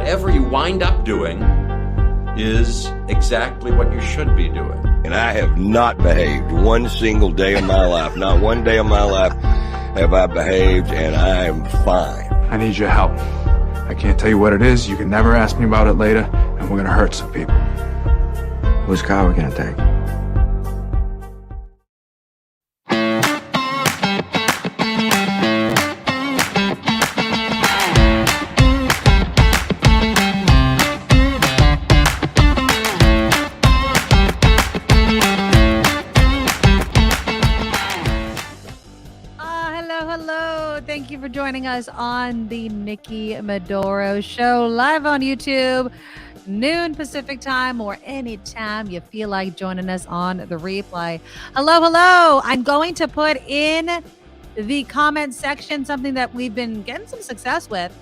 whatever you wind up doing is exactly what you should be doing. And I have not behaved one single day of my life. Not one day of my life have I behaved, and I am fine. I need your help. I can't tell you what it is. You can never ask me about it later, and we're going to hurt some people. Whose car are we going to take? Thank you for joining us on the Nikki Medoro Show, live on YouTube, noon Pacific time, or anytime you feel like joining us on the replay. Hello. I'm going to put in the comment section something that we've been getting some success with,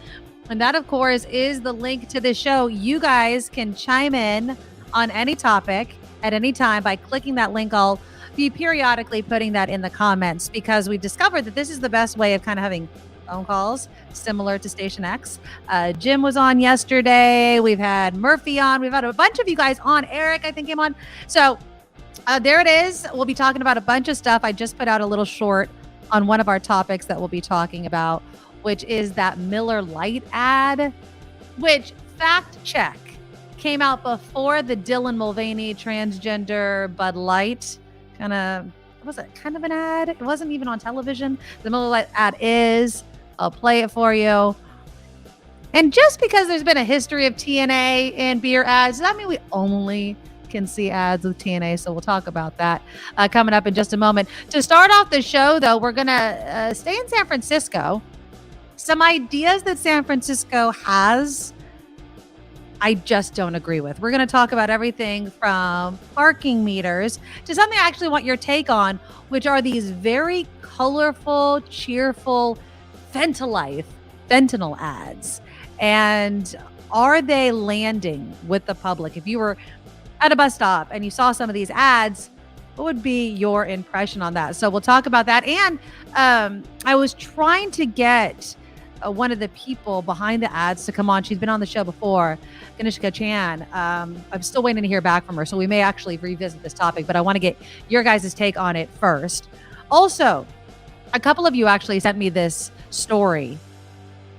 and that, of course, is the link to the show. You guys can chime in on any topic at any time by clicking that link. I'll be periodically putting that in the comments because we discovered that this is the best way of kind of having phone calls similar to Station X. Jim was on yesterday. We've had Murphy on. We've had a bunch of you guys on. Eric, I think, came on. So there it is. We'll be talking about a bunch of stuff. I just put out a little short on one of our topics that we'll be talking about, which is that Miller Lite ad, which, fact check, came out before the Dylan Mulvaney transgender Bud Light. Was it kind of an ad? It wasn't even on television. The Miller Lite ad is. I'll play it for you. And just because there's been a history of TNA in beer ads, does that mean we only can see ads with TNA? So we'll talk about that coming up in just a moment. To start off the show, though, we're going to stay in San Francisco. Some ideas that San Francisco has, I just don't agree with. We're going to talk about everything from parking meters to something I actually want your take on, which are these very colorful, cheerful fentanyl ads. And are they landing with the public? If you were at a bus stop and you saw some of these ads, what would be your impression on that? So we'll talk about that. And I was trying to get one of the people behind the ads to come on. She's been on the show before, Kanishka Chan. I'm still waiting to hear back from her, so we may actually revisit this topic, but I want to get your guys' take on it first. Also, a couple of you actually sent me this story,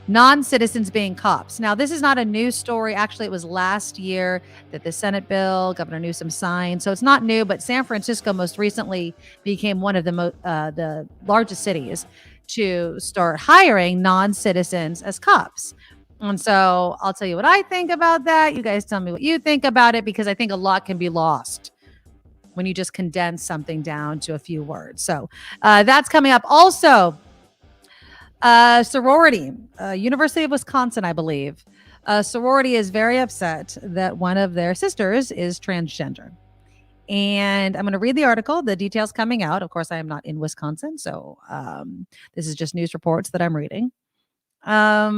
non-citizens being cops. Now, this is not a new story. Actually, it was last year that the Senate bill, Governor Newsom signed, so it's not new, but San Francisco most recently became one of the largest cities to start hiring non-citizens as cops. And so I'll tell you what I think about that. You guys tell me what you think about it, because I think a lot can be lost when you just condense something down to a few words. So that's coming up. Also, sorority, University of Wisconsin, I believe. Sorority is very upset that one of their sisters is transgender. And I'm going to read the article. The details coming out. Of course, I am not in Wisconsin, so this is just news reports that I'm reading. I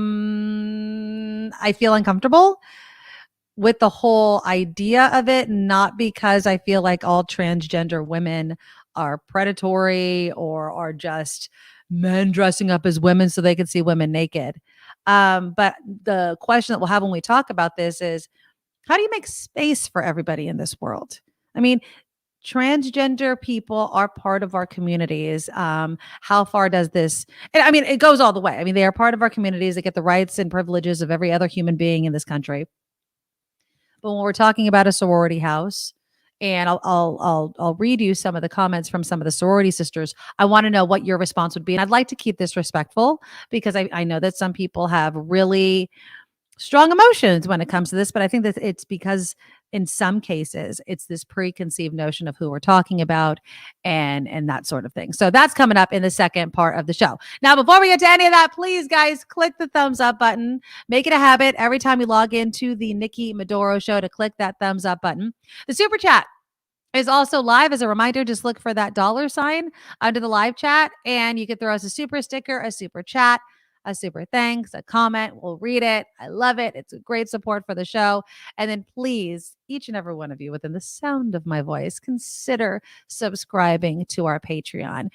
feel uncomfortable with the whole idea of it, not because I feel like all transgender women are predatory or are just men dressing up as women so they can see women naked. But the question that we'll have when we talk about this is, how do you make space for everybody in this world? I mean, transgender people are part of our communities. How far does this, I mean, it goes all the way. I mean, they are part of our communities. They get the rights and privileges of every other human being in this country. But when we're talking about a sorority house, and I'll read you some of the comments from some of the sorority sisters, I want to know what your response would be. And I'd like to keep this respectful, because I know that some people have really strong emotions when it comes to this, but I think that it's because in some cases it's this preconceived notion of who we're talking about and that sort of thing. So that's coming up in the second part of the show. Now, before we get to any of that, please, guys, click the thumbs up button. Make it a habit every time you log into the Nikki Medoro Show to click that thumbs up button. The super chat is also live. As a reminder, just look for that $sign under the live chat, and you can throw us a super sticker, a super chat, a super thanks, a comment. We'll read it. I love it. It's a great support for the show. And then please, each and every one of you within the sound of my voice, consider subscribing to our Patreon.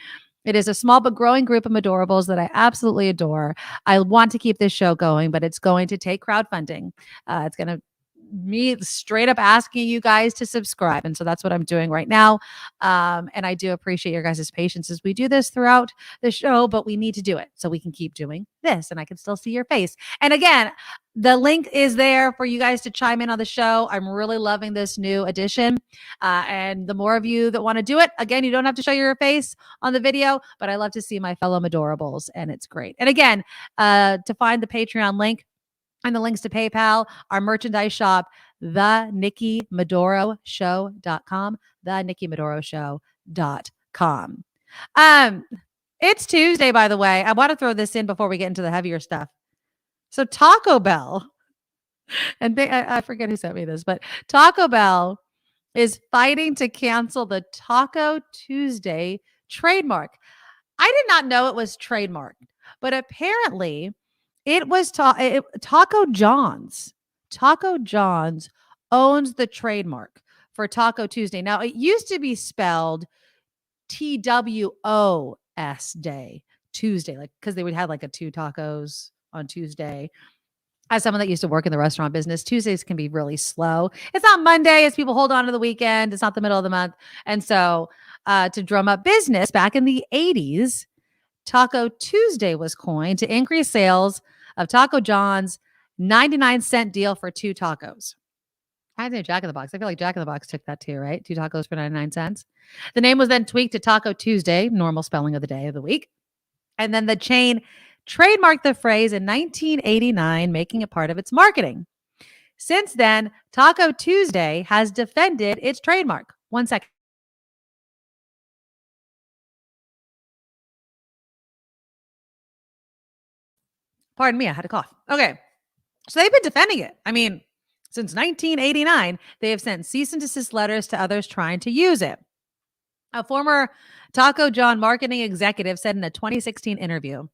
It is a small but growing group of adorables that I absolutely adore. I want to keep this show going, but it's going to take crowdfunding. It's going to me straight up asking you guys to subscribe. And so that's what I'm doing right now. And I do appreciate your guys' patience as we do this throughout the show, but we need to do it so we can keep doing this and I can still see your face. And again, the link is there for you guys to chime in on the show. I'm really loving this new addition. And the more of you that want to do it, again, you don't have to show your face on the video, but I love to see my fellow adorables and it's great. And again, to find the Patreon link, and the links to PayPal, our merchandise shop, the Nikki Medoro Show.com, the Nikki Medoro Show.com. It's Tuesday, by the way. I want to throw this in before we get into the heavier stuff. So Taco Bell, and I forget who sent me this, but Taco Bell is fighting to cancel the Taco Tuesday trademark. I did not know it was trademarked, but apparently it was Taco John's. Taco John's owns the trademark for Taco Tuesday. Now, it used to be spelled TWOS Day, Tuesday, like because they would have like a 2 tacos on Tuesday. As someone that used to work in the restaurant business, Tuesdays can be really slow. It's not Monday as people hold on to the weekend. It's not the middle of the month. And so to drum up business back in the 80s, Taco Tuesday was coined to increase sales of Taco John's 99-cent deal for 2 tacos. I did Jack in the Box. I feel like Jack in the Box took that too, right? 2 tacos for 99 cents. The name was then tweaked to Taco Tuesday, normal spelling of the day of the week. And then the chain trademarked the phrase in 1989, making it part of its marketing. Since then, Taco Tuesday has defended its trademark. 1 second. Pardon me, I had a cough. Okay. So they've been defending it. I mean, since 1989, they have sent cease and desist letters to others trying to use it. A former Taco John marketing executive said in a 2016 interview,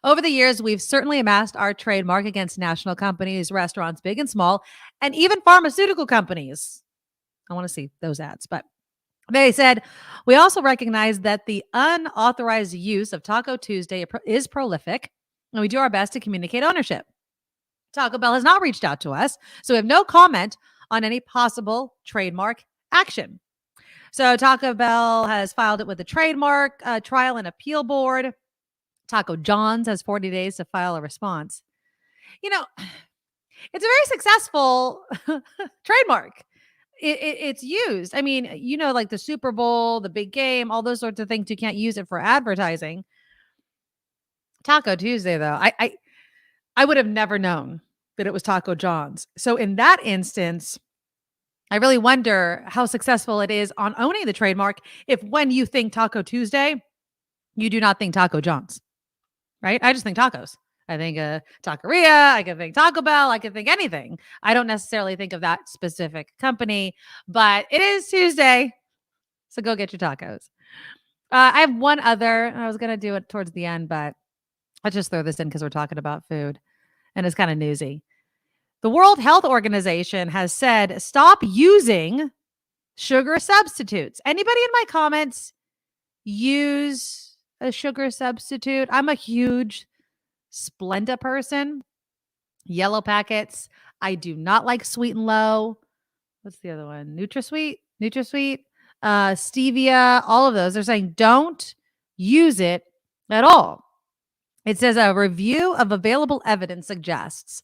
"Over the years, we've certainly amassed our trademark against national companies, restaurants, big and small, and even pharmaceutical companies." I want to see those ads, but they said, "We also recognize that the unauthorized use of Taco Tuesday is prolific, and we do our best to communicate ownership. Taco Bell has not reached out to us, so we have no comment on any possible trademark action." So Taco Bell has filed it with the trademark trial and appeal board. Taco John's has 40 days to file a response. You know, it's a very successful trademark. It's used. I mean, you know, like the Super Bowl, the big game, all those sorts of things. You can't use it for advertising. Taco Tuesday, though, I would have never known that it was Taco John's. So in that instance, I really wonder how successful it is on owning the trademark if when you think Taco Tuesday, you do not think Taco John's, right? I just think tacos. I think taqueria. I can think Taco Bell. I can think anything. I don't necessarily think of that specific company, but it is Tuesday. So go get your tacos. I have one other, and I was going to do it towards the end, but let's just throw this in because we're talking about food and it's kind of newsy. The World Health Organization has said, stop using sugar substitutes. Anybody in my comments use a sugar substitute? I'm a huge Splenda person. Yellow packets. I do not like Sweet and Low. What's the other one? NutraSweet, Stevia, all of those. They're saying don't use it at all. It says a review of available evidence suggests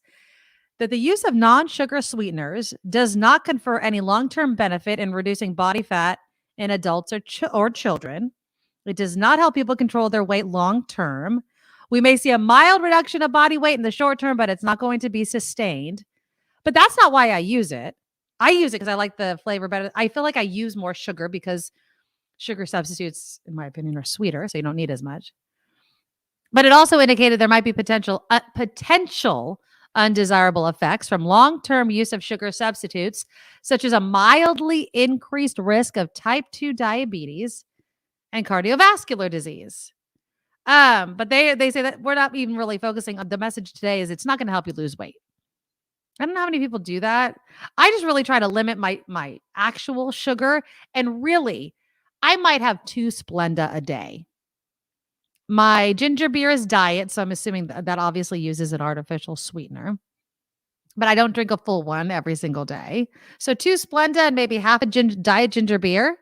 that the use of non-sugar sweeteners does not confer any long-term benefit in reducing body fat in adults or children. It does not help people control their weight long-term. We may see a mild reduction of body weight in the short term, but it's not going to be sustained. But that's not why I use it. I use it because I like the flavor better. I feel like I use more sugar because sugar substitutes, in my opinion, are sweeter, so you don't need as much. But it also indicated there might be potential undesirable effects from long-term use of sugar substitutes, such as a mildly increased risk of type 2 diabetes and cardiovascular disease. But they say that we're not even really focusing on the message today is it's not going to help you lose weight. I don't know how many people do that. I just really try to limit my actual sugar. And really, I might have 2 Splenda a day. My ginger beer is diet, so I'm assuming that obviously uses an artificial sweetener. But I don't drink a full one every single day. So 2 Splenda and maybe half a diet ginger beer.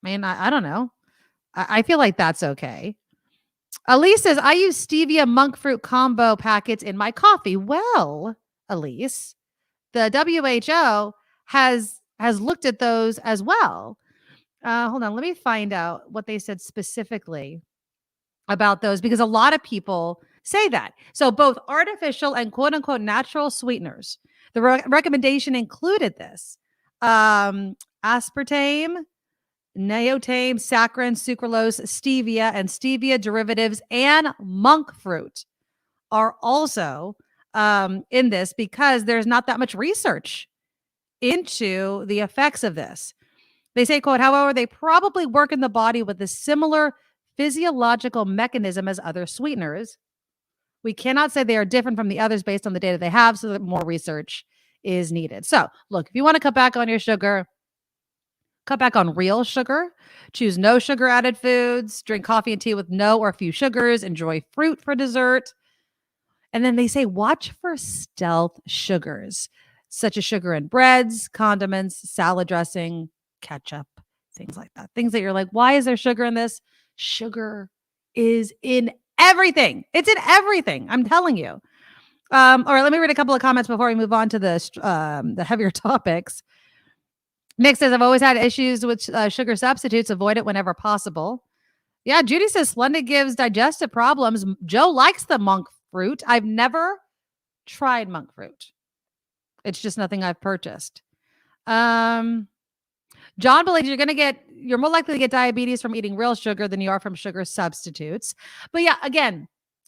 I mean, I don't know. I feel like that's okay. Elise says, I use stevia monk fruit combo packets in my coffee. Well, Elise, the WHO has looked at those as well. Hold on, let me find out what they said specifically about those, because a lot of people say that. So both artificial and quote unquote natural sweeteners. The recommendation included this: aspartame, neotame, saccharin, sucralose, stevia, and stevia derivatives, and monk fruit are also in this, because there's not that much research into the effects of this. They say, quote, however, they probably work in the body with a similar physiological mechanism as other sweeteners. We cannot say they are different from the others based on the data they have, so that more research is needed. So, look, if you want to cut back on your sugar, cut back on real sugar, choose no sugar added foods, drink coffee and tea with no or few sugars, enjoy fruit for dessert. And then they say, watch for stealth sugars, such as sugar in breads, condiments, salad dressing, ketchup, things like that. Things that you're like, why is there sugar in this? Sugar is in everything. It's in everything. I'm telling you. All right, let me read a couple of comments before we move on to the heavier topics. Nick says, I've always had issues with sugar substitutes. Avoid it whenever possible. Yeah, Judy says, Splenda gives digestive problems. Joe likes the monk fruit. I've never tried monk fruit. It's just nothing I've purchased. John believes you're more likely to get diabetes from eating real sugar than you are from sugar substitutes. But yeah, again,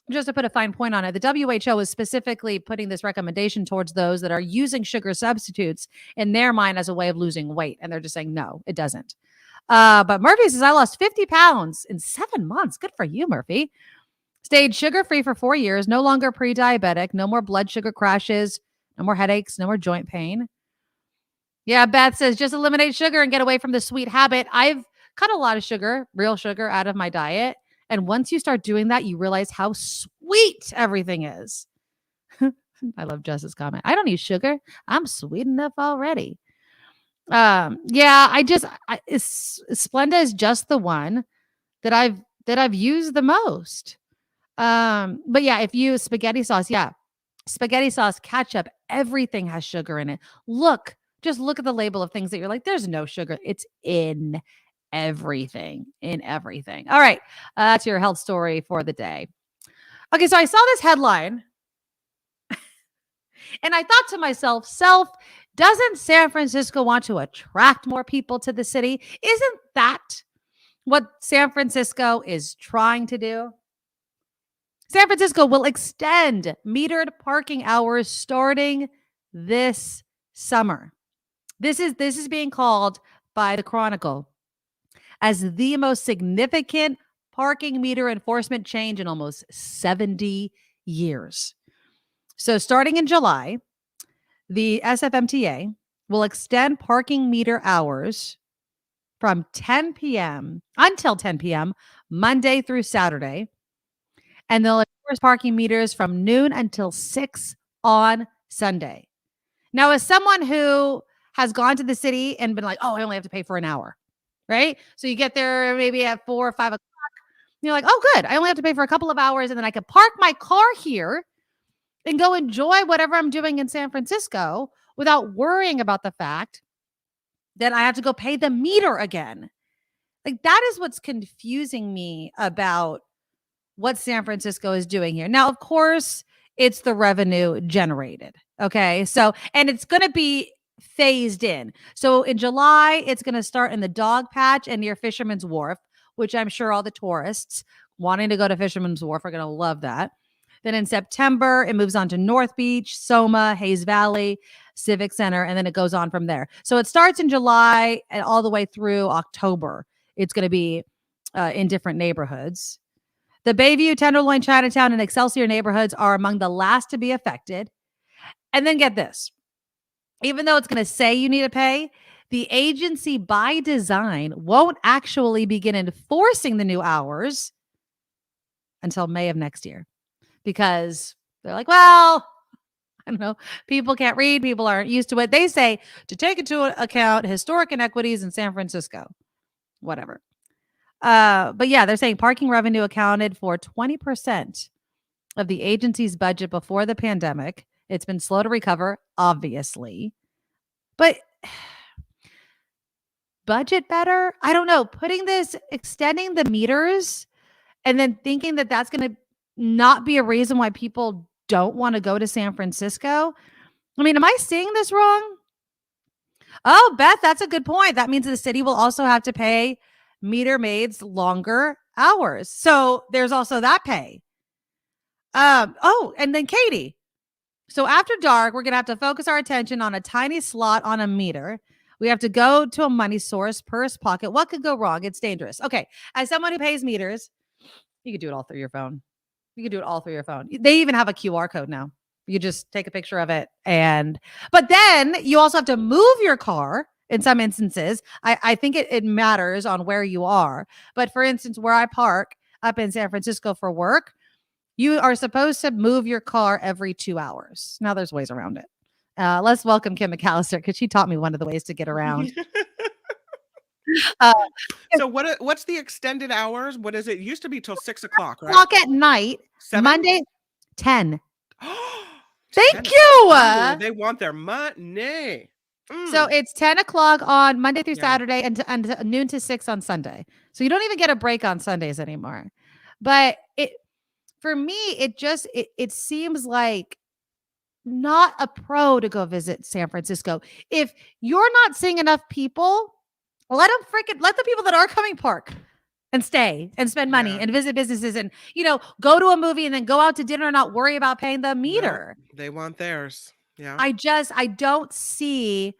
just to put a fine point on it, the WHO is specifically putting this recommendation towards those that are using sugar substitutes in their mind as a way of losing weight. And they're just saying, no, it doesn't. But Murphy says, I lost 50 pounds in 7 months. Good for you, Murphy. Stayed sugar-free for 4 years, no longer pre-diabetic, no more blood sugar crashes, no more headaches, no more joint pain. Yeah, Beth says, just eliminate sugar and get away from the sweet habit. I've cut a lot of sugar, real sugar, out of my diet. And once you start doing that, you realize how sweet everything is. I love Jess's comment. I don't need sugar. I'm sweet enough already. Splenda is just the one that I've used the most. But yeah, if you use spaghetti sauce, ketchup, everything has sugar in it. Just look at the label of things that you're like, there's no sugar. It's in everything. All right. That's your health story for the day. Okay. So I saw this headline and I thought to myself, doesn't San Francisco want to attract more people to the city? Isn't that what San Francisco is trying to do? San Francisco will extend metered parking hours starting this summer. This is being called by the Chronicle as the most significant parking meter enforcement change in almost 70 years. So starting in July, the SFMTA will extend parking meter hours from 10 p.m. until 10 p.m. Monday through Saturday. And they'll enforce parking meters from noon until 6 on Sunday. Now, as someone who has gone to the city and been like, oh, I only have to pay for an hour, right? So you get there maybe at 4 or 5 o'clock. And you're like, oh, good. I only have to pay for a couple of hours and then I can park my car here and go enjoy whatever I'm doing in San Francisco without worrying about the fact that I have to go pay the meter again. Like, that is what's confusing me about what San Francisco is doing here. Now, of course, it's the revenue generated. Okay. So, and it's going to be phased in. So in July, it's going to start in the Dog Patch and near Fisherman's Wharf, which I'm sure all the tourists wanting to go to Fisherman's Wharf are going to love that. Then in September, it moves on to North Beach, Soma, Hayes Valley, Civic Center, and then it goes on from there. So it starts in July and all the way through October. It's going to be in different neighborhoods. The Bayview, Tenderloin, Chinatown, and Excelsior neighborhoods are among the last to be affected. And then get this. Even though it's going to say you need to pay, the agency by design won't actually begin enforcing the new hours until May of next year because they're like, well, I don't know. People can't read. People aren't used to it. They say to take into account historic inequities in San Francisco, whatever. But yeah, they're saying parking revenue accounted for 20% of the agency's budget before the pandemic. It's been slow to recover, obviously. But budget better? I don't know. Extending the meters and then thinking that that's going to not be a reason why people don't want to go to San Francisco. I mean, am I seeing this wrong? Oh, Beth, that's a good point. That means the city will also have to pay meter maids longer hours. So there's also that pay. And then Katie. So after dark, we're going to have to focus our attention on a tiny slot on a meter. We have to go to a money source, purse, pocket. What could go wrong? It's dangerous. Okay. As someone who pays meters, you could do it all through your phone. They even have a QR code now. You just take a picture of it. But then you also have to move your car in some instances. I think it matters on where you are. But for instance, where I park up in San Francisco for work, you are supposed to move your car every 2 hours. Now there's ways around it. Let's welcome Kim McAllister because she taught me one of the ways to get around. So what's the extended hours? What is it? It used to be till 6 o'clock, right? O'clock at night, 7? Monday, 10. 10 Thank you. Oh, they want their money. So it's 10 o'clock on Monday through Saturday and noon to 6 on Sunday. So you don't even get a break on Sundays anymore. But for me, it seems like not a pro to go visit San Francisco. If you're not seeing enough people, let the people that are coming park and stay and spend money and visit businesses and, go to a movie and then go out to dinner and not worry about paying the meter. No, they want theirs. Yeah. I don't see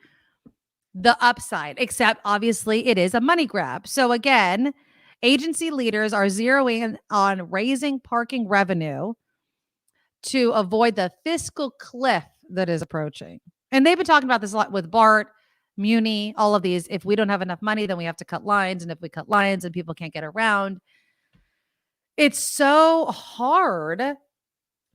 the upside, except obviously it is a money grab. So again, agency leaders are zeroing in on raising parking revenue to avoid the fiscal cliff that is approaching. And they've been talking about this a lot with BART, Muni, all of these. If we don't have enough money, then we have to cut lines. And if we cut lines and people can't get around, it's so hard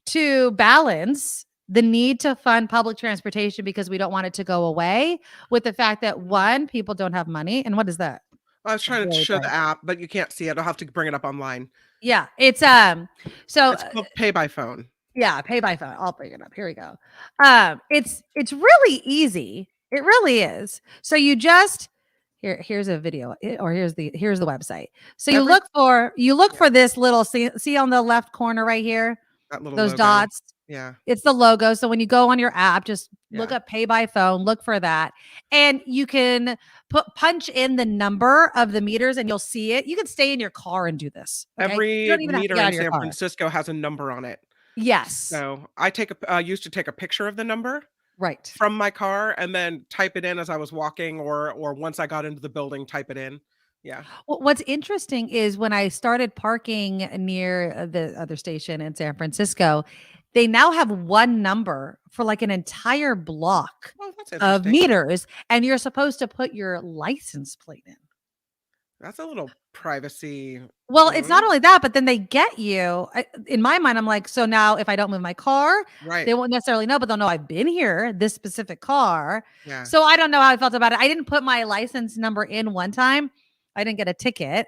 to balance the need to fund public transportation because we don't want it to go away with the fact that one, people don't have money. And what is that? I was trying to show the app, but you can't see it. I'll have to bring it up online. Yeah, it's it's called Pay by Phone. Yeah, Pay by Phone. I'll bring it up. Here we go. It's really easy. It really is. So you just here's a video, or here's the website. So you look for this little see on the left corner right here, that little those logo. dots. Yeah, it's the logo. So when you go on your app, just look up Pay by Phone, look for that, and you can punch in the number of the meters, and you'll see it. You can stay in your car and do this. Okay? Every meter in San Francisco has a number on it. Yes. So I used to take a picture of the number from my car and then type it in as I was walking, or once I got into the building, type it in. Yeah. Well, what's interesting is when I started parking near the other station in San Francisco, they now have one number for like an entire block of meters, and you're supposed to put your license plate in. That's a little privacy. Well, it's not only that, but then they get you. In my mind, I'm like, so now if I don't move my car, they won't necessarily know, but they'll know I've been here, this specific car. Yeah. So I don't know how I felt about it. I didn't put my license number in one time. I didn't get a ticket.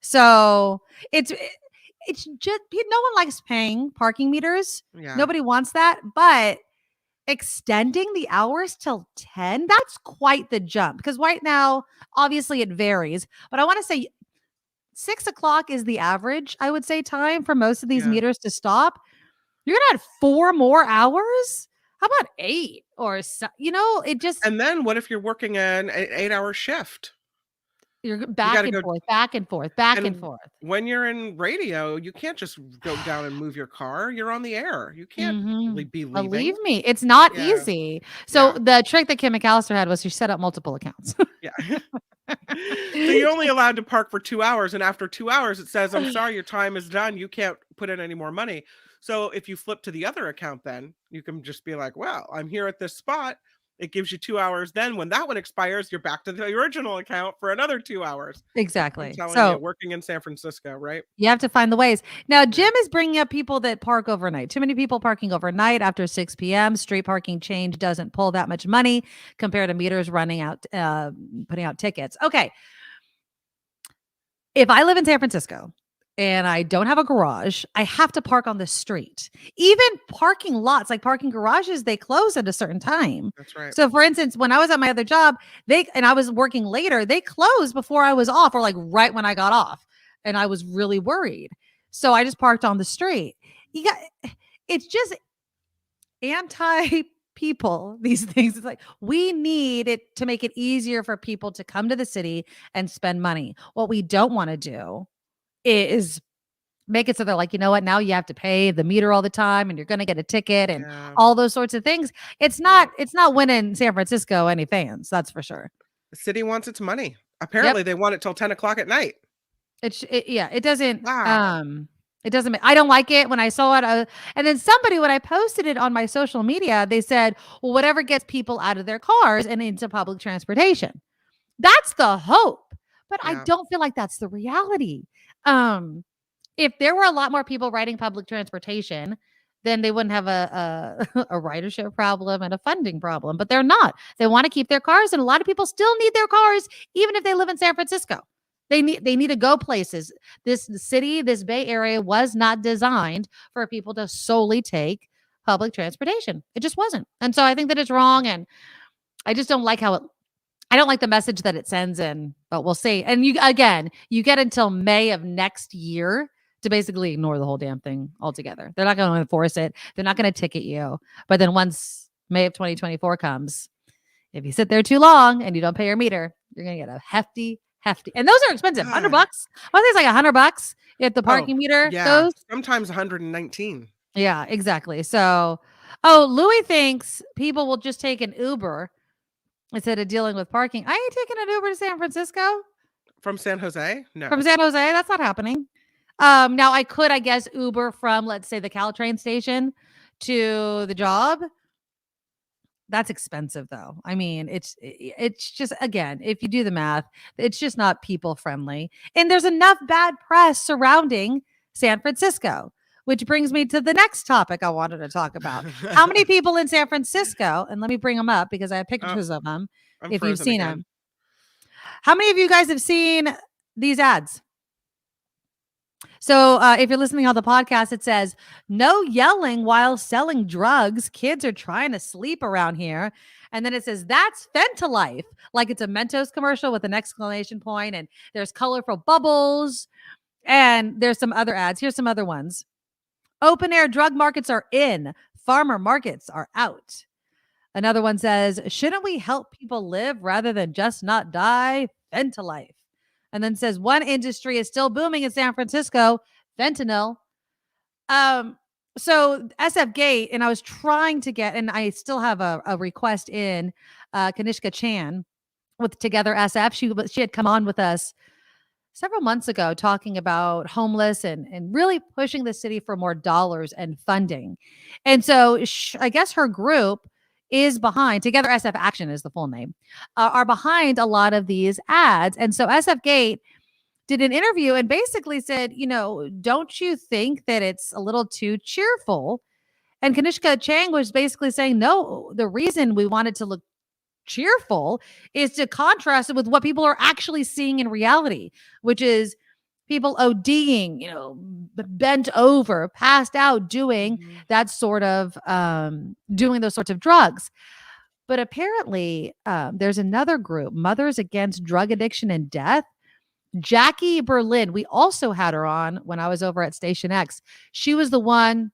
So it's just, no one likes paying parking meters. Yeah. Nobody wants that. But extending the hours till 10, that's quite the jump. Because right now, obviously it varies. But I want to say 6 o'clock is the average, I would say, time for most of these meters to stop. You're going to add 4 more hours? How about 8? Or, it just... And then what if you're working an 8-hour shift? You're back and forth. When you're in radio, you can't just go down and move your car. You're on the air. You can't really be leaving. Believe me, it's not easy. So the trick that Kim McAllister had was she set up multiple accounts. Yeah. So you're only allowed to park for 2 hours. And after 2 hours, it says, I'm sorry, your time is done. You can't put in any more money. So if you flip to the other account, then you can just be like, well, I'm here at this spot. It gives you 2 hours. Then when that one expires, you're back to the original account for another 2 hours. Exactly. I'm telling So you, working in San Francisco, right? you have to find the ways. Now, Jim is bringing up people that park overnight. Too many people parking overnight after 6 p.m. Street parking change doesn't pull that much money compared to meters running out, putting out tickets. Okay. If I live in San Francisco and I don't have a garage, I have to park on the street. Even parking lots, like parking garages, they close at a certain time. That's right. So for instance, when I was at my other job, and I was working later, they closed before I was off, or like right when I got off. And I was really worried. So I just parked on the street. It's just anti people, these things. It's like, we need it to make it easier for people to come to the city and spend money. What we don't want to do is make it so they're like, you know what, now you have to pay the meter all the time and you're going to get a ticket and all those sorts of things. It's not winning San Francisco any fans. That's for sure. The city wants its money. Apparently they want it till 10 o'clock at night. It doesn't, Wow. It doesn't, I don't like it when I saw it. And then somebody, when I posted it on my social media, they said, well, whatever gets people out of their cars and into public transportation. That's the hope. But I don't feel like that's the reality. If there were a lot more people riding public transportation, then they wouldn't have a ridership problem and a funding problem. But they're not. They want to keep their cars. And a lot of people still need their cars, even if they live in San Francisco. They need to go places. This city, this Bay Area was not designed for people to solely take public transportation. It just wasn't. And so I think that it's wrong. And I just don't like I don't like the message that it sends in, but we'll see. And you get until May of next year to basically ignore the whole damn thing altogether. They're not going to enforce it. They're not going to ticket you. But then once May of 2024 comes, if you sit there too long and you don't pay your meter, you're going to get a hefty, and those are expensive. $100. I think it's like $100 if the parking meter goes. Sometimes 119. Yeah, exactly. So, Louis thinks people will just take an Uber instead of dealing with parking. I ain't taking an Uber to San Francisco. From San Jose? No. From San Jose? That's not happening. Now I could, I guess, Uber from, let's say, the Caltrain station to the job. That's expensive, though. I mean, it's just, again, if you do the math, it's just not people friendly. And there's enough bad press surrounding San Francisco, which brings me to the next topic I wanted to talk about. How many people in San Francisco, and let me bring them up because I have pictures of them, if you've seen them. How many of you guys have seen these ads? So if you're listening on the podcast, it says, no yelling while selling drugs. Kids are trying to sleep around here. And then it says, that's FENATLIFE. Like it's a Mentos commercial with an exclamation point. And there's colorful bubbles. And there's some other ads. Here's some other ones. Open air drug markets are in. Farmer markets are out. Another one says, shouldn't we help people live rather than just not die? FENATLIFE. And then says, one industry is still booming in San Francisco, fentanyl. So SF Gate, and I was trying to get, and I still have a request in, Kanishka Chan with Together SF. She had come on with us several months ago talking about homeless and really pushing the city for more dollars and funding. And so I guess her group is behind, Together SF Action is the full name, are behind a lot of these ads. And so SF Gate did an interview and basically said, don't you think that it's a little too cheerful? And Kanishka Chang was basically saying, no, the reason we wanted to look cheerful is to contrast it with what people are actually seeing in reality, which is people ODing, bent over, passed out, doing that sort of, doing those sorts of drugs. But apparently there's another group, Mothers Against Drug Addiction and Death. Jackie Berlin, we also had her on when I was over at Station X. She was the one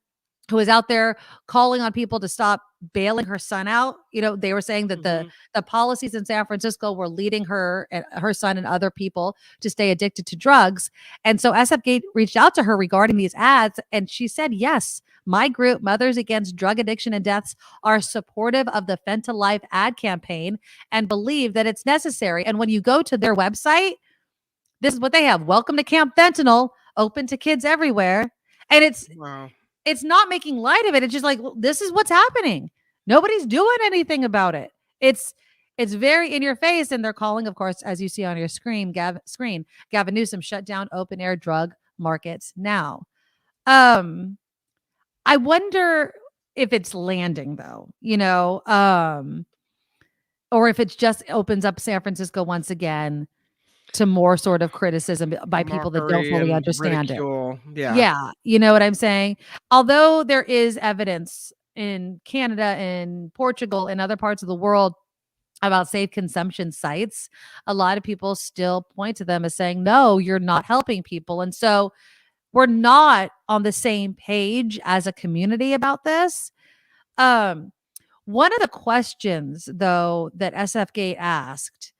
who was out there calling on people to stop bailing her son out. They were saying that the policies in San Francisco were leading her and her son and other people to stay addicted to drugs. And so SF Gate reached out to her regarding these ads. And she said, yes, my group, Mothers Against Drug Addiction and Deaths, are supportive of the FENATLIFE ad campaign and believe that it's necessary. And when you go to their website, this is what they have. Welcome to Camp Fentanyl, open to kids everywhere. And it's not making light of it. It's just like, well, this is what's happening. Nobody's doing anything about it. it's very in your face, and they're calling, of course, as you see on your screen, Gavin Newsom shut down open air drug markets now. I wonder if it's landing though, or if it just opens up San Francisco once again to more sort of criticism by people that don't fully understand ridicule. it. Yeah. You know what I'm saying? Although there is evidence in Canada and Portugal and other parts of the world about safe consumption sites, a lot of people still point to them as saying, no, you're not helping people. And so we're not on the same page as a community about this. One of the questions, though, that SF Gate asked,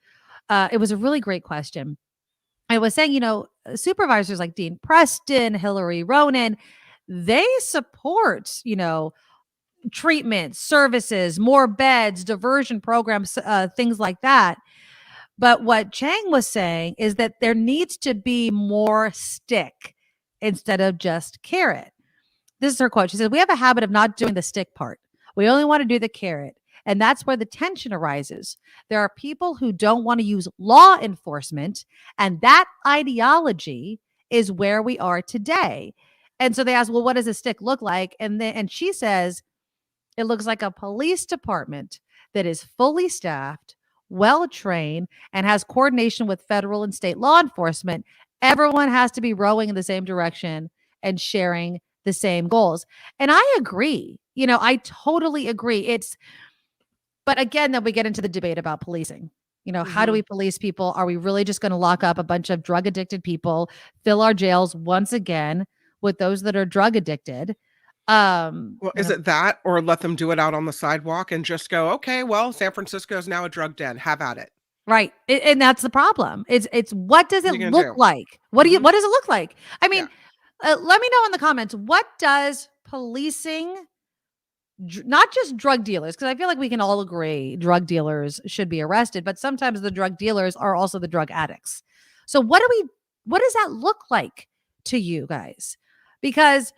it was a really great question. I was saying, supervisors like Dean Preston, Hillary Ronan, they support, treatment, services, more beds, diversion programs, things like that. But what Chang was saying is that there needs to be more stick instead of just carrot. This is her quote. She said, "We have a habit of not doing the stick part. We only want to do the carrot. And that's where the tension arises. There are people who don't want to use law enforcement, and that ideology is where we are today." And so they asked, well, what does a stick look like? And she says, it looks like a police department that is fully staffed, well-trained, and has coordination with federal and state law enforcement. Everyone has to be rowing in the same direction and sharing the same goals. And I agree. I totally agree. But again, then we get into the debate about policing. How do we police people? Are we really just going to lock up a bunch of drug addicted people, fill our jails once again with those that are drug addicted? Well, is it that, or let them do it out on the sidewalk and just go, okay, well, San Francisco is now a drug den. Have at it. Right. And that's the problem. It's what does it look like? What does it look like? I mean, let me know in the comments, what does policing, not just drug dealers, because I feel like we can all agree drug dealers should be arrested, but sometimes the drug dealers are also the drug addicts. So what does that look like to you guys? Because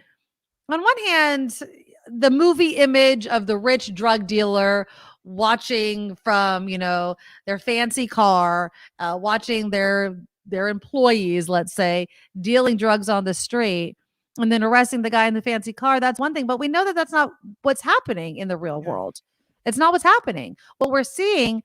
on one hand, the movie image of the rich drug dealer watching from, their fancy car, watching their employees, let's say, dealing drugs on the street and then arresting the guy in the fancy car, that's one thing. But we know that that's not what's happening in the real world. It's not what's happening. What we're seeing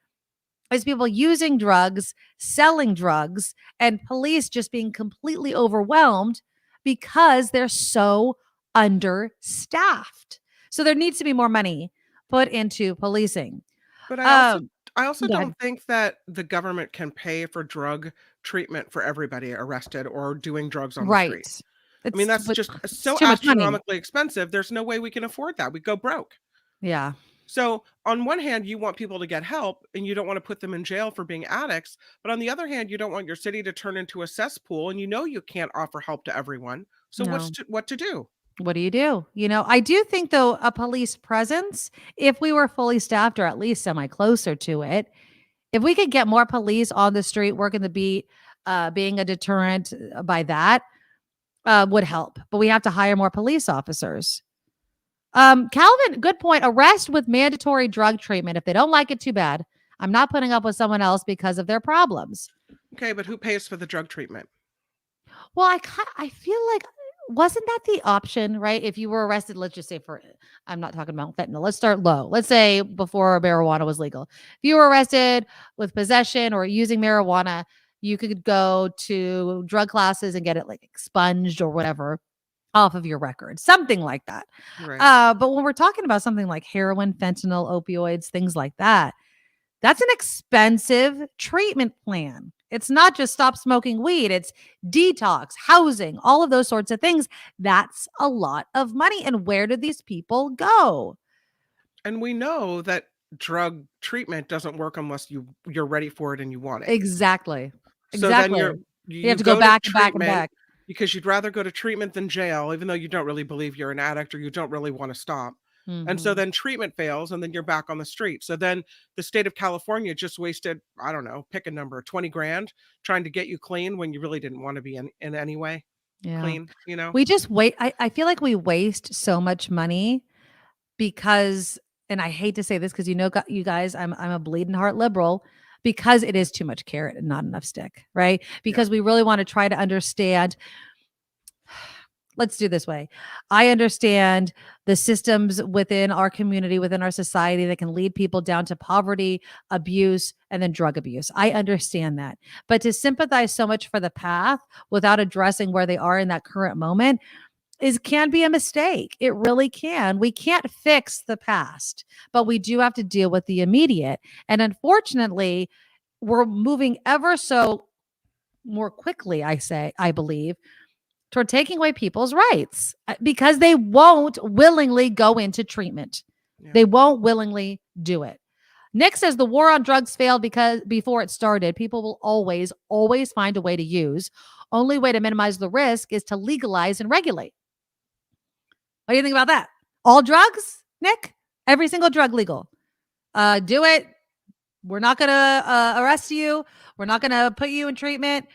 is people using drugs, selling drugs, and police just being completely overwhelmed because they're so understaffed. So there needs to be more money put into policing. But I also don't think that the government can pay for drug treatment for everybody arrested or doing drugs on the street. I mean, that's just so astronomically expensive. There's no way we can afford that. We go broke. Yeah. So on one hand, you want people to get help and you don't want to put them in jail for being addicts. But on the other hand, you don't want your city to turn into a cesspool, and you can't offer help to everyone. So what to do? What do you do? I do think, though, a police presence, if we were fully staffed or at least semi closer to it, if we could get more police on the street, working the beat, being a deterrent by that, would help. But we have to hire more police officers. Calvin, good point. Arrest with mandatory drug treatment. If they don't like it, too bad. I'm not putting up with someone else because of their problems. Okay, but who pays for the drug treatment? Well, I feel like, wasn't that the option, right? If you were arrested, let's just say I'm not talking about fentanyl. Let's start low. Let's say before marijuana was legal. If you were arrested with possession or using marijuana, you could go to drug classes and get it like expunged or whatever off of your record, something like that. Right. But when we're talking about something like heroin, fentanyl, opioids, things like that, that's an expensive treatment plan. It's not just stop smoking weed. It's detox, housing, all of those sorts of things. That's a lot of money. And where do these people go? And we know that drug treatment doesn't work unless you're ready for it and you want it. Exactly. So then you have to go back and back and back. Because you'd rather go to treatment than jail, even though you don't really believe you're an addict or you don't really want to stop. Mm-hmm. And so then treatment fails and then you're back on the street. So then the state of California just wasted, I don't know, pick a number, 20 grand trying to get you clean when you really didn't want to be in any way clean, We just wait. I feel like we waste so much money because and I hate to say this because you guys, I'm a bleeding heart liberal because it is too much carrot and not enough stick, right? Because we really want to try to understand. Let's do this way. I understand the systems within our community, within our society that can lead people down to poverty, abuse, and then drug abuse. I understand that. But to sympathize so much for the path without addressing where they are in that current moment can be a mistake. It really can. We can't fix the past, but we do have to deal with the immediate. And unfortunately, we're moving ever so more quickly, I believe, toward taking away people's rights because they won't willingly go into treatment. Yeah. They won't willingly do it. Nick says the war on drugs failed because before it started, people will always find a way to use. Only way to minimize the risk is to legalize and regulate. What do you think about that? All drugs, Nick? Every single drug legal. Do it. We're not going to arrest you. We're not going to put you in treatment.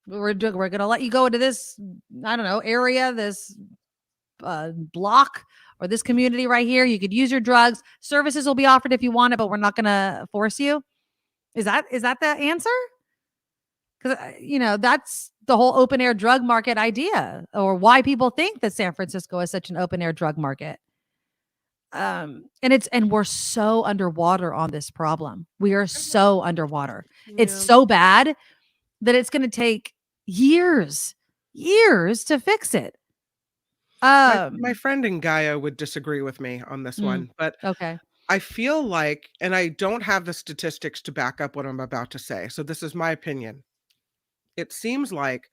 We're going to let you go into this, I don't know, area, this block or this community right here. You could use your drugs. Services will be offered if you want it, but we're not going to force you. Is that the answer? Because, that's the whole open air drug market idea, or why people think that San Francisco is such an open air drug market. And we're so underwater on this problem. We are so underwater. Yeah. It's so bad that it's going to take years to fix it. My friend in Gaia would disagree with me on this one, but okay. I feel like, and I don't have the statistics to back up what I'm about to say, so this is my opinion. It seems like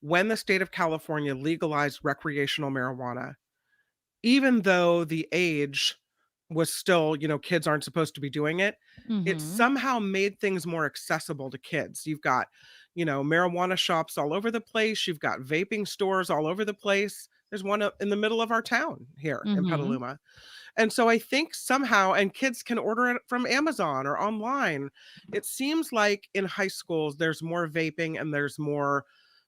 when the state of California legalized recreational marijuana, even though the age was still, kids aren't supposed to be doing it, it somehow made things more accessible to kids. You've got, marijuana shops all over the place. You've got vaping stores all over the place. There's one in the middle of our town here in Petaluma. And so I think somehow, and kids can order it from Amazon or online. It seems like in high schools, there's more vaping and there's more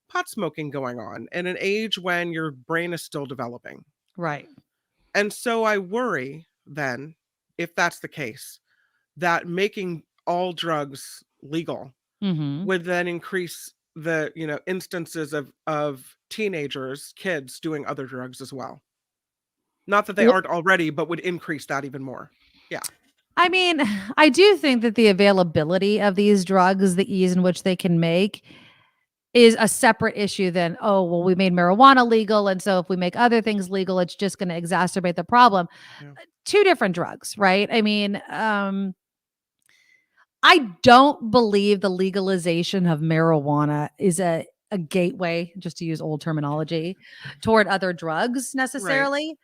pot smoking going on in an age when your brain is still developing. Right. And so I worry then, if that's the case, that making all drugs legal would then increase the, instances of teenagers, kids doing other drugs as well. Not that they aren't already, but would increase that even more. Yeah. I mean, I do think that the availability of these drugs, the ease in which they can make, is a separate issue than, we made marijuana legal, and so if we make other things legal, it's just going to exacerbate the problem. Yeah. Two different drugs, right? I mean, I don't believe the legalization of marijuana is a gateway, just to use old terminology, toward other drugs necessarily. Right.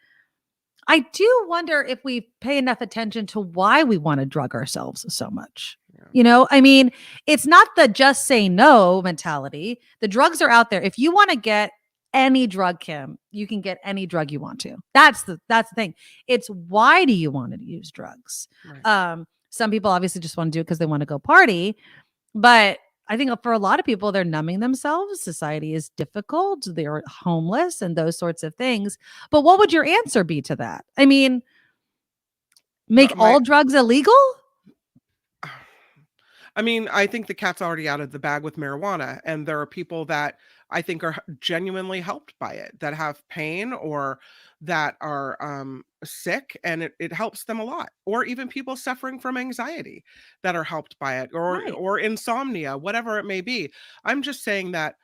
I do wonder if we pay enough attention to why we want to drug ourselves so much. Yeah. I mean, it's not the just say no mentality. The drugs are out there. If you want to get any drug, Kim, you can get any drug you want to. That's the thing. It's why do you want to use drugs? Right. Some people obviously just want to do it because they want to go party. But I think for a lot of people, they're numbing themselves. Society is difficult. They're homeless and those sorts of things. But what would your answer be to that? I mean, make all drugs illegal? I mean, I think the cat's already out of the bag with marijuana. And there are people that I think are genuinely helped by it, that have pain or that are sick, and it helps them a lot. Or even people suffering from anxiety that are helped by it, or insomnia, whatever it may be. I'm just saying that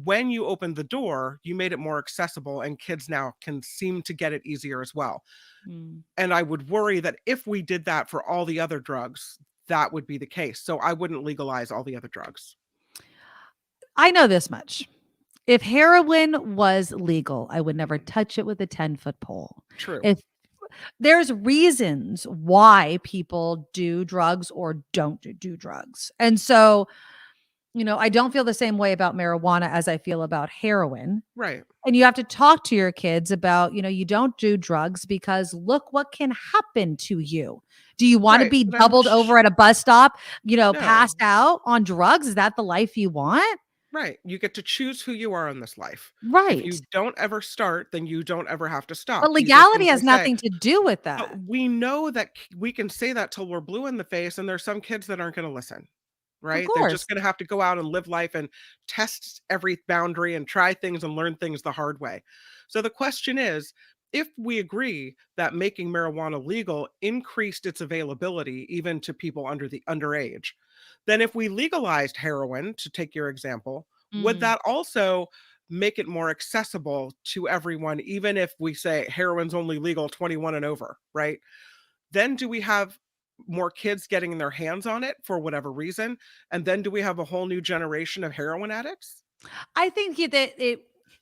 when you opened the door, you made it more accessible, and kids now can seem to get it easier as well. And I would worry that if we did that for all the other drugs, that would be the case. So I wouldn't legalize all the other drugs. I know this much. If heroin was legal, I would never touch it with a 10-foot pole. True. If there's reasons why people do drugs or don't do drugs. And so, I don't feel the same way about marijuana as I feel about heroin. Right. And you have to talk to your kids about, you don't do drugs because look what can happen to you. Do you want to be doubled over at a bus stop, passed out on drugs? Is that the life you want? Right. You get to choose who you are in this life. If Right. you don't ever start, then you don't ever have to stop. But These are legality things has they say. nothing to do with But that. we know that we can say that till we're blue in the face, and there's some kids that aren't going to listen. Of Right? They're course. just going to have to go out and live life and test every boundary and try things and learn things the hard way. So the question is, if we agree that making marijuana legal increased its availability even to people under the underage, then if we legalized heroin, to take your example, would Mm. that also make it more accessible to everyone, even if we say heroin's only legal 21 and over, right? Then do we have more kids getting their hands on it for whatever reason? And then do we have a whole new generation of heroin addicts? I think that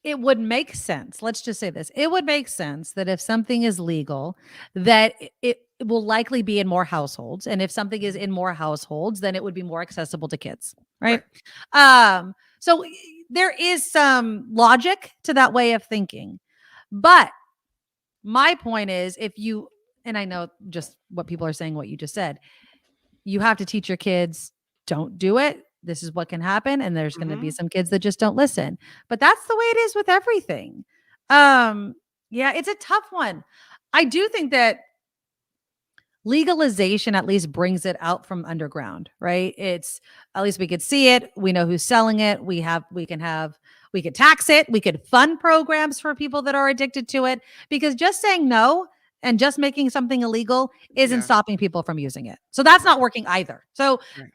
it would make sense. Let's just say this. It would make sense that if something is legal, that it will likely be in more households. And if something is in more households, then it would be more accessible to kids. Right. So there is some logic to that way of thinking. But my point is, if you, and I know just what people are saying, what you just said, you have to teach your kids, don't do it. This is what can happen. And there's going to be Mhm. some kids that just don't listen. But that's the way it is with everything. Yeah, it's a tough one. I do think that legalization at least brings it out from underground, right? It's at least we could see it. We know who's selling it. We could tax it. We could fund programs for people that are addicted to it, because just saying no and just making something illegal isn't Yeah, stopping people from using it. So that's right, not working either. So right.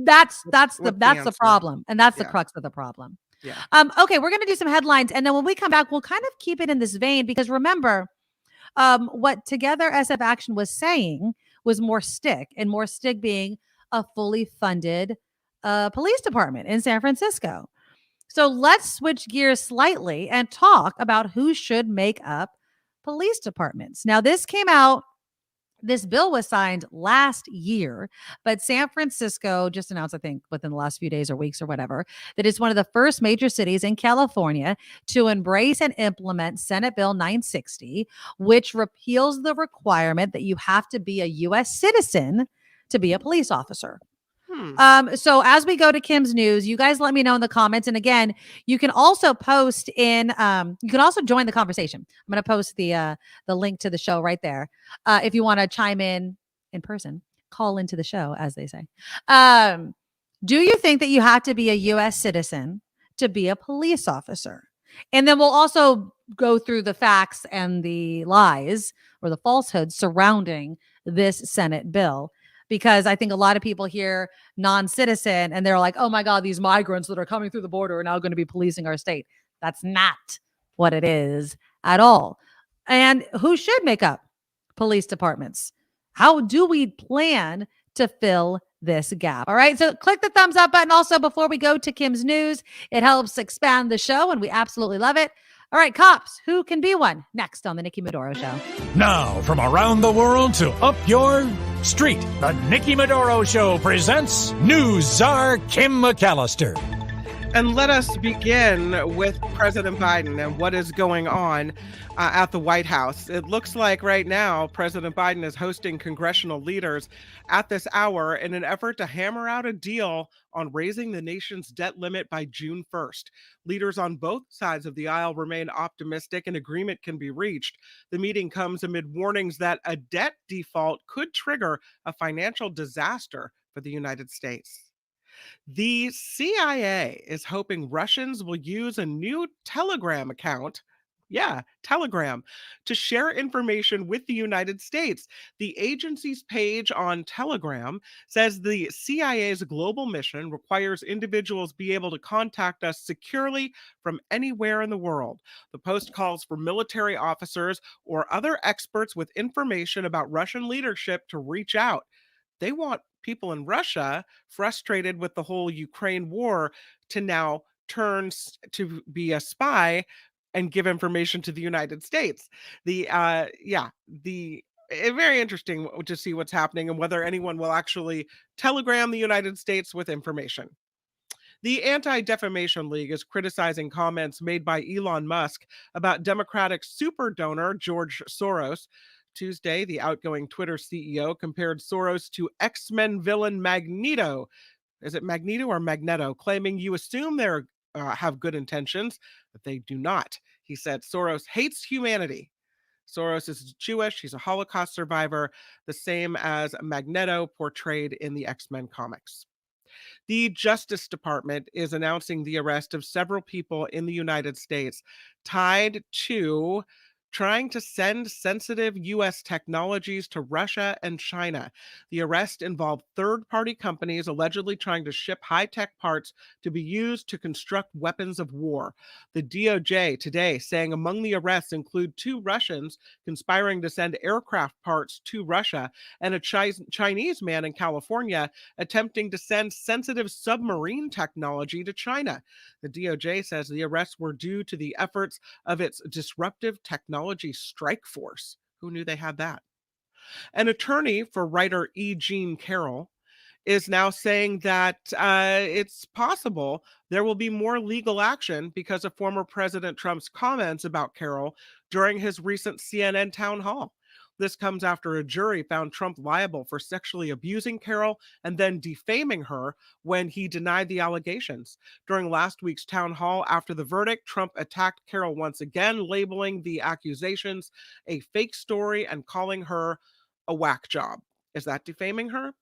that's What's the that's the answer? problem, and that's the Yeah, crux of the problem. yeah. Okay, we're gonna do some headlines, and then when we come back, we'll kind of keep it in this vein, because remember, what Together SF Action was saying was more stick being a fully funded police department in San Francisco. So let's switch gears slightly and talk about who should make up police departments. Now, this bill was signed last year, but San Francisco just announced, I think, within the last few days or weeks or whatever, that it's one of the first major cities in California to embrace and implement Senate Bill 960, which repeals the requirement that you have to be a U.S. citizen to be a police officer. Hmm. So as we go to Kim's news, you guys let me know in the comments. And again, you can also post in, you can also join the conversation. I'm going to post the link to the show right there. If you want to chime in person, call into the show, as they say. Do you think that you have to be a U.S. citizen to be a police officer? And then we'll also go through the facts and the lies or the falsehoods surrounding this Senate bill, because I think a lot of people hear non-citizen and they're like, oh my God, these migrants that are coming through the border are now going to be policing our state. That's not what it is at all. And who should make up police departments? How do we plan to fill this gap? All right. So click the thumbs up button. Also, before we go to Kim's news, it helps expand the show and we absolutely love it. All right, cops, who can be one? Next on the Nikki Medoro Show. Now, from around the world to up your street, the Nikki Medoro Show presents News Czar Kim McAllister. And let us begin with President Biden and what is going on at the White House. It looks like right now President Biden is hosting congressional leaders at this hour in an effort to hammer out a deal on raising the nation's debt limit by June 1st. Leaders on both sides of the aisle remain optimistic an agreement can be reached. The meeting comes amid warnings that a debt default could trigger a financial disaster for the United States. The CIA is hoping Russians will use a new Telegram account. Yeah, Telegram, to share information with the United States. The agency's page on Telegram says the CIA's global mission requires individuals be able to contact us securely from anywhere in the world. The post calls for military officers or other experts with information about Russian leadership to reach out. They want people in Russia frustrated with the whole Ukraine war to now to be a spy and give information to the United States. Very interesting to see what's happening and whether anyone will actually telegram the United States with information. The Anti-Defamation League is criticizing comments made by Elon Musk about Democratic super donor George Soros. Tuesday, the outgoing Twitter CEO compared Soros to X-Men villain Magneto. Is it Magneto or Magneto? Claiming you assume they're have good intentions, but they do not. He said Soros hates humanity. Soros is Jewish. He's a Holocaust survivor, the same as Magneto portrayed in the X-Men comics. The Justice Department is announcing the arrest of several people in the United States tied to trying to send sensitive U.S. technologies to Russia and China. The arrest involved third-party companies allegedly trying to ship high-tech parts to be used to construct weapons of war. The DOJ today saying among the arrests include 2 Russians conspiring to send aircraft parts to Russia and a Chinese man in California attempting to send sensitive submarine technology to China. The DOJ says the arrests were due to the efforts of its disruptive technology strike force. Who knew they had that? An attorney for writer E. Jean Carroll is now saying that it's possible there will be more legal action because of former President Trump's comments about Carroll during his recent CNN town hall. This comes after a jury found Trump liable for sexually abusing Carroll and then defaming her when he denied the allegations. During last week's town hall after the verdict, Trump attacked Carroll once again, labeling the accusations a fake story and calling her a whack job. Is that defaming her?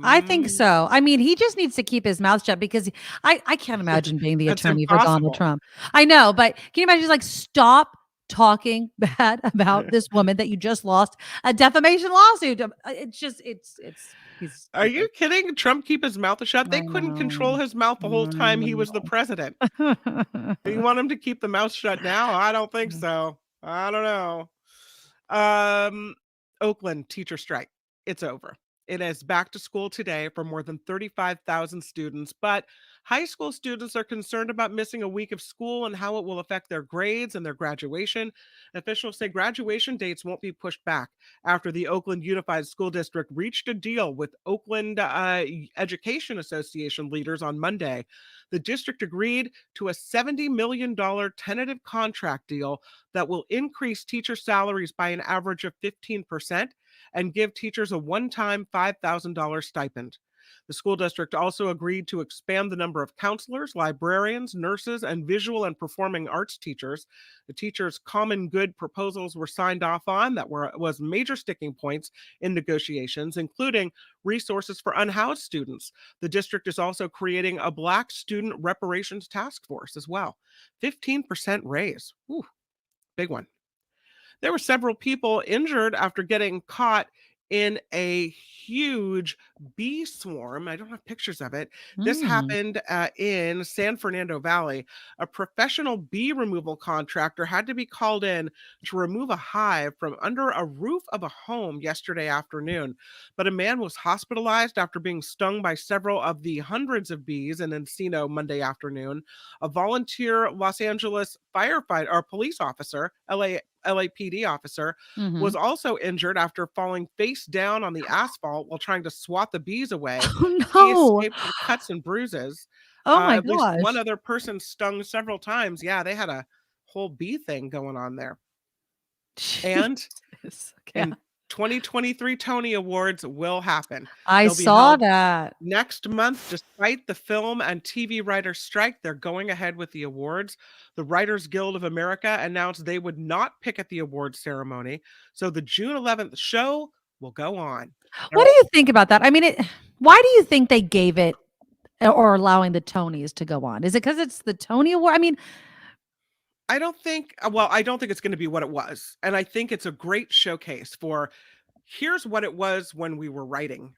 I think so. I mean, he just needs to keep his mouth shut because I can't imagine being the attorney for Donald Trump. I know, but can you imagine like stop talking bad about this woman that you just lost a defamation lawsuit? It's just he's Are you kidding? Trump keep his mouth shut? They couldn't control his mouth the whole time he was the president. Do you want him to keep the mouth shut now? I don't think so. I don't know. Oakland teacher strike. It's over. It is back to school today for more than 35,000 students, but high school students are concerned about missing a week of school and how it will affect their grades and their graduation. Officials say graduation dates won't be pushed back after the Oakland Unified School District reached a deal with Oakland Education Association leaders on Monday. The district agreed to a $70 million tentative contract deal that will increase teacher salaries by an average of 15% and give teachers a one-time $5,000 stipend. The school district also agreed to expand the number of counselors, librarians, nurses, and visual and performing arts teachers. The teachers' common good proposals were signed off on that was major sticking points in negotiations, including resources for unhoused students. The district is also creating a Black Student Reparations Task Force as well. 15% raise. Ooh, big one. There were several people injured after getting caught in a huge bee swarm. I don't have pictures of it. This happened in San Fernando Valley. A professional bee removal contractor had to be called in to remove a hive from under a roof of a home yesterday afternoon. But a man was hospitalized after being stung by several of the hundreds of bees in Encino Monday afternoon. A volunteer Los Angeles firefighter or police officer, LAPD officer, was also injured after falling face down on the asphalt while trying to swat the bees away. Oh, no. He escaped with cuts and bruises. Oh my At least gosh. one other person stung several times. Yeah, they had a whole bee thing going on there. And in 2023 Tony Awards will happen. I saw that. Next month, despite the film and TV writers' strike, they're going ahead with the awards. The Writers Guild of America announced they would not pick at the awards ceremony, so the June 11th show will go on. What do you think about that? I mean, why do you think they gave it or allowing the Tonys to go on? Is it because it's the Tony Award? I mean, I don't think it's going to be what it was. And I think it's a great showcase for here's what it was when we were writing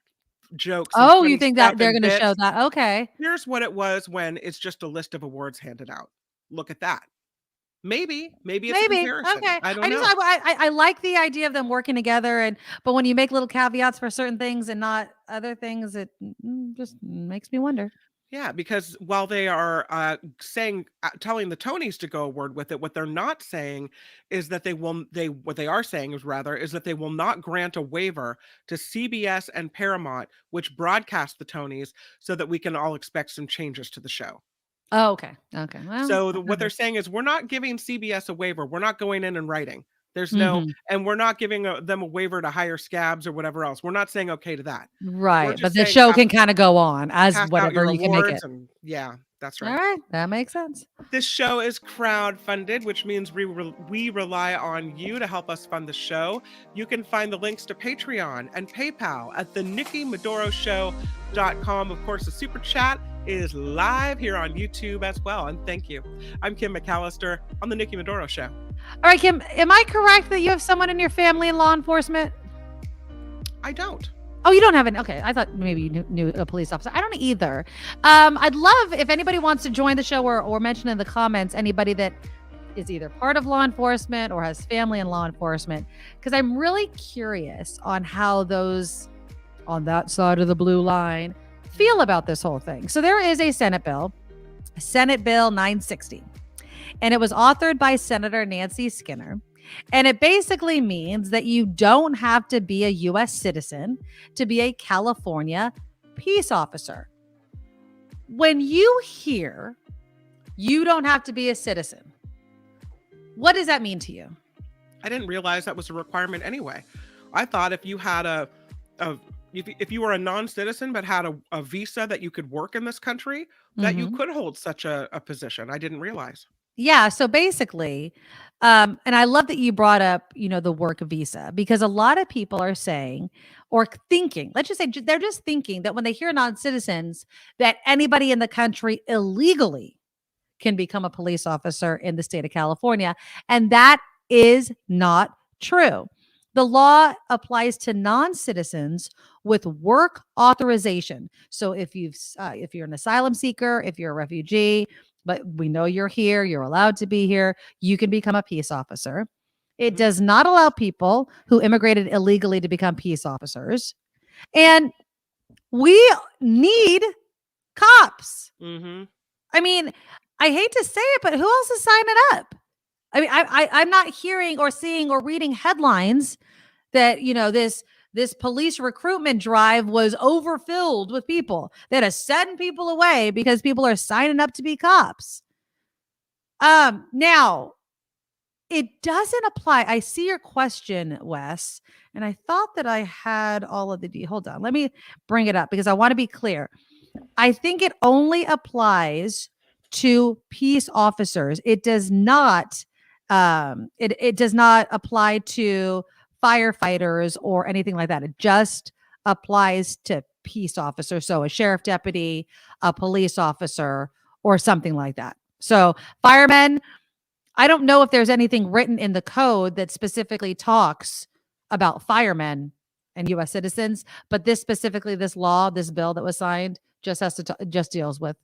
jokes. Oh, you think that they're going to show that? Okay. Here's what it was when it's just a list of awards handed out. Look at that. Maybe it's a comparison. Okay. I don't know. I like the idea of them working together, but when you make little caveats for certain things and not other things, it just makes me wonder. Yeah, because while they are telling the Tonys to go award with it, what they're not saying is that what they are saying is that they will not grant a waiver to CBS and Paramount, which broadcast the Tonys, so that we can all expect some changes to the show. Oh, okay. Okay. Well, so what they're saying is we're not giving CBS a waiver. We're not going in and writing. There's no, and we're not giving them a waiver to hire scabs or whatever else. We're not saying okay to that. Right. But the show can kind of go on as whatever you can make it. Yeah. That's All right. right. That makes sense. This show is crowd-funded, which means we rely on you to help us fund the show. You can find the links to Patreon and PayPal at theNikkiMedoroShow.com. Of course, the Super Chat is live here on YouTube as well. And thank you. I'm Kim McAllister on The Nikki Medoro Show. All right, Kim, am I correct that you have someone in your family in law enforcement? I don't. Oh, you don't have any. Okay. I thought maybe you knew a police officer. I don't either. I'd love if anybody wants to join the show or mention in the comments anybody that is either part of law enforcement or has family in law enforcement, because I'm really curious on how those on that side of the blue line feel about this whole thing. So there is a Senate Bill 960, and it was authored by Senator Nancy Skinner. And it basically means that you don't have to be a U.S. citizen to be a California peace officer. When you hear you don't have to be a citizen, what does that mean to you? I didn't realize that was a requirement anyway. I thought if you had if you were a non-citizen but had a visa that you could work in this country, that you could hold such a position. I didn't realize. Yeah. So basically, and I love that you brought up, the work visa, because a lot of people are saying or thinking, let's just say they're just thinking that when they hear non-citizens, that anybody in the country illegally can become a police officer in the state of California. And that is not true. The law applies to non-citizens with work authorization. So if you're an asylum seeker, if you're a refugee, but we know you're here, you're allowed to be here, you can become a peace officer. It does not allow people who immigrated illegally to become peace officers. And we need cops. Mm-hmm. I mean, I hate to say it, but who else is signing up? I mean, I'm not hearing or seeing or reading headlines that, this police recruitment drive was overfilled with people. They had to send people away because people are signing up to be cops. Now, it doesn't apply. I see your question, Wes, and I thought that I had all of the hold on. Let me bring it up because I want to be clear. I think it only applies to peace officers. It does not. It does not apply to firefighters or anything like that. It just applies to peace officers. So a sheriff deputy, a police officer, or something like that. So firemen, I don't know if there's anything written in the code that specifically talks about firemen and U.S. citizens, but this law, this bill that was signed, just has to just deals with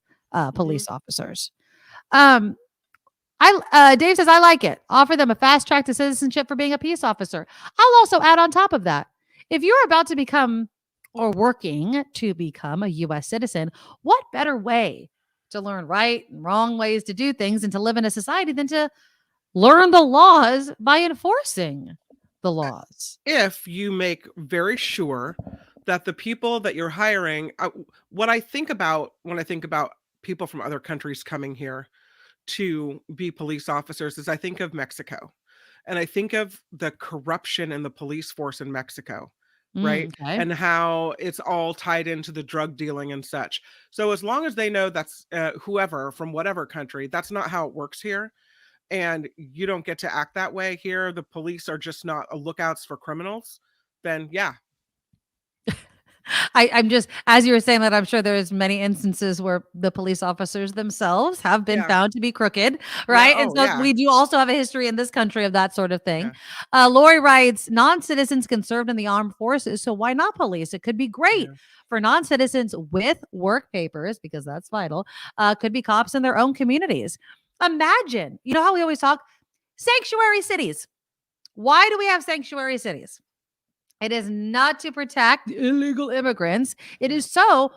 police officers. Dave says, I like it. Offer them a fast track to citizenship for being a peace officer. I'll also add on top of that, if you're about to become or working to become a U.S. citizen, what better way to learn right and wrong ways to do things and to live in a society than to learn the laws by enforcing the laws? If you make very sure that the people that you're hiring, what I think about when I think about people from other countries coming here to be police officers is I think of Mexico, and I think of the corruption in the police force in Mexico, right? Okay. And how it's all tied into the drug dealing and such. So as long as they know that's whoever from whatever country, that's not how it works here. And you don't get to act that way here. The police are just not lookouts for criminals. Then yeah. I'm just, as you were saying that, I'm sure there's many instances where the police officers themselves have been found to be crooked, right? And so we do also have a history in this country of that sort of thing. Lori writes, non-citizens can serve in the armed forces, so why not police? It could be great for non-citizens with work papers, because that's vital, could be cops in their own communities. Imagine, how we always talk, sanctuary cities. Why do we have sanctuary cities? It is not to protect illegal immigrants. It is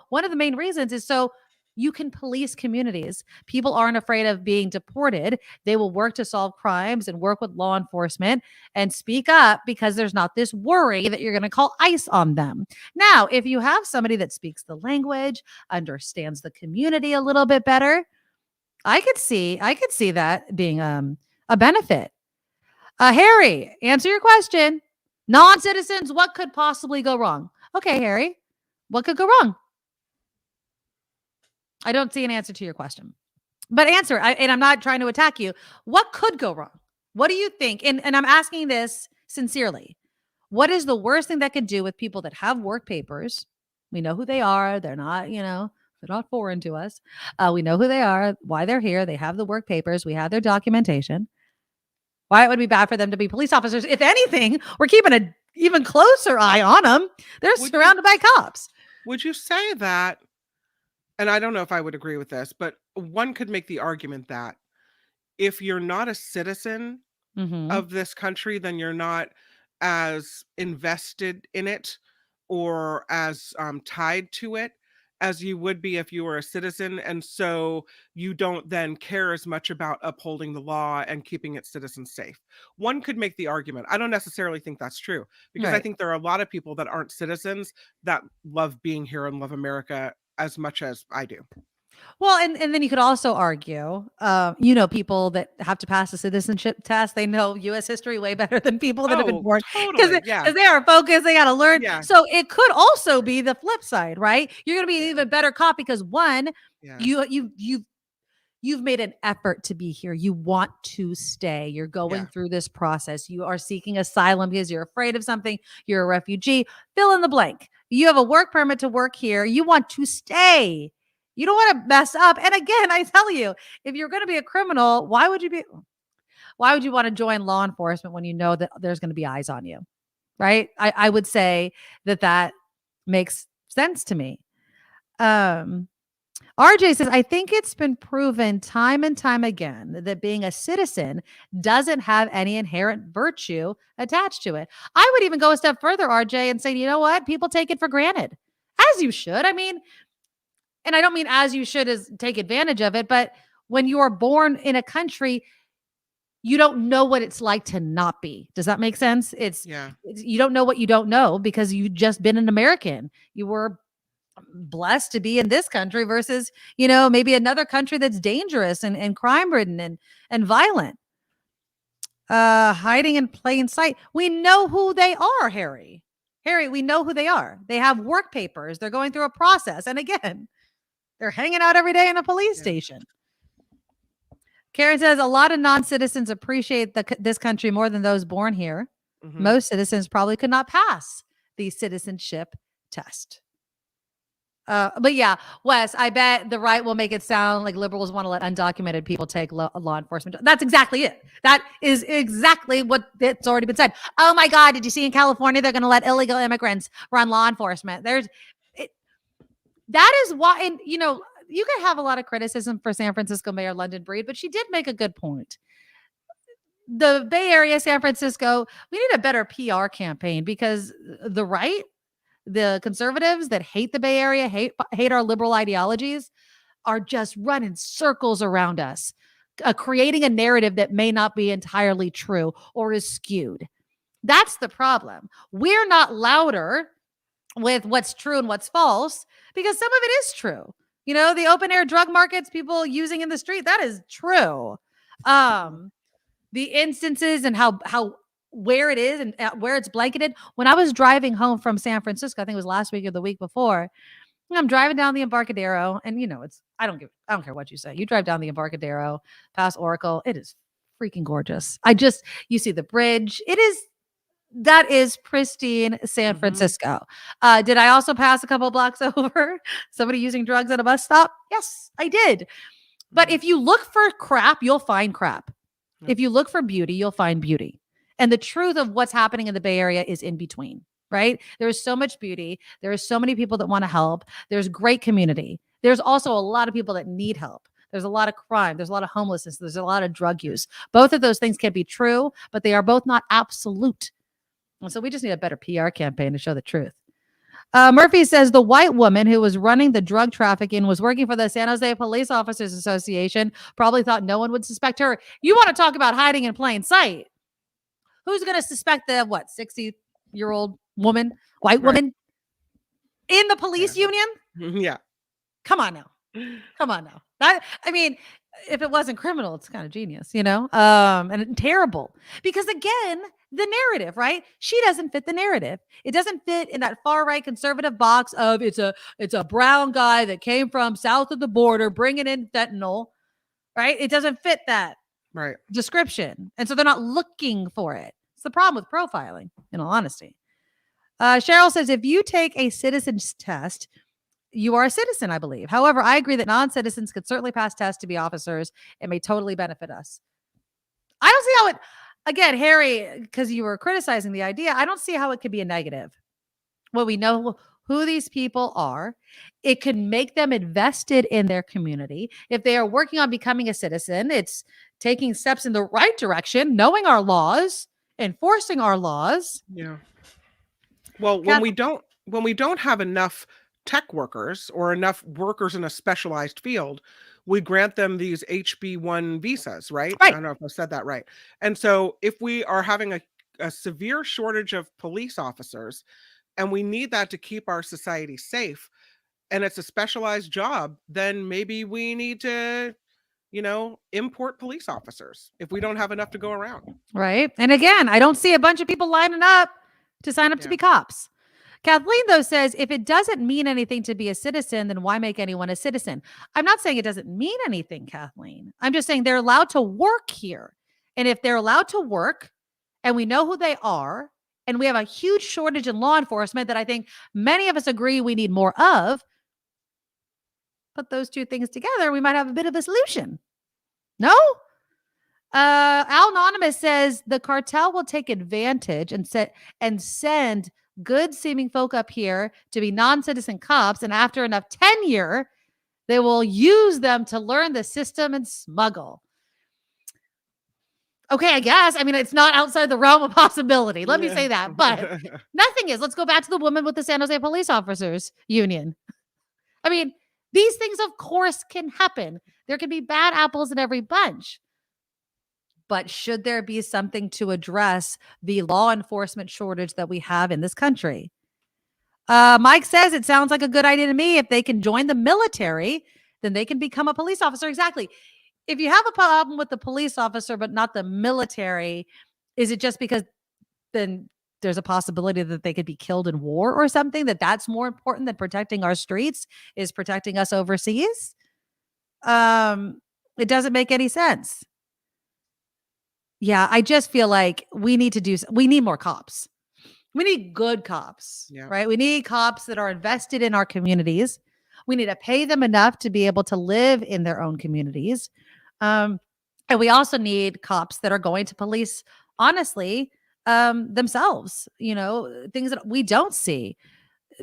one of the main reasons is so you can police communities. People aren't afraid of being deported. They will work to solve crimes and work with law enforcement and speak up because there's not this worry that you're going to call ICE on them. Now, if you have somebody that speaks the language, understands the community a little bit better, I could see that being a benefit. Harry, answer your question. Non-citizens, what could possibly go wrong? Okay, Harry, what could go wrong? I don't see an answer to your question. But answer, and I'm not trying to attack you. What could go wrong? What do you think? And I'm asking this sincerely. What is the worst thing that could do with people that have work papers? We know who they are. They're not, they're not foreign to us. We know who they are, why they're here. They have the work papers. We have their documentation. Why it would be bad for them to be police officers. If anything, we're keeping an even closer eye on them. They're surrounded by cops. Would you say that? And I don't know if I would agree with this, but one could make the argument that if you're not a citizen of this country, then you're not as invested in it or as tied to it as you would be if you were a citizen. And so you don't then care as much about upholding the law and keeping its citizens safe. One could make the argument. I don't necessarily think that's true, because I think there are a lot of people that aren't citizens that love being here and love America as much as I do. Well, and then you could also argue, people that have to pass a citizenship test, they know U.S. history way better than people that have been born. Totally, because they are focused, they got to learn. Yeah. So it could also be the flip side, right? You're going to be an even better cop because one, you've made an effort to be here. You want to stay. You're going through this process. You are seeking asylum because you're afraid of something. You're a refugee. Fill in the blank. You have a work permit to work here. You want to stay. You don't want to mess up. And again, I tell you, if you're going to be a criminal, why would you want to join law enforcement when you know that there's going to be eyes on you? Right? I would say that makes sense to me. RJ says, I think it's been proven time and time again that being a citizen doesn't have any inherent virtue attached to it. I would even go a step further, RJ, and say, you know what? People take it for granted, as you should. I mean, and I don't mean as you should as take advantage of it, but when you are born in a country, you don't know what it's like to not be. Does that make sense? You don't know what you don't know because you've just been an American. You were blessed to be in this country versus, maybe another country that's dangerous and crime-ridden and violent. Hiding in plain sight. We know who they are, Harry. Harry, we know who they are. They have work papers. They're going through a process. And again, they're hanging out every day in a police station. Karen says, a lot of non-citizens appreciate this country more than those born here. Most citizens probably could not pass the citizenship test. But yeah, Wes, I bet the right will make it sound like liberals want to let undocumented people take law enforcement. That's exactly it. That is exactly what it's already been said. Oh my God, did you see in California they're going to let illegal immigrants run law enforcement? That is why, and you can have a lot of criticism for San Francisco Mayor London Breed, but she did make a good point. The Bay Area, San Francisco, we need a better PR campaign because the right, the conservatives that hate the Bay Area, hate our liberal ideologies, are just running circles around us, creating a narrative that may not be entirely true or is skewed. That's the problem. We're not louder with what's true and what's false because some of it is true. The open air drug markets, people using in the street, that is true. The instances and how where it is and where it's blanketed. When I was driving home from San Francisco, I think it was last week or the week before, I'm driving down the Embarcadero and I don't care what you say. You drive down the Embarcadero past Oracle. It is freaking gorgeous. You see the bridge. That is pristine San Francisco. Did I also pass a couple blocks over somebody using drugs at a bus stop? Yes, I did. But if you look for crap, you'll find crap. If you look for beauty, you'll find beauty. And the truth of what's happening in the Bay Area is in between, right? There is so much beauty. There are so many people that want to help. There's great community. There's also a lot of people that need help. There's a lot of crime. There's a lot of homelessness. There's a lot of drug use. Both of those things can be true, but they are both not absolute. And so we just need a better PR campaign to show the truth. Murphy says the white woman who was running the drug trafficking was working for the San Jose Police Officers Association, probably thought no one would suspect her. You want to talk about hiding in plain sight? Who's going to suspect the 60-year-old woman, white woman in the police union? Yeah. Come on now. if it wasn't criminal, it's kind of genius, and terrible. Because again, the narrative, right? She doesn't fit the narrative. It doesn't fit in that far right conservative box of it's a brown guy that came from south of the border bringing in fentanyl, right? It doesn't fit that description. And so they're not looking for it. It's the problem with profiling, in all honesty. Cheryl says, if you take a citizen's test, you are a citizen, I believe. However, I agree that non-citizens could certainly pass tests to be officers and may totally benefit us. I don't see how it, again, Harry, because you were criticizing the idea, I don't see how it could be a negative. Well, we know who these people are. It could make them invested in their community. If they are working on becoming a citizen, it's taking steps in the right direction, knowing our laws, enforcing our laws. Yeah. Well, when we don't have enough tech workers or enough workers in a specialized field, we grant them these HB1 visas, right? I don't know if I said that right. And so if we are having a severe shortage of police officers and we need that to keep our society safe, and it's a specialized job, then maybe we need to, import police officers if we don't have enough to go around. Right. And again, I don't see a bunch of people lining up to sign up to be cops. Kathleen, though, says, if it doesn't mean anything to be a citizen, then why make anyone a citizen? I'm not saying it doesn't mean anything, Kathleen. I'm just saying they're allowed to work here. And if they're allowed to work and we know who they are, and we have a huge shortage in law enforcement that I think many of us agree we need more of, put those two things together, we might have a bit of a solution. No? Al Anonymous says the cartel will take advantage and send good seeming folk up here to be non-citizen cops. And after enough tenure, they will use them to learn the system and smuggle. Okay, I guess. I mean, it's not outside the realm of possibility. Let me say that. But nothing is. Let's go back to the woman with the San Jose Police Officers Union. I mean, these things, of course, can happen. There can be bad apples in every bunch. But should there be something to address the law enforcement shortage that we have in this country? Mike says it sounds like a good idea to me. If they can join the military, then they can become a police officer. Exactly. If you have a problem with the police officer, but not the military, is it just because then there's a possibility that they could be killed in war or something, that's more important than protecting our streets, is protecting us overseas? It doesn't make any sense. Yeah, I just feel like we need more cops. We need good cops, right? We need cops that are invested in our communities. We need to pay them enough to be able to live in their own communities. And we also need cops that are going to police, honestly, themselves, things that we don't see.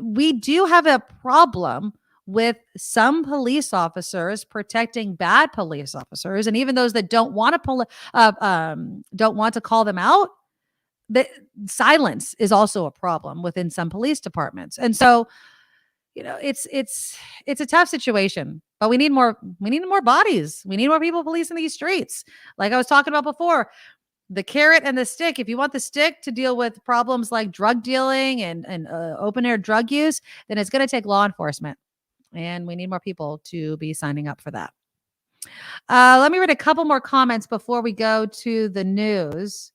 We do have a problem with some police officers protecting bad police officers, and even those that don't want to call them out. The silence is also a problem within some police departments, and so it's a tough situation. But we need more bodies. We need more people policing these streets. Like I was talking about before, the carrot and the stick. If you want the stick to deal with problems like drug dealing and open air drug use, then it's going to take law enforcement. And we need more people to be signing up for that. Let me read a couple more comments before we go to the news.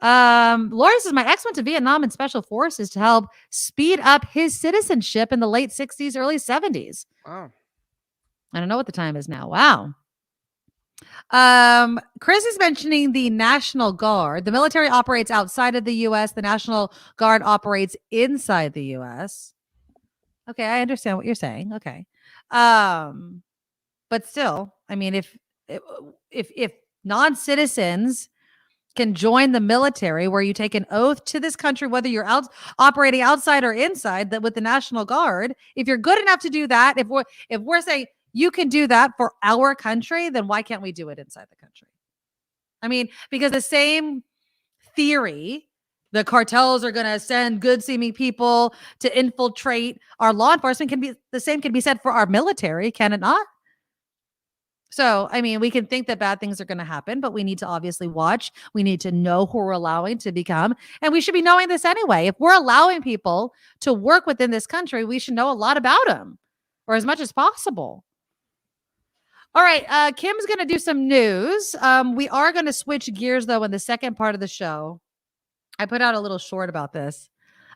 Lori says, my ex went to Vietnam in special forces to help speed up his citizenship in the late 60s, early 70s. Wow. I don't know what the time is now. Wow. Chris is mentioning the National Guard. The military operates outside of the U.S. The National Guard operates inside the U.S. Okay, I understand what you're saying. Okay. But still, I mean, if non-citizens can join the military, where you take an oath to this country, whether you're operating outside or inside, that with the National Guard, if you're good enough to do that, if we're saying you can do that for our country, then why can't we do it inside the country? I mean, because the same theory, the cartels are going to send good seeming people to infiltrate our law enforcement, can be said for our military, can it not? So, I mean, we can think that bad things are going to happen, but we need to obviously watch. We need to know who we're allowing to become. And we should be knowing this anyway. If we're allowing people to work within this country, we should know a lot about them, or as much as possible. All right. Kim's going to do some news. We are going to switch gears, though, in the second part of the show. I put out a little short about this.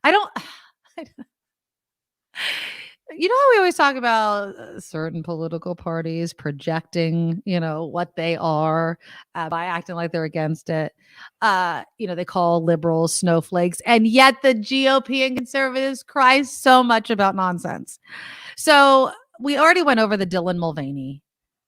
I don't. You know how we always talk about certain political parties projecting, what they are by acting like they're against it. They call liberals snowflakes, and yet the GOP and conservatives cry so much about nonsense. So we already went over the Dylan Mulvaney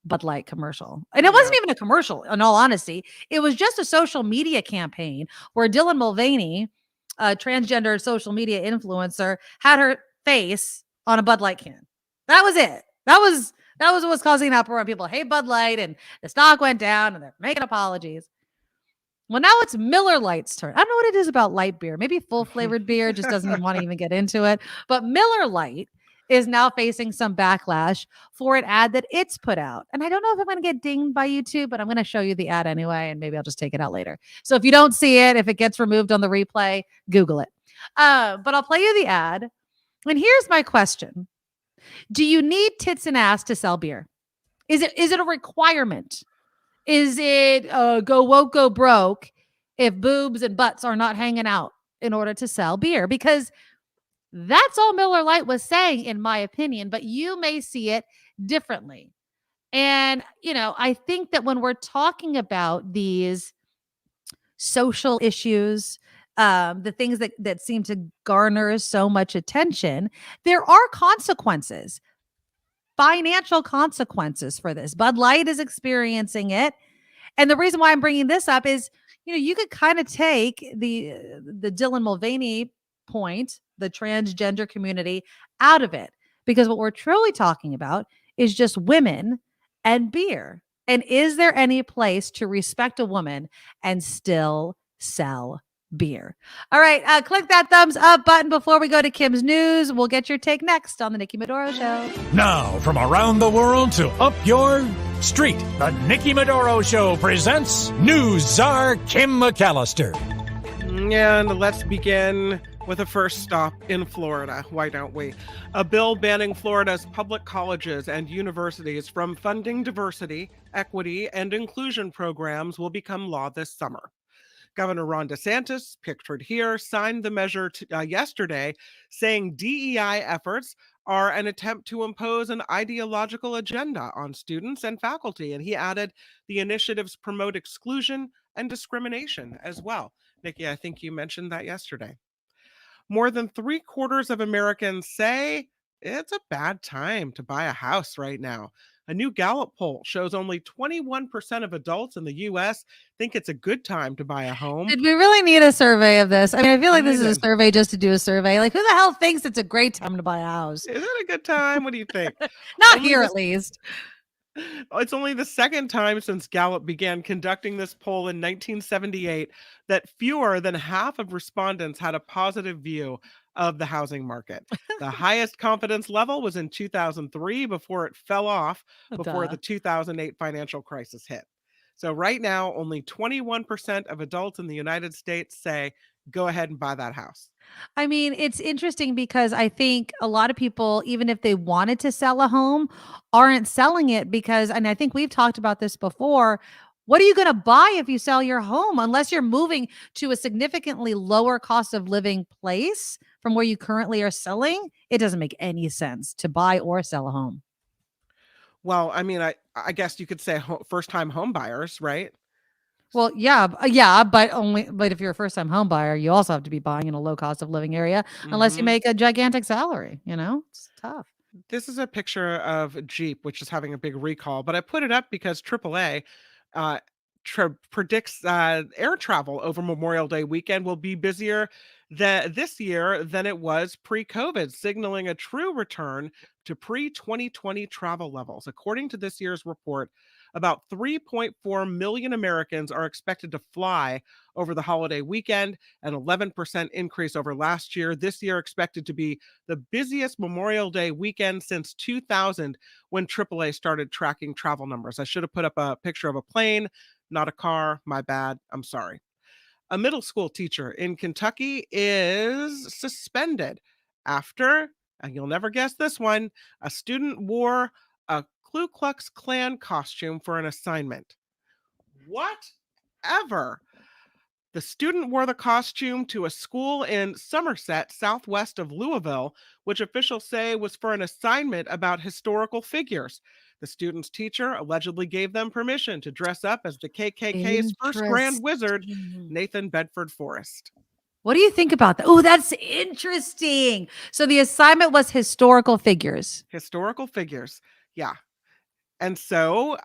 Bud Light commercial. And it wasn't even a commercial, in all honesty. It was just a social media campaign where Dylan Mulvaney, a transgender social media influencer, had her face on a Bud Light can. That was it. That was what was causing an uproar. People hate Bud Light, and the stock went down, and they're making apologies. Well, now it's Miller Lite's turn. I don't know what it is about light beer. Maybe full flavored beer just doesn't even want to even get into it. But Miller Lite is now facing some backlash for an ad that it's put out. And I don't know if I'm going to get dinged by YouTube, but I'm going to show you the ad anyway, and maybe I'll just take it out later. So if you don't see it, if it gets removed on the replay, Google it. But I'll play you the ad. And here's my question. Do you need tits and ass to sell beer? Is it a requirement? Is it go woke, go broke if boobs and butts are not hanging out in order to sell beer? Because that's all Miller Lite was saying, in my opinion, but you may see it differently. And, I think that when we're talking about these social issues, the things that seem to garner so much attention, there are consequences, financial consequences for this. Bud Light is experiencing it. And the reason why I'm bringing this up is, you could kind of take the Dylan Mulvaney point, the transgender community, out of it, because what we're truly talking about is just women and beer. And is there any place to respect a woman and still sell beer? All right. Click that thumbs up button before we go to Kim's news. We'll get your take next on the Nikki Medoro Show. Now, from around the world to up your street, the Nikki Medoro Show presents News Czar Kim McAllister. And let's begin with a first stop in Florida. Why don't we? A bill banning Florida's public colleges and universities from funding diversity, equity, and inclusion programs will become law this summer. Governor Ron DeSantis, pictured here, signed the measure yesterday, saying DEI efforts are an attempt to impose an ideological agenda on students and faculty. And he added the initiatives promote exclusion and discrimination as well. Nikki, I think you mentioned that yesterday. More than 3/4 of Americans say it's a bad time to buy a house right now. A new Gallup poll shows only 21% of adults in the U.S. think it's a good time to buy a home. Did we really need a survey of this? I mean, I feel like this is a survey just to do a survey. Like, who the hell thinks it's a great time to buy a house? Is it a good time? What do you think? Not here, at least. It's only the second time since Gallup began conducting this poll in 1978 that fewer than half of respondents had a positive view of the housing market. The highest confidence level was in 2003 before it fell off before the 2008 financial crisis hit. So right now, only 21% of adults in the United States say, go ahead and buy that house. I mean, it's interesting because I think a lot of people, even if they wanted to sell a home, aren't selling it because, and I think we've talked about this before, what are you going to buy if you sell your home? Unless you're moving to a significantly lower cost of living place from where you currently are selling, it doesn't make any sense to buy or sell a home. Well, I mean, I guess you could say first-time home buyers, right? Well, yeah, but if you're a first-time home buyer, you also have to be buying in a low cost of living area, unless you make a gigantic salary. It's tough. This is a picture of Jeep, which is having a big recall, but I put it up because AAA predicts air travel over Memorial Day weekend will be busier this year than it was pre-COVID, signaling a true return to pre-2020 travel levels. According to this year's report, about 3.4 million Americans are expected to fly over the holiday weekend, an 11% increase over last year. This year expected to be the busiest Memorial Day weekend since 2000, when AAA started tracking travel numbers. I should have put up a picture of a plane, not a car. My bad. I'm sorry. A middle school teacher in Kentucky is suspended after, and you'll never guess this one, a student wore a Ku Klux Klan costume for an assignment. Whatever. The student wore the costume to a school in Somerset, southwest of Louisville, which officials say was for an assignment about historical figures. The student's teacher allegedly gave them permission to dress up as the KKK's first Grand Wizard, Nathan Bedford Forrest. What do you think about that? Oh, that's interesting. So the assignment was historical figures. Historical figures. Yeah. And so,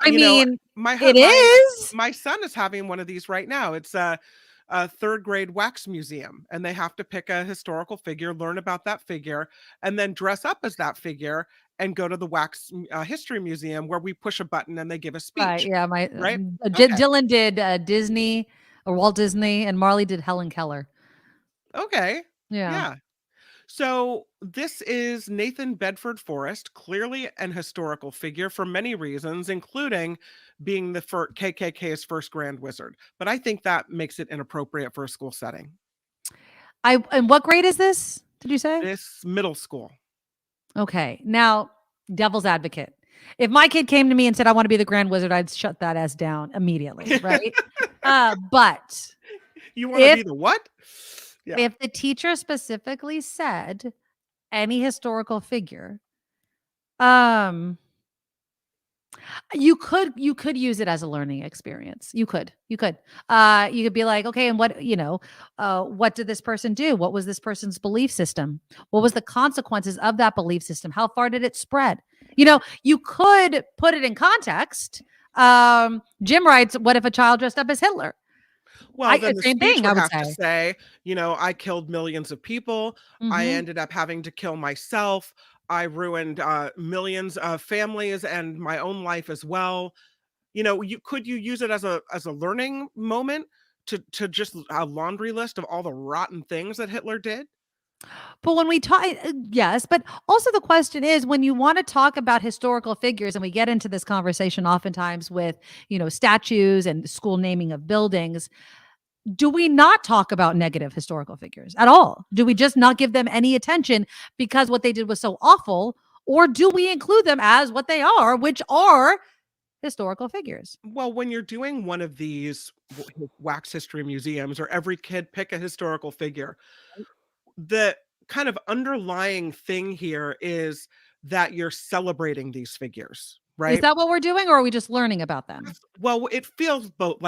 my son is having one of these right now. It's a third grade wax museum, and they have to pick a historical figure, learn about that figure, and then dress up as that figure and go to the wax history museum where we push a button and they give a speech. Right. Yeah. Okay. Dylan did Disney or Walt Disney, and Marley did Helen Keller. Okay. Yeah. So this is Nathan Bedford Forrest, clearly an historical figure for many reasons, including being the KKK's first Grand Wizard. But I think that makes it inappropriate for a school setting. And what grade is this? Did you say? This middle school. Okay. Now, devil's advocate. If my kid came to me and said, I want to be the Grand Wizard, I'd shut that ass down immediately. Right. But you want to be the what? Yeah. If the teacher specifically said any historical figure, you could use it as a learning experience. You could be like, okay, and what did this person do? What was this person's belief system? What was the consequences of that belief system? How far did it spread? You could put it in context. Jim writes, what if a child dressed up as Hitler? Well, then the speech would have to say, I killed millions of people. Mm-hmm. I ended up having to kill myself. I ruined millions of families and my own life as well. Could you use it as a learning moment to just a laundry list of all the rotten things that Hitler did? But when we talk, yes, but also the question is, when you want to talk about historical figures, and we get into this conversation oftentimes with, statues and school naming of buildings, do we not talk about negative historical figures at all? Do we just not give them any attention because what they did was so awful? Or do we include them as what they are, which are historical figures? Well, when you're doing one of these wax history museums, or every kid pick a historical figure, the kind of underlying thing here is that you're celebrating these figures, right? Is that what we're doing, or are we just learning about them? Well, it feels both.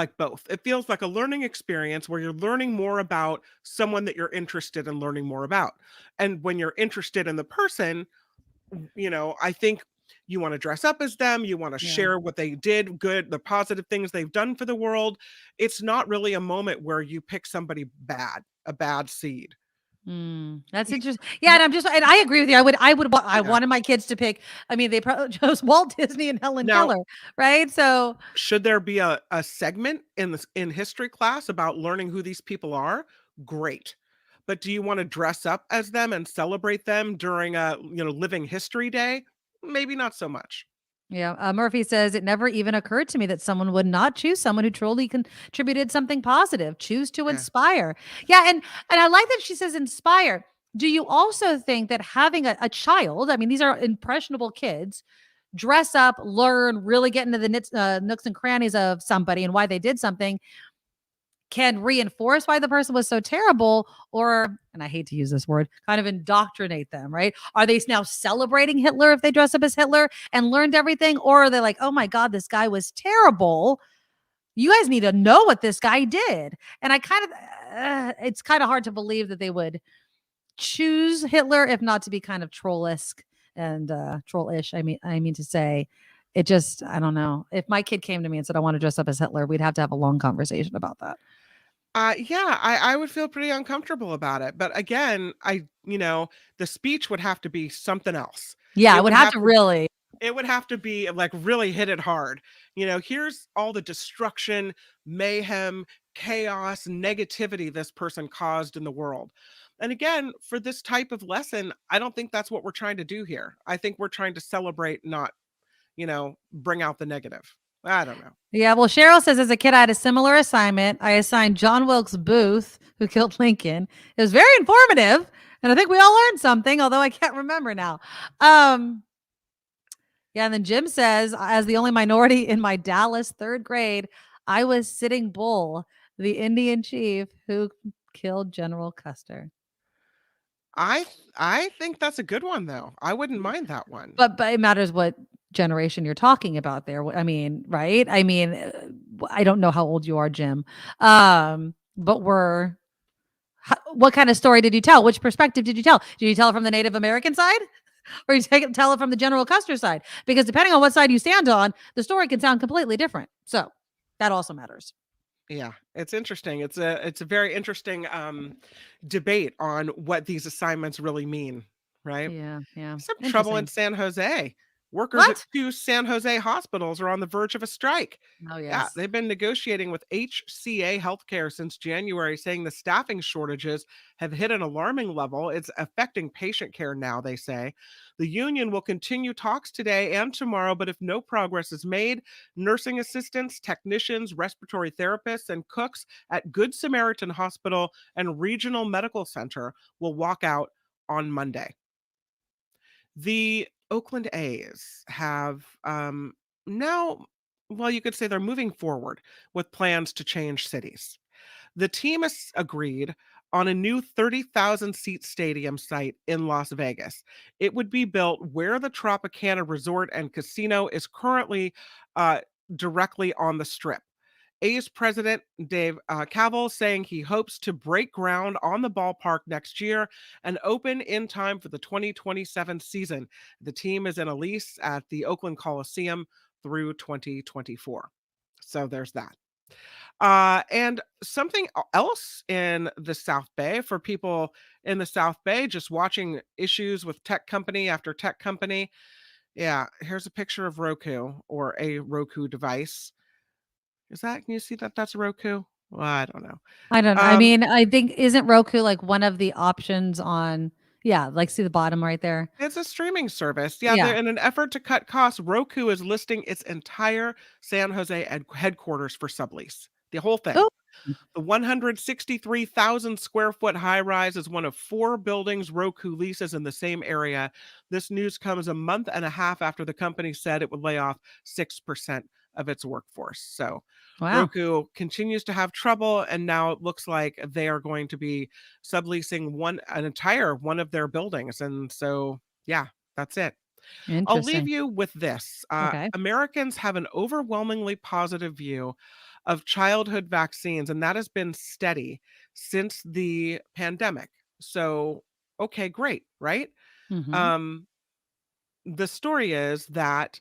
It feels like a learning experience where you're learning more about someone that you're interested in learning more about. And when you're interested in the person, I think you want to dress up as them. You want to share what they did, good, the positive things they've done for the world. It's not really a moment where you pick somebody bad, a bad seed. That's interesting. Yeah, and I agree with you. I wanted my kids to pick. I mean, they probably chose Walt Disney and Helen Keller, right? So, should there be a segment in history class about learning who these people are? Great, but do you want to dress up as them and celebrate them during a Living History Day? Maybe not so much. Yeah. Murphy says, it never even occurred to me that someone would not choose someone who truly contributed something positive. Choose to inspire. Yeah. And I like that she says inspire. Do you also think that having a child, I mean, these are impressionable kids, dress up, learn, really get into the nooks and crannies of somebody and why they did something, can reinforce why the person was so terrible, or, and I hate to use this word, kind of indoctrinate them, right? Are they now celebrating Hitler if they dress up as Hitler and learned everything? Or are they like, oh my God, this guy was terrible. You guys need to know what this guy did. And I kind of, it's kind of hard to believe that they would choose Hitler, if not to be kind of troll-esque and troll-ish. I mean to say, it just, I don't know. If my kid came to me and said, I want to dress up as Hitler, we'd have to have a long conversation about that. I would feel pretty uncomfortable about it. But again, the speech would have to be something else. Yeah, it would have to really. It would have to be like really hit it hard. Here's all the destruction, mayhem, chaos, negativity this person caused in the world. And again, for this type of lesson, I don't think that's what we're trying to do here. I think we're trying to celebrate, not, bring out the negative. I don't know. Yeah, well, Cheryl says, as a kid, I had a similar assignment. I assigned John Wilkes Booth, who killed Lincoln. It was very informative, and I think we all learned something, although I can't remember now. Yeah, and then Jim says, as the only minority in my Dallas third grade, I was Sitting Bull, the Indian chief who killed General Custer. I think that's a good one though. I wouldn't mind that one. But it matters what generation you're talking about there. I mean, right? I mean, I don't know how old you are, Jim. But what kind of story did you tell? Which perspective did you tell? Did you tell it from the Native American side? Or you tell it from the General Custer side? Because depending on what side you stand on, the story can sound completely different. So that also matters. Yeah, it's interesting. It's a very interesting debate on what these assignments really mean, right? Yeah. Some trouble in San Jose. Workers at 2 San Jose hospitals are on the verge of a strike. Oh, yes. Yeah, they've been negotiating with HCA Healthcare since January, saying the staffing shortages have hit an alarming level. It's affecting patient care now, they say. The union will continue talks today and tomorrow, but if no progress is made, nursing assistants, technicians, respiratory therapists, and cooks at Good Samaritan Hospital and Regional Medical Center will walk out on Monday. The Oakland A's have now, well, you could say they're moving forward with plans to change cities. The team has agreed on a new 30,000 seat stadium site in Las Vegas. It would be built where the Tropicana Resort and Casino is currently directly on the Strip. A's president Dave Kaval saying he hopes to break ground on the ballpark next year and open in time for the 2027 season. The team is in a lease at the Oakland Coliseum through 2024. So there's that. And something else in the South Bay for people in the South Bay just watching issues with tech company after tech company. Yeah, here's a picture of Roku or a Roku device. Can you see that that's Roku? Well, I don't know. I mean, I think, isn't Roku like one of the options on, like see the bottom right there? It's a streaming service. Yeah. In an effort to cut costs, Roku is listing its entire San Jose headquarters for sublease. The whole thing. Oh. The 163,000 square foot high rise is one of 4 buildings Roku leases in the same area. This news comes a month and a half after the company said it would lay off 6% of its workforce. So Roku continues to have trouble, and now it looks like they are going to be subleasing an entire one of their buildings. And so, that's it. I'll leave you with this. Americans have an overwhelmingly positive view of childhood vaccines, and that has been steady since the pandemic. So, okay, great, right? Mm-hmm. The story is that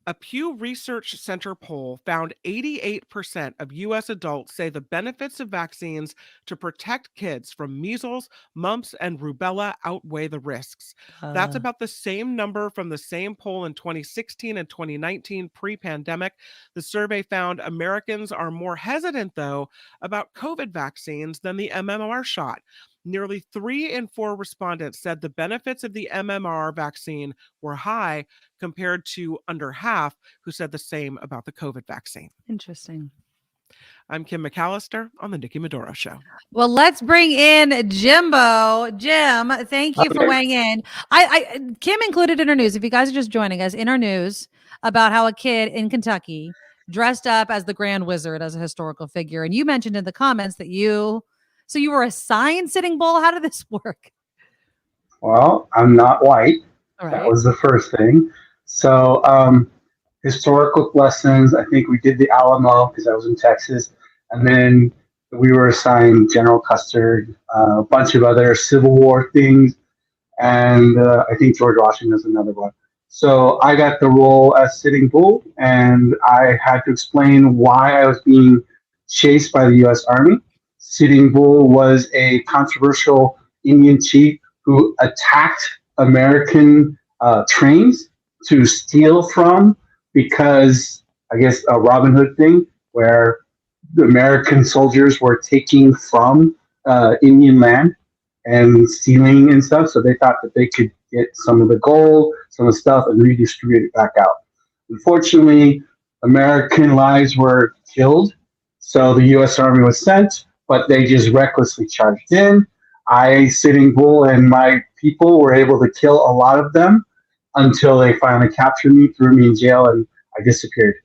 a Pew Research Center poll found 88% of U.S. adults say the benefits of vaccines to protect kids from measles, mumps, and rubella outweigh the risks. That's about the same number from the same poll in 2016 and 2019 pre-pandemic. The survey found Americans are more hesitant, though, about COVID vaccines than the MMR shot. Nearly 3 in 4 respondents said the benefits of the MMR vaccine were high, compared to under half who said the same about the COVID vaccine. Interesting. I'm Kim McAllister on the Nikki Medoro Show. Well, let's bring in Jimbo. Jim, thank you for weighing in. Kim included in her news, if you guys are just joining us, in her news about how a kid in Kentucky dressed up as the Grand Wizard, as a historical figure. And you mentioned in the comments that you were assigned Sitting Bull. How did this work? Well, I'm not white. Right. That was the first thing. So historical lessons, I think we did the Alamo because I was in Texas. And then we were assigned General Custer, a bunch of other Civil War things. And I think George Washington is another one. So I got the role as Sitting Bull, and I had to explain why I was being chased by the U.S. Army. Sitting Bull was a controversial Indian chief who attacked American trains to steal from, because I guess a Robin Hood thing where the American soldiers were taking from Indian land and stealing and stuff. So they thought that they could get some of the gold, some of the stuff, and redistribute it back out. Unfortunately, American lives were killed. So the U.S. Army was sent, but they just recklessly charged in. I, Sitting Bull, and my people were able to kill a lot of them. until they finally captured me, threw me in jail, and I disappeared.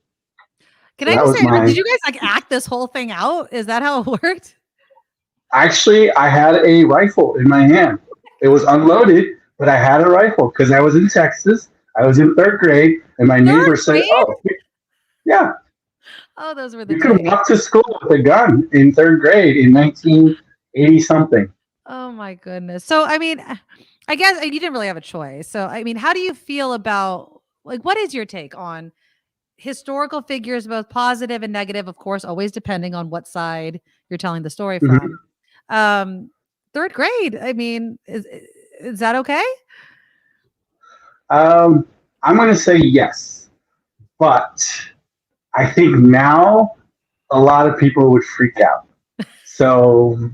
Can I just say, did you guys like act this whole thing out? Is that how it worked? Actually, I had a rifle in my hand. It was unloaded, but I had a rifle because I was in Texas. I was in 3rd grade, and my neighbor said, "Oh, yeah." Oh, those were the You could walk to school with a gun in 3rd grade in 1980 something. Oh my goodness. So, I mean, I guess you didn't really have a choice. So, I mean, how do you feel about, like, what is your take on historical figures, both positive and negative, of course, always depending on what side you're telling the story from? 3rd grade. I mean, is that okay? I'm going to say yes, but I think now a lot of people would freak out. So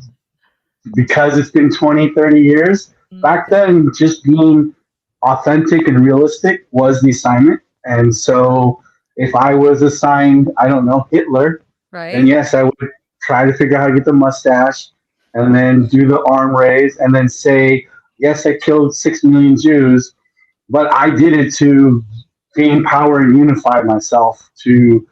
because it's been 20, 30 years, back then just being authentic and realistic was the assignment. And so if I was assigned, I don't know, Hitler, then yes, I would try to figure out how to get the mustache and then do the arm raise and then say, yes, I killed 6 million Jews, but I did it to gain power and unify myself to,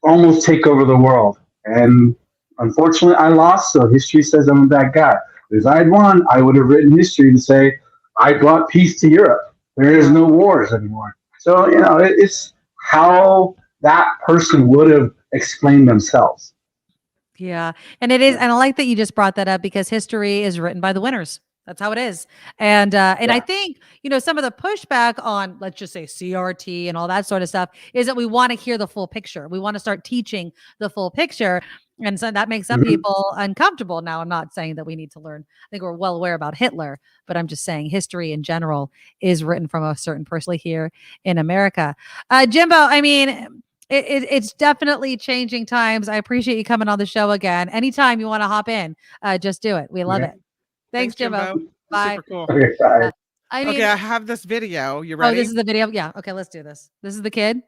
almost take over the world. And unfortunately, I lost, so history says I'm a bad guy. If I had won, I would have written history to say, I brought peace to Europe. There is no wars anymore. So, it's how that person would have explained themselves. Yeah. And it is, and I like that you just brought that up because history is written by the winners. That's how it is. And I think, some of the pushback on, let's just say CRT and all that sort of stuff is that we want to hear the full picture. We want to start teaching the full picture. And so that makes some people uncomfortable. Now, I'm not saying that we need to learn. I think we're well aware about Hitler, but I'm just saying history in general is written from a certain person here in America. Jimbo, I mean, it's definitely changing times. I appreciate you coming on the show again. Anytime you want to hop in, just do it. We love it. Thanks, Jimbo. Bye. Super cool. Okay, bye. I have this video. You Oh, ready? this is the video. Yeah. Okay, let's do this. This is the kid.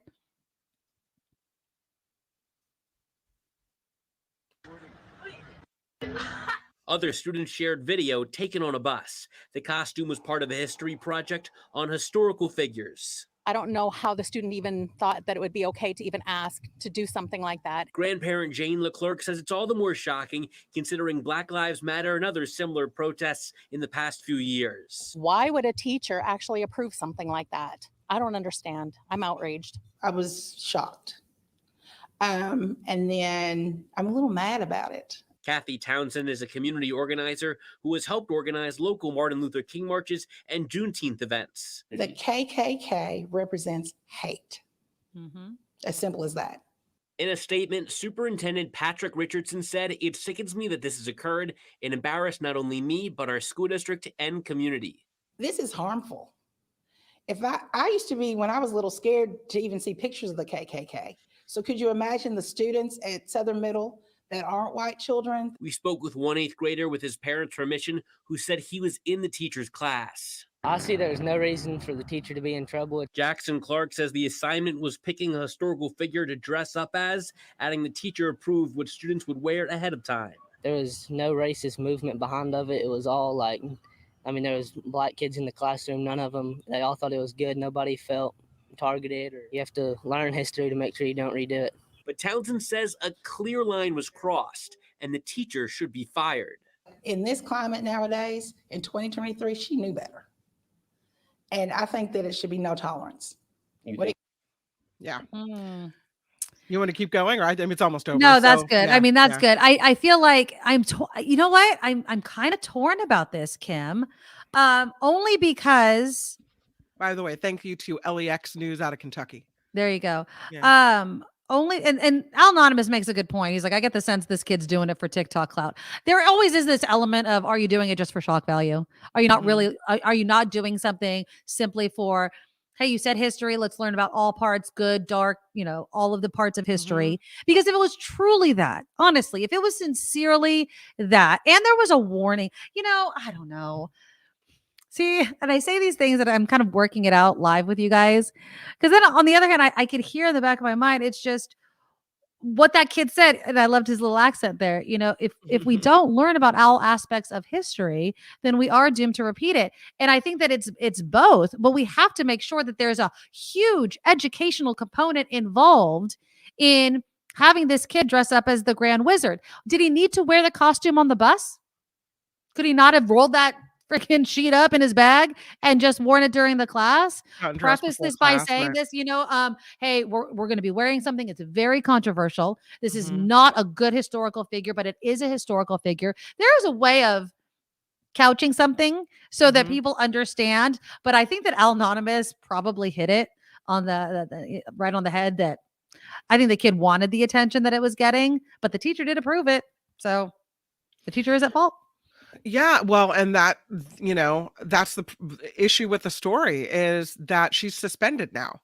Other students shared video taken on a bus. The costume was part of a history project on historical figures. I don't know how the student even thought that it would be okay to even ask to do something like that. Grandparent Jane Leclerc says it's all the more shocking considering Black Lives Matter and other similar protests in the past few years. Why would a teacher actually approve something like that? I don't understand. I'm outraged. I was shocked. And then I'm a little mad about it. Kathy Townsend is a community organizer who has helped organize local Martin Luther King marches and Juneteenth events. The KKK represents hate. As simple as that. In a statement, Superintendent Patrick Richardson said, "It sickens me that this has occurred and embarrassed not only me, but our school district and community." This is harmful. If I used to be, when I was little, scared to even see pictures of the KKK. So could you imagine the students at Southern Middle that aren't white children? We spoke with one 8th grader with his parents' permission who said he was in the teacher's class. I see there's no reason for the teacher to be in trouble. Jackson Clark says the assignment was picking a historical figure to dress up as, adding the teacher approved what students would wear ahead of time. There was no racist movement behind of it. It was all like, there was black kids in the classroom. None of them, they all thought it was good. Nobody felt targeted. Or you have to learn history to make sure you don't redo it. But Townsend says a clear line was crossed and the teacher should be fired. In this climate nowadays, in 2023, she knew better. And I think that it should be no tolerance. Yeah. You want to keep going, or it's almost over. No, that's good. Yeah, that's good. I feel like you know what? I'm kind of torn about this, Kim. Only because. By the way, thank you to LEX News out of Kentucky. There you go. Yeah. Only and Al Anonymous makes a good point. He's like, I get the sense this kid's doing it for TikTok clout. There always is this element of, are you doing it just for shock value? Are you not really? Are you not doing something simply for, hey, you said history, let's learn about all parts, good, dark, all of the parts of history. Because if it was truly that, honestly, if it was sincerely that, and there was a warning, I don't know. See, and I say these things that I'm kind of working it out live with you guys. Because then on the other hand, I could hear in the back of my mind, it's just, what that kid said, and I loved his little accent there, if we don't learn about all aspects of history, then we are doomed to repeat it. And I think that it's both, but we have to make sure that there's a huge educational component involved in having this kid dress up as the Grand Wizard. Did he need to wear the costume on the bus? Could he not have rolled that freaking sheet up in his bag and just worn it during the class? Preface this by saying this, hey, we're going to be wearing something. It's very controversial. This is not a good historical figure, but it is a historical figure. There is a way of couching something so that people understand. But I think that Al Anonymous probably hit it on the right on the head, that I think the kid wanted the attention that it was getting, but the teacher did approve it. So the teacher is at fault. Yeah, well, and that, that's the issue with the story, is that she's suspended now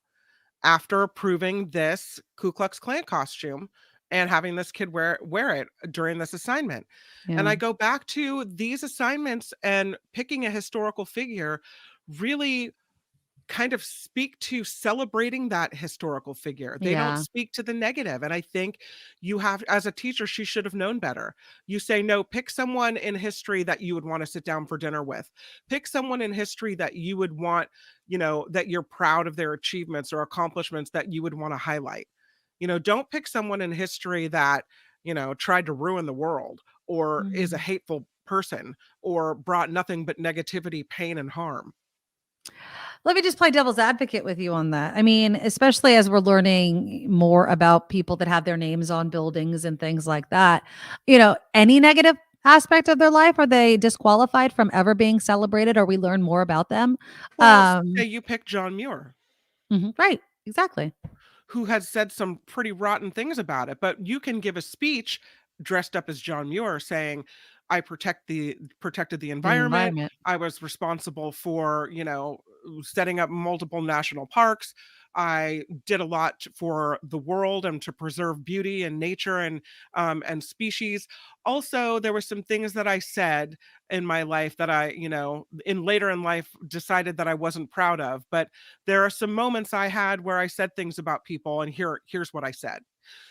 after approving this Ku Klux Klan costume and having this kid wear it during this assignment. Yeah. And I go back to these assignments, and picking a historical figure really kind of speak to celebrating that historical figure. They don't speak to the negative. And I think you have, as a teacher, she should have known better. You say, no, pick someone in history that you would want to sit down for dinner with. Pick someone in history that you would want, that you're proud of their achievements or accomplishments that you would want to highlight. Don't pick someone in history that, tried to ruin the world, or is a hateful person, or brought nothing but negativity, pain, and harm. Let me just play devil's advocate with you on that. I mean, especially as we're learning more about people that have their names on buildings and things like that, any negative aspect of their life, are they disqualified from ever being celebrated, or we learn more about them? Well, say you pick John Muir. Right. Exactly. Who has said some pretty rotten things about it, but you can give a speech dressed up as John Muir saying, I protected the environment. I was responsible for, setting up multiple national parks. I did a lot for the world and to preserve beauty and nature and species. Also, there were some things that I said in my life that I, later in life decided that I wasn't proud of. But there are some moments I had where I said things about people, and here's what I said.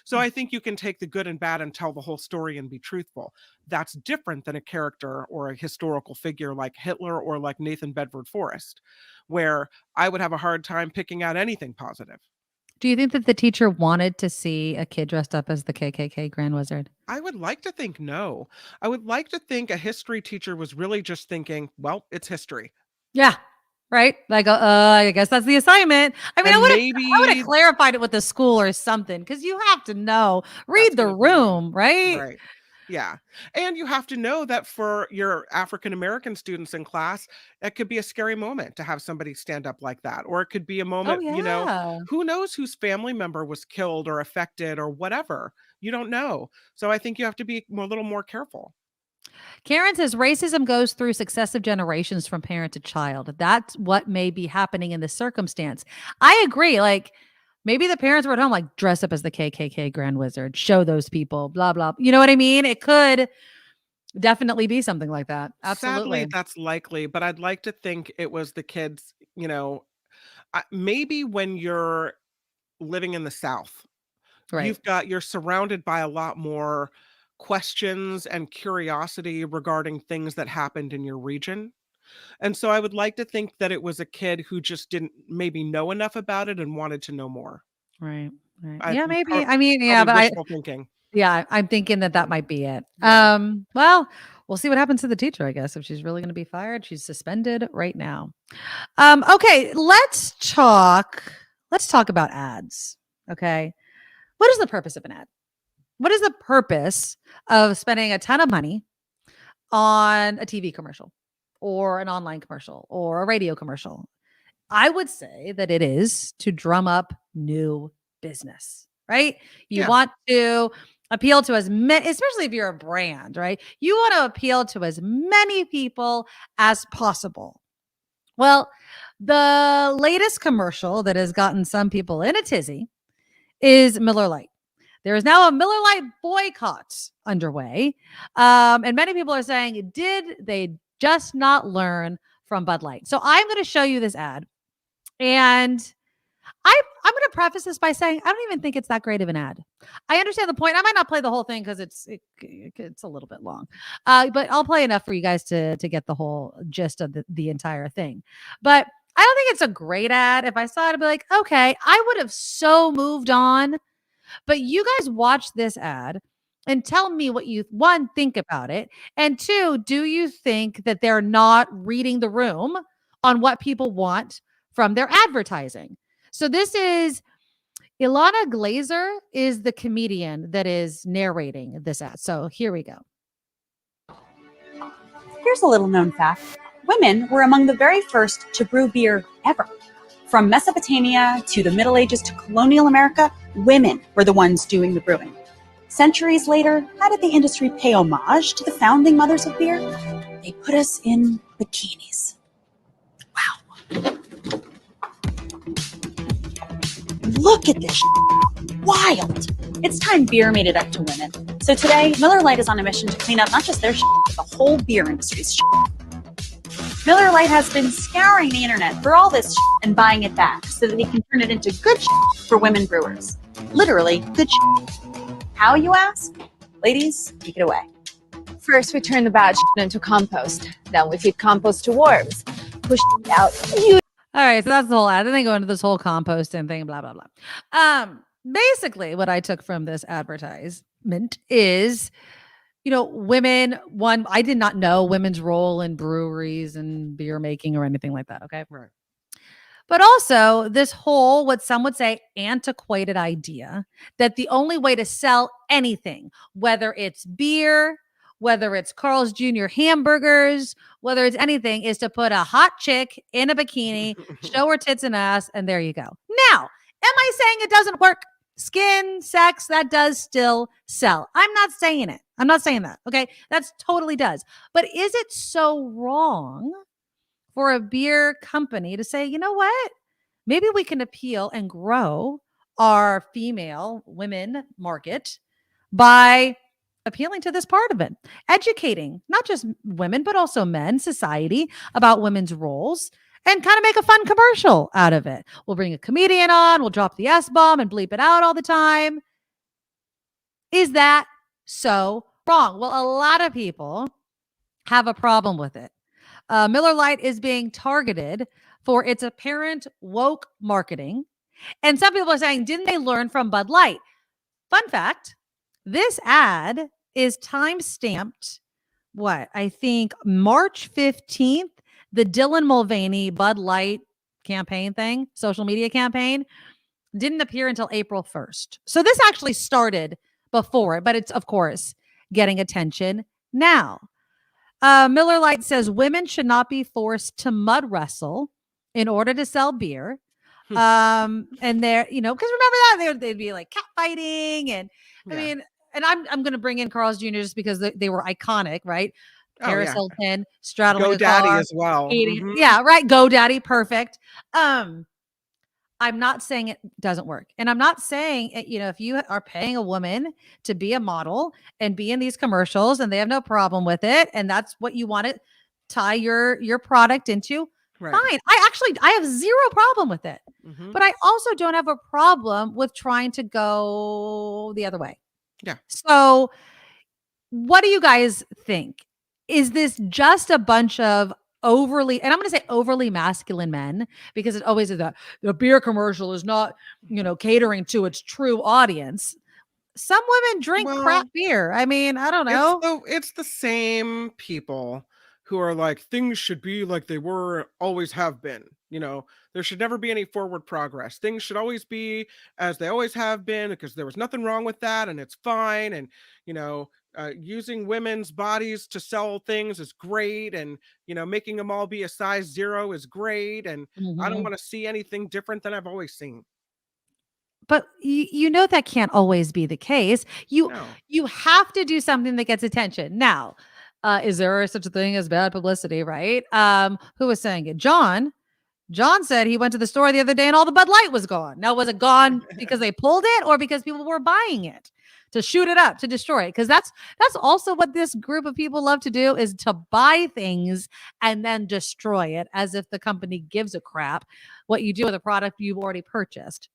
So I think you can take the good and bad and tell the whole story and be truthful. That's different than a character or a historical figure like Hitler or like Nathan Bedford Forrest, where I would have a hard time picking out anything positive. Do you think that the teacher wanted to see a kid dressed up as the KKK Grand Wizard? I would like to think no. I would like to think a history teacher was really just thinking, well, it's history. Yeah. Right? Like, I guess that's the assignment. I mean, I would have clarified it with the school or something, because you have to know, read the room, right? Right. Yeah. And you have to know that for your African-American students in class, it could be a scary moment to have somebody stand up like that. Or it could be a moment, who knows whose family member was killed or affected or whatever. You don't know. So I think you have to be a little more careful. Karen says racism goes through successive generations from parent to child. That's what may be happening in this circumstance. I agree. Like, maybe the parents were at home, like, dress up as the KKK Grand Wizard, show those people, blah, blah. You know what I mean? It could definitely be something like that. Absolutely. Sadly, that's likely, but I'd like to think it was the kids, maybe when you're living in the South, right, you're surrounded by a lot more questions and curiosity regarding things that happened in your region. And so I would like to think that it was a kid who just didn't maybe know enough about it and wanted to know more. Right. Yeah, maybe. I mean, yeah, but thinking. Yeah, I'm thinking that might be it. Well, we'll see what happens to the teacher, I guess. If she's really going to be fired, she's suspended right now. Okay, let's talk about ads. Okay. What is the purpose of an ad? What is the purpose of spending a ton of money on a TV commercial or an online commercial or a radio commercial? I would say that it is to drum up new business, right? You want to appeal to as many, especially if you're a brand, right? You want to appeal to as many people as possible. Well, the latest commercial that has gotten some people in a tizzy is Miller Lite. There is now a Miller Lite boycott underway. And many people are saying, did they just not learn from Bud Light? So I'm going to show you this ad. And I'm going to preface this by saying I don't even think it's that great of an ad. I understand the point. I might not play the whole thing because it's a little bit long, but I'll play enough for you guys to get the whole gist of the entire thing. But I don't think it's a great ad. If I saw it, I'd be like, okay, I would have so moved on. But you guys watch this ad and tell me what you, one, think about it. And two, do you think that they're not reading the room on what people want from their advertising? So this is Ilana Glazer is the comedian that is narrating this ad. So here we go. Here's a little known fact. Women were among the very first to brew beer ever. From Mesopotamia to the Middle Ages to colonial America, women were the ones doing the brewing. Centuries later, how did the industry pay homage to the founding mothers of beer? They put us in bikinis. Wow. Look at this shit. Wild. It's time beer made it up to women. So today, Miller Lite is on a mission to clean up not just their shit, but the whole beer industry's shit. Miller Lite has been scouring the internet for all this shit and buying it back so that they can turn it into good shit for women brewers. Literally, good shit. How, you ask? Ladies, take it away. First, we turn the bad shit into compost. Then we feed compost to worms. Push it out. All right, so that's the whole ad. Then they go into this whole composting thing, blah, blah, blah. Basically, what I took from this advertisement is, women, one, I did not know women's role in breweries and beer making or anything like that, okay? Right. But also this whole, what some would say, antiquated idea that the only way to sell anything, whether it's beer, whether it's Carl's Jr. hamburgers, whether it's anything, is to put a hot chick in a bikini, show her tits and ass, and there you go. Now, am I saying it doesn't work? Skin, sex, that does still sell. I'm not saying it. I'm not saying that. Okay. That's totally does. But is it so wrong for a beer company to say, you know what? Maybe we can appeal and grow our female women market by appealing to this part of it, educating not just women, but also men, society about women's roles, and kind of make a fun commercial out of it. We'll bring a comedian on, we'll drop the S-bomb and bleep it out all the time. Is that so wrong? Well, a lot of people have a problem with it. Miller Lite is being targeted for its apparent woke marketing. And some people are saying, didn't they learn from Bud Light? Fun fact, this ad is time-stamped, I think March 15th, the Dylan Mulvaney Bud Light campaign thing, social media campaign, didn't appear until April 1st. So this actually started before it, but it's, of course, getting attention now. Miller Lite says women should not be forced to mud wrestle in order to sell beer. And they're, because remember that they'd be like cat fighting. And I mean, and I'm going to bring in Carl's Jr. just because they were iconic, right? Paris Hilton straddling a GoDaddy car, as well. Mm-hmm. Yeah, right. GoDaddy, perfect. I'm not saying it doesn't work, and I'm not saying if you are paying a woman to be a model and be in these commercials, and they have no problem with it, and that's what you want to tie your product into. Right. Fine. I have zero problem with it, but I also don't have a problem with trying to go the other way. Yeah. So what do you guys think? Is this just a bunch of overly, and I'm going to say overly masculine men, because it always is that the beer commercial is not, catering to its true audience. Some women drink crap beer. I mean, I don't know. It's the same people who are like, things should be like they were, always have been. There should never be any forward progress. Things should always be as they always have been, because there was nothing wrong with that, and it's fine. And, using women's bodies to sell things is great. And, making them all be a size 0 is great. And I don't want to see anything different than I've always seen. But that can't always be the case. You have to do something that gets attention. Now, is there such a thing as bad publicity, right? Who was saying it? John said he went to the store the other day and all the Bud Light was gone. Now, was it gone because they pulled it or because people were buying it? to shoot it up, to destroy it. Because that's also what this group of people love to do, is to buy things and then destroy it, as if the company gives a crap what you do with a product you've already purchased.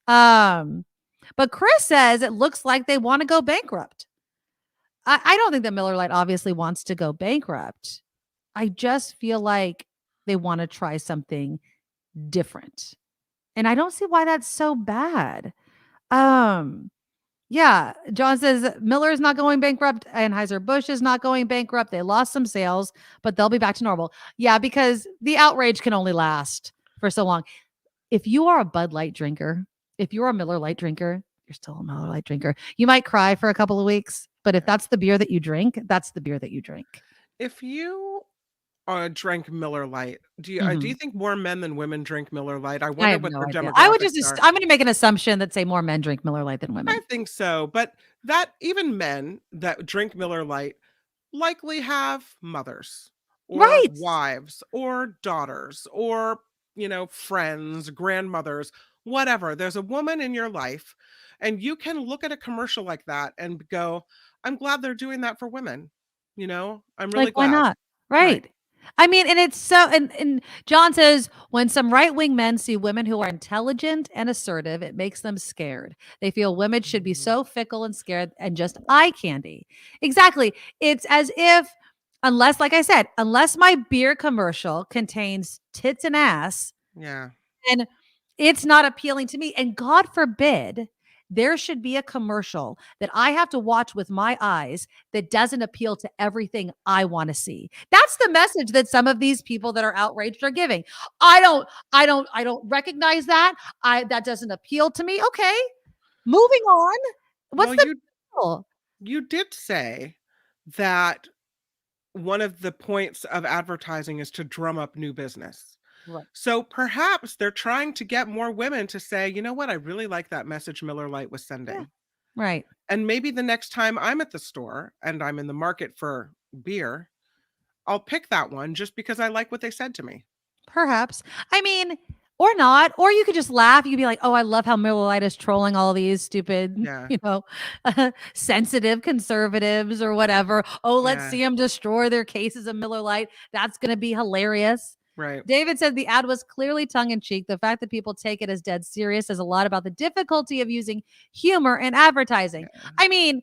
But Chris says it looks like they want to go bankrupt. I don't think that Miller Lite obviously wants to go bankrupt. I just feel like they want to try something different. And I don't see why that's so bad. Yeah, John says Miller is not going bankrupt. Anheuser-Busch is not going bankrupt. They lost some sales, but they'll be back to normal. Yeah, because the outrage can only last for so long. If you are a Bud Light drinker, if you're a Miller Lite drinker, you're still a Miller Lite drinker. You might cry for a couple of weeks, but if that's the beer that you drink, that's the beer that you drink. If you drank Miller Lite, do you think more men than women drink Miller Lite? I wonder what their demographics I would just are. I'm going to make an assumption that say more men drink Miller Lite than women. I think so, but that even men that drink Miller Lite likely have mothers or wives or daughters or, friends, grandmothers, whatever. There's a woman in your life, and you can look at a commercial like that and go, I'm glad they're doing that for women. I'm really glad. Why not? Right. I mean, and it's so, and John says, when some right-wing men see women who are intelligent and assertive, it makes them scared. They feel women should be so fickle and scared and just eye candy. Exactly. It's as if, unless, like I said, unless my beer commercial contains tits and ass, and it's not appealing to me. And God forbid there should be a commercial that I have to watch with my eyes that doesn't appeal to everything I want to see. That's the message that some of these people that are outraged are giving. I don't recognize that. That doesn't appeal to me. Okay. Moving on. You did say that one of the points of advertising is to drum up new business. Right. So perhaps they're trying to get more women to say, you know what, I really like that message Miller Lite was sending. Yeah. Right. And maybe the next time I'm at the store and I'm in the market for beer, I'll pick that one just because I like what they said to me. Perhaps. I mean, or not. Or you could just laugh. You could be like, oh, I love how Miller Lite is trolling all these stupid, sensitive conservatives or whatever. Oh, let's see them destroy their cases of Miller Lite. That's going to be hilarious. Right. David said the ad was clearly tongue-in-cheek. The fact that people take it as dead serious says a lot about the difficulty of using humor in advertising. Yeah. I mean,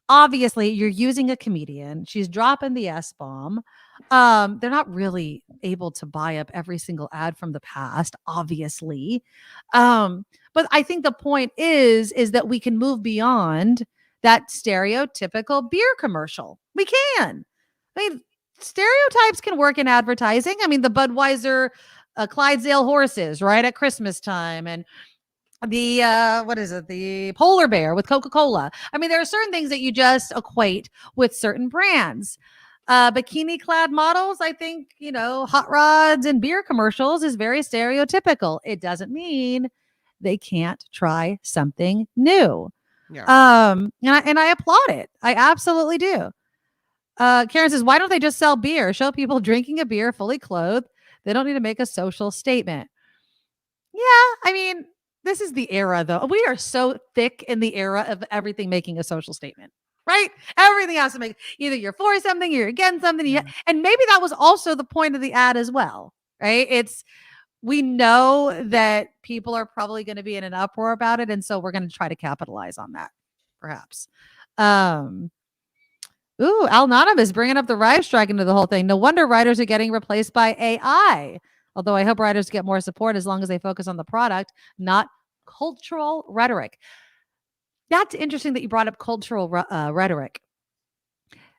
obviously, you're using a comedian. She's dropping the S-bomb. They're not really able to buy up every single ad from the past, obviously. But I think the point is that we can move beyond that stereotypical beer commercial. We can. I mean, stereotypes can work in advertising. I mean, the Budweiser Clydesdale horses, right, at Christmas time, and the the polar bear with Coca-Cola. I mean, there are certain things that you just equate with certain brands. Bikini clad models, I think, hot rods and beer commercials is very stereotypical. It doesn't mean they can't try something new. Yeah. And I applaud it. I absolutely do. Karen says, why don't they just sell beer? Show people drinking a beer fully clothed. They don't need to make a social statement. Yeah, I mean, this is the era, though. We are so thick in the era of everything making a social statement, right? Everything has to make, either you're for something, you're against something. And maybe that was also the point of the ad as well, right? We know that people are probably going to be in an uproar about it. And so we're going to try to capitalize on that, perhaps. Ooh, Al-Nanam is bringing up the writer strike into the whole thing. No wonder writers are getting replaced by AI. Although I hope writers get more support as long as they focus on the product, not cultural rhetoric. That's interesting that you brought up cultural rhetoric.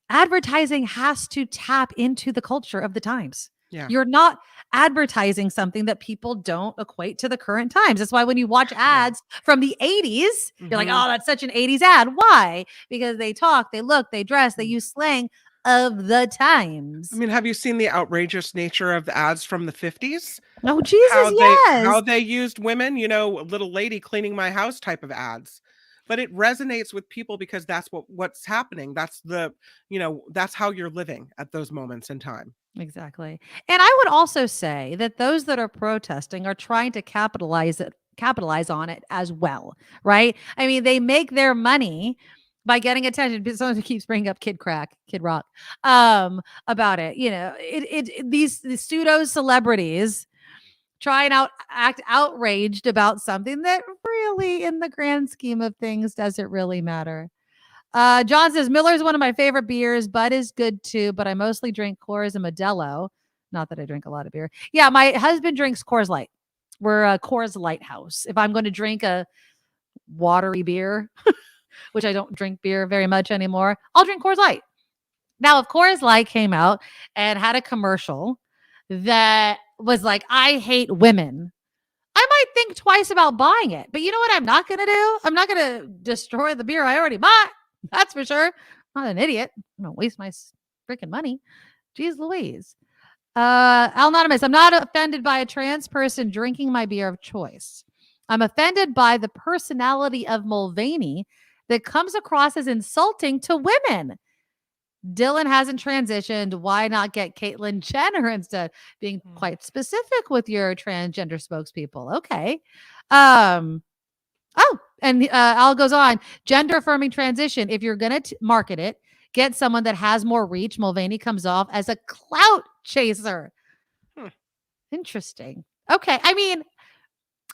Advertising has to tap into the culture of the times. Yeah. You're not advertising something that people don't equate to the current times. That's why when you watch ads from the 80s, you're like, oh, that's such an 80s ad. Why? Because they talk, they look, they dress, they use slang of the times. I mean, have you seen the outrageous nature of the ads from the 50s? Oh, Jesus, yes. How they used women, little lady cleaning my house type of ads. But it resonates with people because that's what's happening. That's that's how you're living at those moments in time. Exactly. And I would also say that those that are protesting are trying to capitalize capitalize on it as well, right? I mean, they make their money by getting attention. Someone keeps bringing up Kid Rock, about it. You know, these pseudo celebrities try and act outraged about something that really, in the grand scheme of things, doesn't really matter. John says, Miller is one of my favorite beers. Bud is good too, but I mostly drink Coors and Modelo. Not that I drink a lot of beer. Yeah, my husband drinks Coors Light. We're a Coors Light house. If I'm going to drink a watery beer, which I don't drink beer very much anymore, I'll drink Coors Light. Now, if Coors Light came out and had a commercial that was like, I hate women, I might think twice about buying it. But you know what I'm not going to do? I'm not going to destroy the beer I already bought. That's for sure. I'm not an idiot. I'm going to waste my freaking money. Jeez Louise. Anonymous, I'm not offended by a trans person drinking my beer of choice. I'm offended by the personality of Mulvaney that comes across as insulting to women. Dylan hasn't transitioned. Why not get Caitlyn Jenner instead? Being quite specific with your transgender spokespeople. Okay. And Al goes on. Gender affirming transition. If you're going to market it, get someone that has more reach. Mulvaney comes off as a clout chaser. Interesting. Okay. I mean,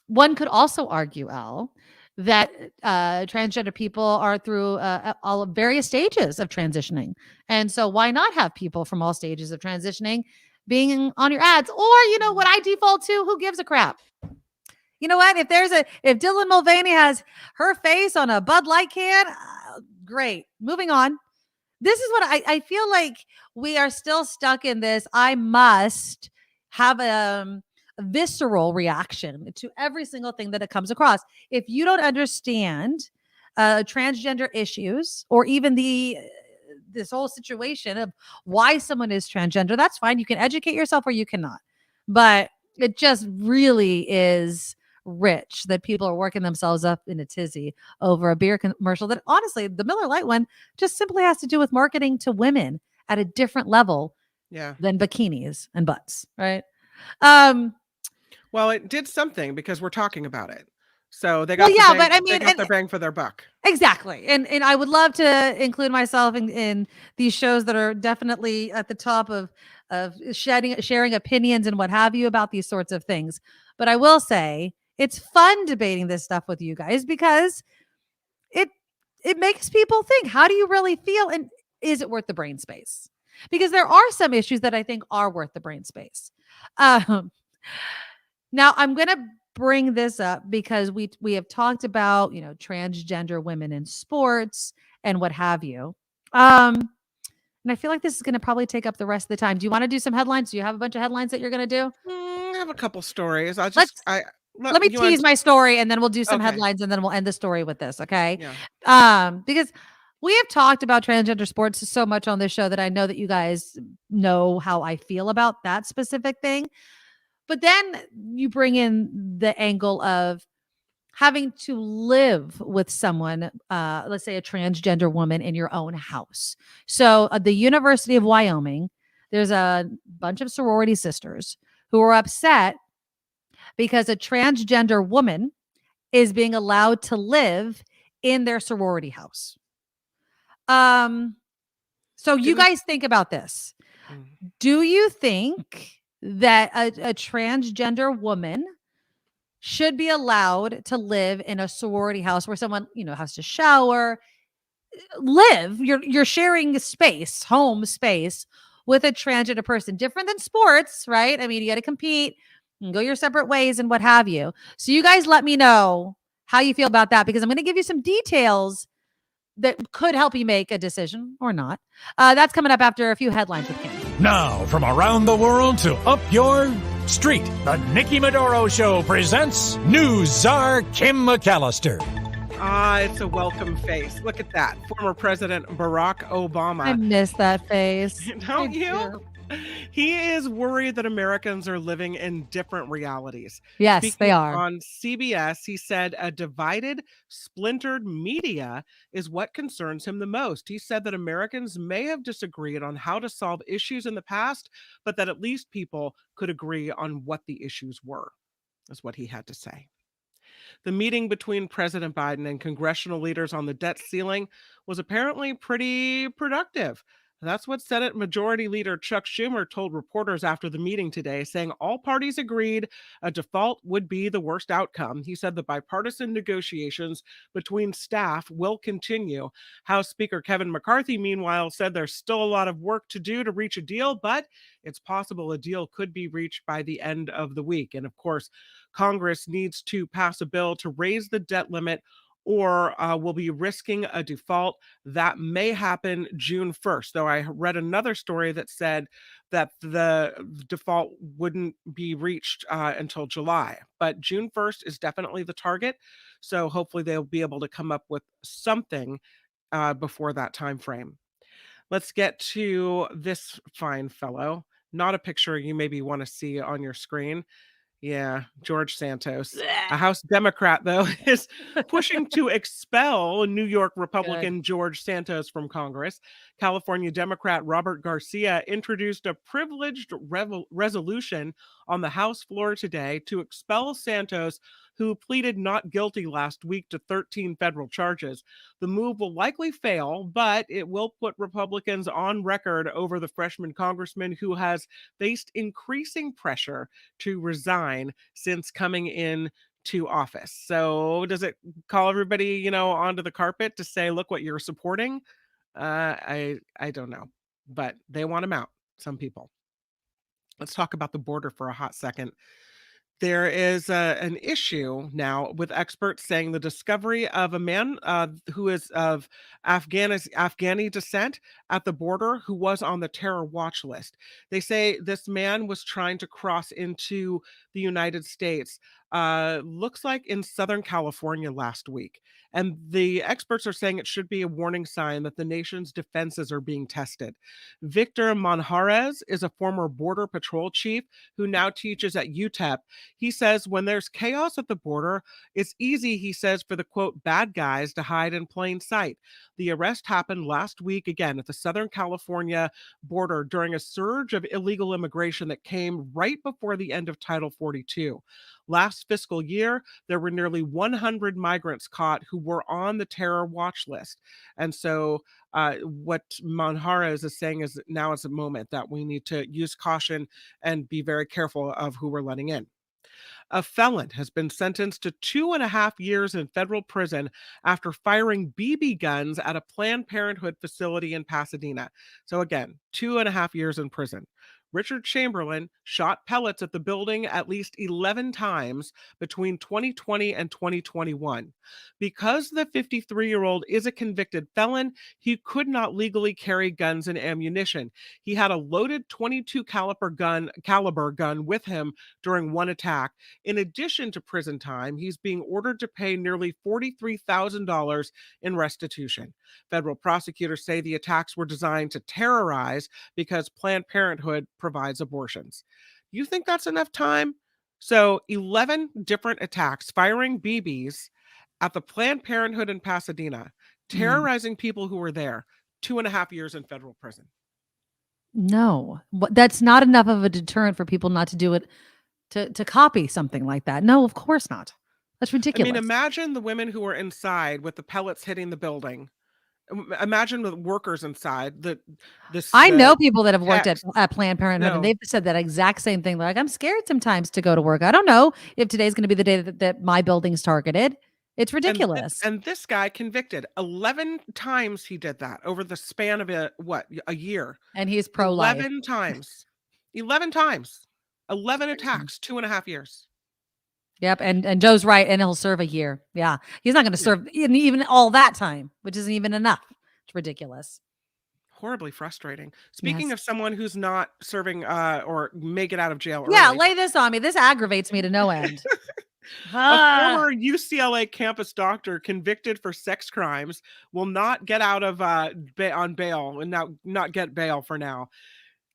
one could also argue, Al, that transgender people are through all of various stages of transitioning. And so why not have people from all stages of transitioning being on your ads? Or, you know, what I default to, who gives a crap? You know what? If Dylan Mulvaney has her face on a Bud Light can, great. Moving on. This is what I feel like we are still stuck in this. I must have a visceral reaction to every single thing that it comes across. If you don't understand transgender issues or even this whole situation of why someone is transgender, that's fine. You can educate yourself or you cannot. But it just really is rich that people are working themselves up in a tizzy over a beer commercial that, honestly, the Miller Lite one just simply has to do with marketing to women at a different level than bikinis and butts, right? Well, it did something because we're talking about it. So they got they got their bang for their buck. Exactly. And I would love to include myself in these shows that are definitely at the top of sharing opinions and what have you about these sorts of things. But I will say it's fun debating this stuff with you guys because it makes people think, how do you really feel? And is it worth the brain space? Because there are some issues that I think are worth the brain space. Now I'm going to bring this up because we have talked about, you know, transgender women in sports and what have you. And I feel like this is going to probably take up the rest of the time. Do you want to do some headlines? Do you have a bunch of headlines that you're going to do? I have a couple stories. Let me tease my story and then we'll do some headlines and then we'll end the story with this. Okay. Yeah. Because we have talked about transgender sports so much on this show that I know that you guys know how I feel about that specific thing. But then you bring in the angle of having to live with someone, let's say a transgender woman in your own house. So at the University of Wyoming, there's a bunch of sorority sisters who are upset because a transgender woman is being allowed to live in their sorority house. So you guys think about this. Do you think that a transgender woman should be allowed to live in a sorority house where someone, you know, has to shower, live? You're sharing space, home space with a transgender person, different than sports, right? I mean, you got to compete and go your separate ways and what have you. So you guys let me know how you feel about that, because I'm going to give you some details that could help you make a decision or not. That's coming up after a few headlines with Kim. Now, from around the world to up your street, the Nikki Medoro Show presents News Czar Kim McAllister. It's a welcome face. Look at that. Former President Barack Obama. I miss that face. Don't you? He is worried that Americans are living in different realities. Yes, Speaking they are. On CBS, he said a divided, splintered media is what concerns him the most. He said that Americans may have disagreed on how to solve issues in the past, but that at least people could agree on what the issues were, is what he had to say. The meeting between President Biden and congressional leaders on the debt ceiling was apparently pretty productive. That's what Senate Majority Leader Chuck Schumer told reporters after the meeting today, saying all parties agreed a default would be the worst outcome. He said the bipartisan negotiations between staff will continue. House Speaker Kevin McCarthy, meanwhile, said there's still a lot of work to do to reach a deal, but it's possible a deal could be reached by the end of the week. And of course, Congress needs to pass a bill to raise the debt limit or will be risking a default. That may happen June 1st, though I read another story that said that the default wouldn't be reached until July. But June 1st is definitely the target. So hopefully they'll be able to come up with something before that time frame. Let's get to this fine fellow. Not a picture you maybe want to see on your screen. Yeah, George Santos. A House Democrat, though, is pushing to expel New York Republican George Santos from Congress. California Democrat Robert Garcia introduced a privileged resolution on the House floor today to expel Santos, who pleaded not guilty last week to 13 federal charges. The move will likely fail, but it will put Republicans on record over the freshman congressman who has faced increasing pressure to resign since coming in to office. So does it call everybody, onto the carpet to say, look what you're supporting? I don't know, but they want him out, some people. Let's talk about the border for a hot second. There is an issue now with experts saying the discovery of a man who is of Afghani descent at the border who was on the terror watch list. They say this man was trying to cross into the United States, looks like in Southern California last week. And the experts are saying it should be a warning sign that the nation's defenses are being tested. Victor Manjarrez is a former Border Patrol chief who now teaches at UTEP. He says when there's chaos at the border, it's easy, he says, for the quote, bad guys to hide in plain sight. The arrest happened last week again at the Southern California border during a surge of illegal immigration that came right before the end of Title 42. Last fiscal year, there were nearly 100 migrants caught who were on the terror watch list. And so what Manjarrez is saying is now is a moment that we need to use caution and be very careful of who we're letting in. A felon has been sentenced to 2.5 years in federal prison after firing BB guns at a Planned Parenthood facility in Pasadena. So again, 2.5 years in prison. Richard Chamberlain shot pellets at the building at least 11 times between 2020 and 2021. Because the 53-year-old is a convicted felon, he could not legally carry guns and ammunition. He had a loaded 22 caliber gun with him during one attack. In addition to prison time, he's being ordered to pay nearly $43,000 in restitution. Federal prosecutors say the attacks were designed to terrorize because Planned Parenthood provides abortions. You think that's enough time? So 11 different attacks firing BBs at the Planned Parenthood in Pasadena, terrorizing people who were there, 2.5 years in federal prison. No, that's not enough of a deterrent for people not to do it, to copy something like that. No, of course not. That's ridiculous. I mean, imagine the women who were inside with the pellets hitting the building. Imagine the workers inside. I know people that have worked at Planned Parenthood, and they've said that exact same thing. They're like, I'm scared sometimes to go to work. I don't know if today's going to be the day that my building's targeted. It's ridiculous. And this guy convicted 11 times. He did that over the span of a year. And he's pro-life. 11 times. 11 times. 11 attacks, 2.5 years. Yep, and Joe's right, and he'll serve a year. Yeah, he's not going to serve even all that time, which isn't even enough. It's ridiculous. Horribly frustrating. Speaking of someone who's not serving or may get out of jail early. Yeah, lay this on me. This aggravates me to no end. A former UCLA campus doctor convicted for sex crimes will not get out of on bail and not get bail for now.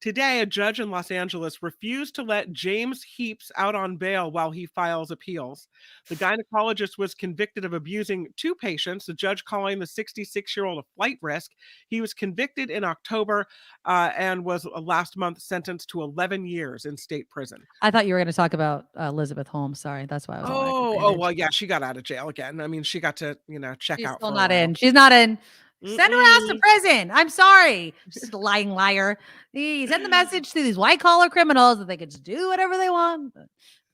Today, a judge in Los Angeles refused to let James Heaps out on bail while he files appeals. The gynecologist was convicted of abusing 2 patients, the judge calling the 66-year-old a flight risk. He was convicted in October and was last month sentenced to 11 years in state prison. I thought you were going to talk about Elizabeth Holmes. Sorry, that's why I was. Well, yeah, she got out of jail again. I mean, she got to, check She's out. still not in. She's not in. Send her ass to prison. I'm sorry. She's a lying liar. He sent the message to these white collar criminals that they could just do whatever they want. But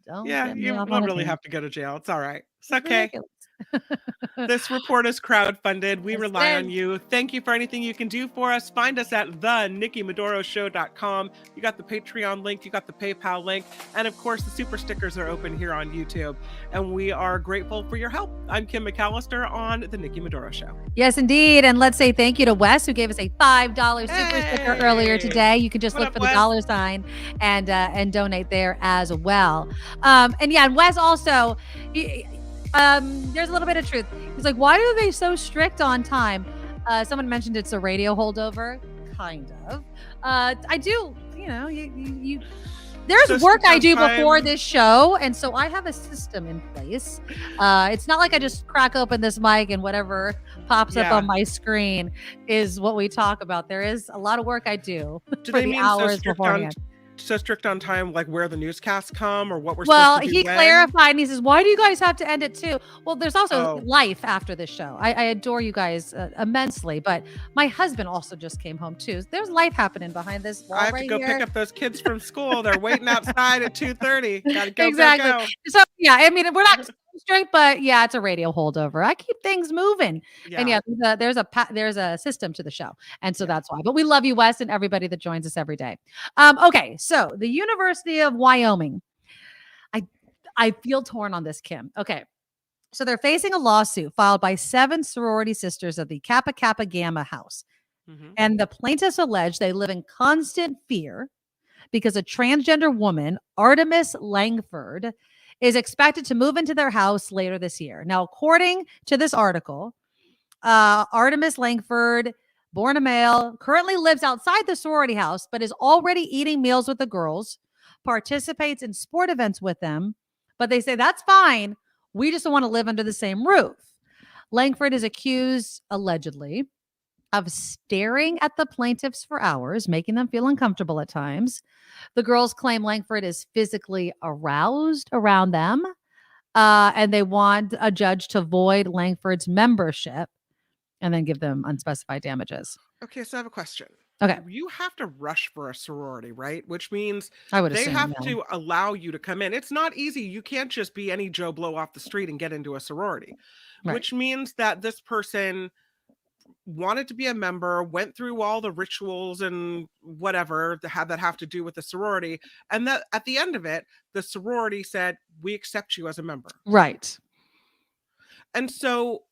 don't you don't really have to go to jail. It's all right. It's okay. This report is crowdfunded. We rely on you. Thank you for anything you can do for us. Find us at theNikkiMedoroShow.com. You got the Patreon link. You got the PayPal link. And of course, the super stickers are open here on YouTube. And we are grateful for your help. I'm Kim McAllister on The Nikki Medoro Show. Yes, indeed. And let's say thank you to Wes, who gave us a $5 super sticker earlier today. You can just look for the dollar sign and donate there as well. And Wes also... there's a little bit of truth. He's like, why are they so strict on time? Someone mentioned it's a radio holdover. Kind of. I do, there's work I do before this show. And so I have a system in place. It's not like I just crack open this mic and whatever pops up on my screen is what we talk about. There is a lot of work I do for the hours beforehand. So strict on time, like where the newscasts come or what we're supposed to do. He clarified and he says, why do you guys have to end it too? Well, there's also life after this show. I adore you guys immensely, but my husband also just came home too. There's life happening behind this wall. I have to go pick up those kids from school. They're waiting outside at 2:30. Gotta go. Exactly. Go. So we're not straight, but it's a radio holdover. I keep things moving. And there's a system to the show. And so that's why. But we love you, Wes, and everybody that joins us every day. Okay, so the University of Wyoming. I feel torn on this, Kim. Okay. So they're facing a lawsuit filed by 7 sorority sisters of the Kappa Kappa Gamma house. Mm-hmm. And the plaintiffs allege they live in constant fear because a transgender woman, Artemis Langford, is expected to move into their house later this year. Now, according to this article, Artemis Langford, born a male, currently lives outside the sorority house, but is already eating meals with the girls, participates in sport events with them, but they say that's fine. We just don't want to live under the same roof. Langford is accused, allegedly, of staring at the plaintiffs for hours, making them feel uncomfortable at times. The girls claim Langford is physically aroused around them, and they want a judge to void Langford's membership and then give them unspecified damages. Okay, so I have a question. Okay. You have to rush for a sorority, right? Which means they have to allow you to come in. It's not easy. You can't just be any Joe Blow off the street and get into a sorority, which means that this person wanted to be a member, went through all the rituals and whatever that have to do with the sorority. And that at the end of it, the sorority said, we accept you as a member. Right. And so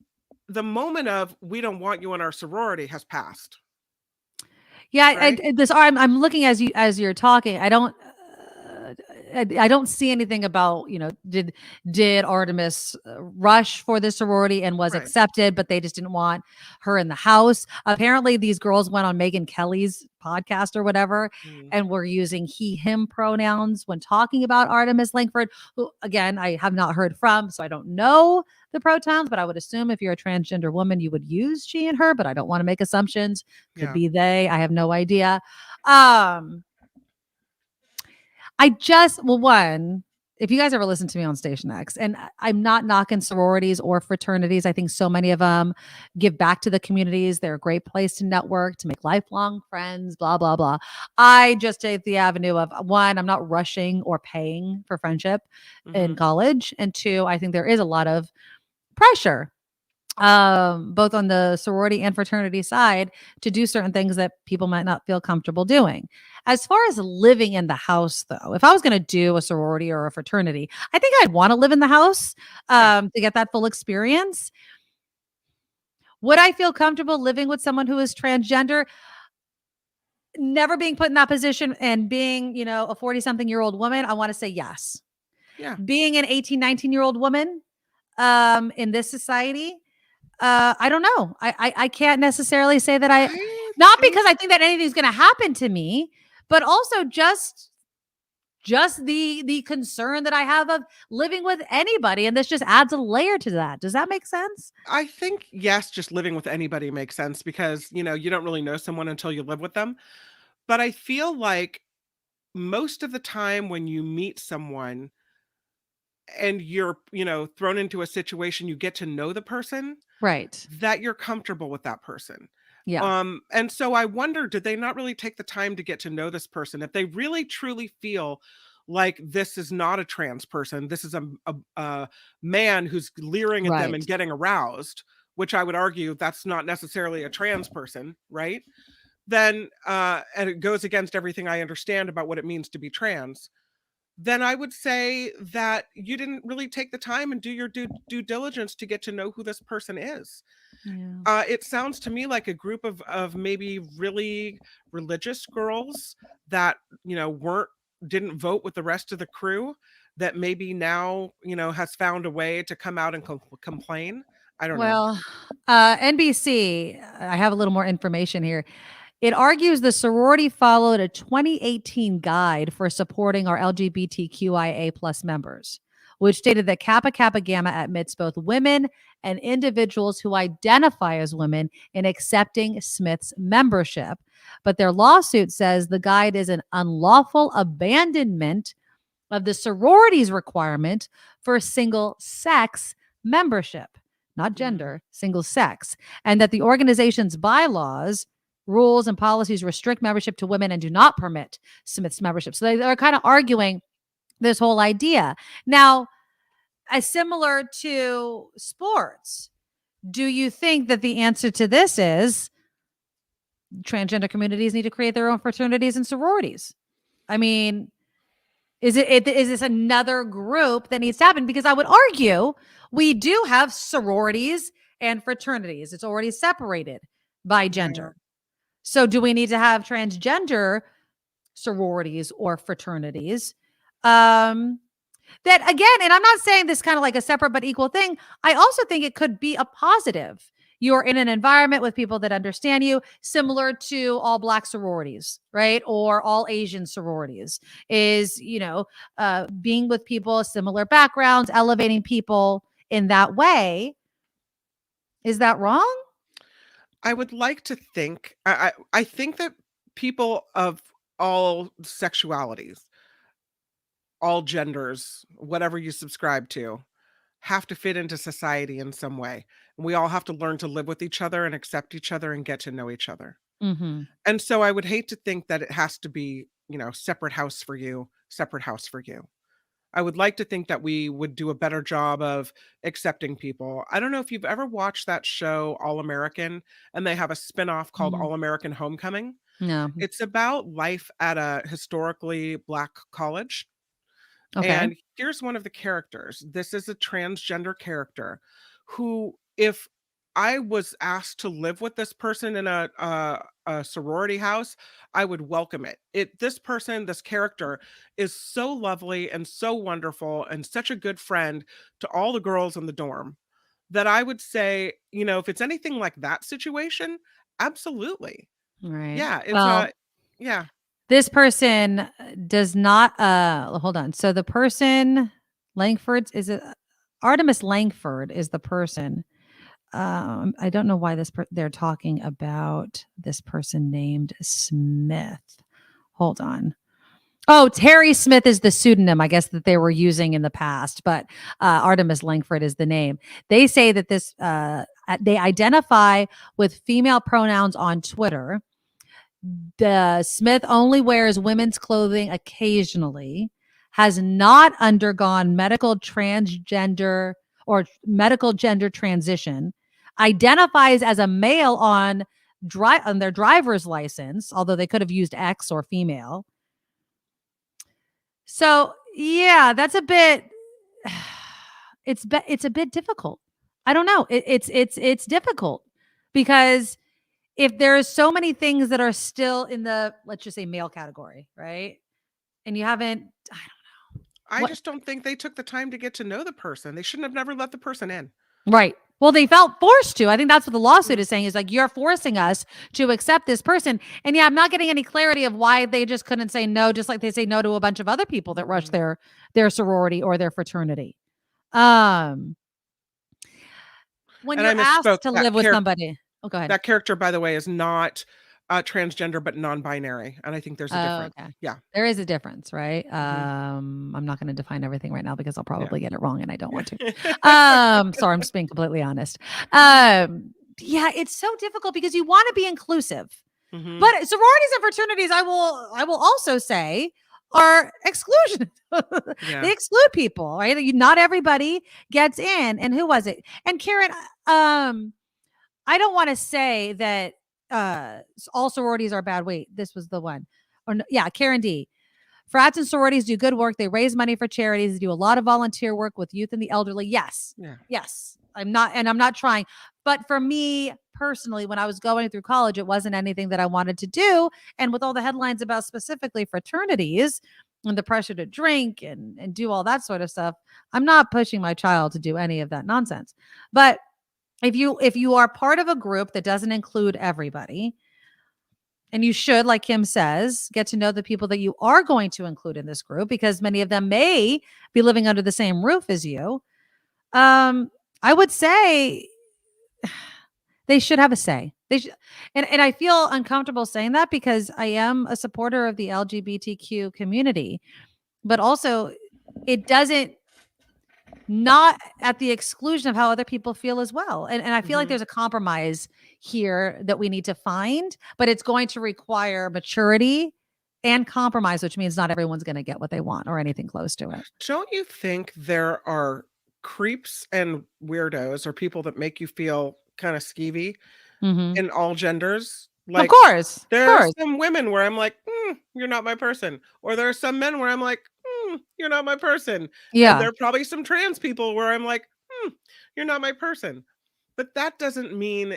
the moment of we don't want you in our sorority has passed. Yeah. Right? I'm looking as you're talking. I don't see anything about, did Artemis rush for the sorority and was accepted, but they just didn't want her in the house. Apparently these girls went on Megyn Kelly's podcast or whatever, and were using he, him pronouns when talking about Artemis Langford, who again, I have not heard from, so I don't know the pronouns, but I would assume if you're a transgender woman, you would use she and her, but I don't want to make assumptions. Could be they, I have no idea. If you guys ever listen to me on Station X, and I'm not knocking sororities or fraternities. I think so many of them give back to the communities. They're a great place to network, to make lifelong friends, blah, blah, blah. I just take the avenue of, 1, I'm not rushing or paying for friendship in college. And 2, I think there is a lot of pressure, both on the sorority and fraternity side, to do certain things that people might not feel comfortable doing. As far as living in the house, though, if I was going to do a sorority or a fraternity, I think I'd want to live in the house to get that full experience. Would I feel comfortable living with someone who is transgender? Never being put in that position and being, a 40-something-year-old woman, I want to say yes. Yeah. Being an 18, 19-year-old woman in this society, I don't know. I can't necessarily say that not because I think that anything's going to happen to me, but also just the concern that I have of living with anybody. And this just adds a layer to that. Does that make sense? I think, yes, just living with anybody makes sense because, you don't really know someone until you live with them. But I feel like most of the time when you meet someone and you're, thrown into a situation, you get to know the person, Right. that you're comfortable with that person. Yeah. And so I wonder, did they not really take the time to get to know this person? If they really truly feel like this is not a trans person, this is a man who's leering at them and Right. getting aroused, which I would argue that's not necessarily a trans person, right? Then, and it goes against everything I understand about what it means to be trans, then I would say that you didn't really take the time and do your due diligence to get to know who this person is. Yeah. It sounds to me like a group of maybe really religious girls that, didn't vote with the rest of the crew, that maybe now, has found a way to come out and complain. I don't know. Well, NBC, I have a little more information here. It argues the sorority followed a 2018 guide for supporting our LGBTQIA plus members, which stated that Kappa Kappa Gamma admits both women and individuals who identify as women in accepting Smith's membership. But their lawsuit says the guide is an unlawful abandonment of the sorority's requirement for single sex membership, not gender, single sex, and that the organization's bylaws, rules, and policies restrict membership to women and do not permit Smith's membership. So they're kind of arguing this whole idea. Now, similar to sports, do you think that the answer to this is transgender communities need to create their own fraternities and sororities? I mean, is this another group that needs to happen? Because I would argue we do have sororities and fraternities. It's already separated by gender. Yeah. So do we need to have transgender sororities or fraternities? That again, and I'm not saying this kind of like a separate but equal thing. I also think it could be a positive. You're in an environment with people that understand you, similar to all Black sororities, right? Or all Asian sororities is, being with people, similar backgrounds, elevating people in that way. Is that wrong? I would like to think, I think that people of all sexualities, all genders, whatever you subscribe to, have to fit into society in some way. And we all have to learn to live with each other and accept each other and get to know each other. Mm-hmm. And so I would hate to think that it has to be, separate house for you, separate house for you. I would like to think that we would do a better job of accepting people. I don't know if you've ever watched that show, All American, and they have a spinoff called All American Homecoming. No. It's about life at a historically Black college. Okay. And here's one of the characters. This is a transgender character who, if I was asked to live with this person in a sorority house, I would welcome it. This character is so lovely and so wonderful and such a good friend to all the girls in the dorm that I would say, if it's anything like that situation, absolutely. Right. Yeah. It's yeah. This person does not, hold on. So the person, Artemis Langford is the person. I don't know why they're talking about this person named Smith. Hold on. Oh, Terry Smith is the pseudonym, I guess, that they were using in the past, but Artemis Langford is the name. They say that they identify with female pronouns on Twitter. The Smith only wears women's clothing occasionally, has not undergone medical transgender or medical gender transition, identifies as a male on their driver's license, although they could have used X or female. So yeah, that's a bit. It's a bit difficult. I don't know. It's difficult because if there's so many things that are still in the, let's just say, male category, right? And you haven't, I don't know. I just don't think they took the time to get to know the person. They shouldn't have never let the person in. Right. Well, they felt forced to. I think that's what the lawsuit is saying, is like, you're forcing us to accept this person. And yeah, I'm not getting any clarity of why they just couldn't say no, just like they say no to a bunch of other people that rush their sorority or their fraternity. When And you're I asked misspoke. to live with somebody. Oh, go ahead. That character, by the way, is not transgender, but non-binary. And I think there's a difference. Okay. Yeah. There is a difference, right? I'm not going to define everything right now because I'll probably get it wrong and I don't want to. Sorry, I'm just being completely honest. Yeah, it's so difficult because you want to be inclusive. But sororities and fraternities, I will also say, are exclusion. They exclude people, right? Not everybody gets in. And who was it? And Karen, I don't want to say that all sororities are bad. Wait, this was the one. Or no, yeah, Karen D. Frats and sororities do good work. They raise money for charities. They do a lot of volunteer work with youth and the elderly. Yes. Yeah. Yes. I'm not trying. But for me personally, when I was going through college, it wasn't anything that I wanted to do. And with all the headlines about specifically fraternities and the pressure to drink and do all that sort of stuff, I'm not pushing my child to do any of that nonsense. But if you are part of a group that doesn't include everybody, and you should, like Kim says, get to know the people that you are going to include in this group, because many of them may be living under the same roof as you. I would say they should have a say. They should, and I feel uncomfortable saying that because I am a supporter of the LGBTQ community, but also it doesn't, not at the exclusion of how other people feel as well. And I feel like there's a compromise here that we need to find, but it's going to require maturity and compromise, which means not everyone's going to get what they want or anything close to it. Don't you think there are creeps and weirdos or people that make you feel kind of skeevy in all genders? Like, of course. There are some women where I'm like, you're not my person. Or there are some men where I'm like, you're not my person. Yeah. And there are probably some trans people where I'm like, you're not my person. But that doesn't mean,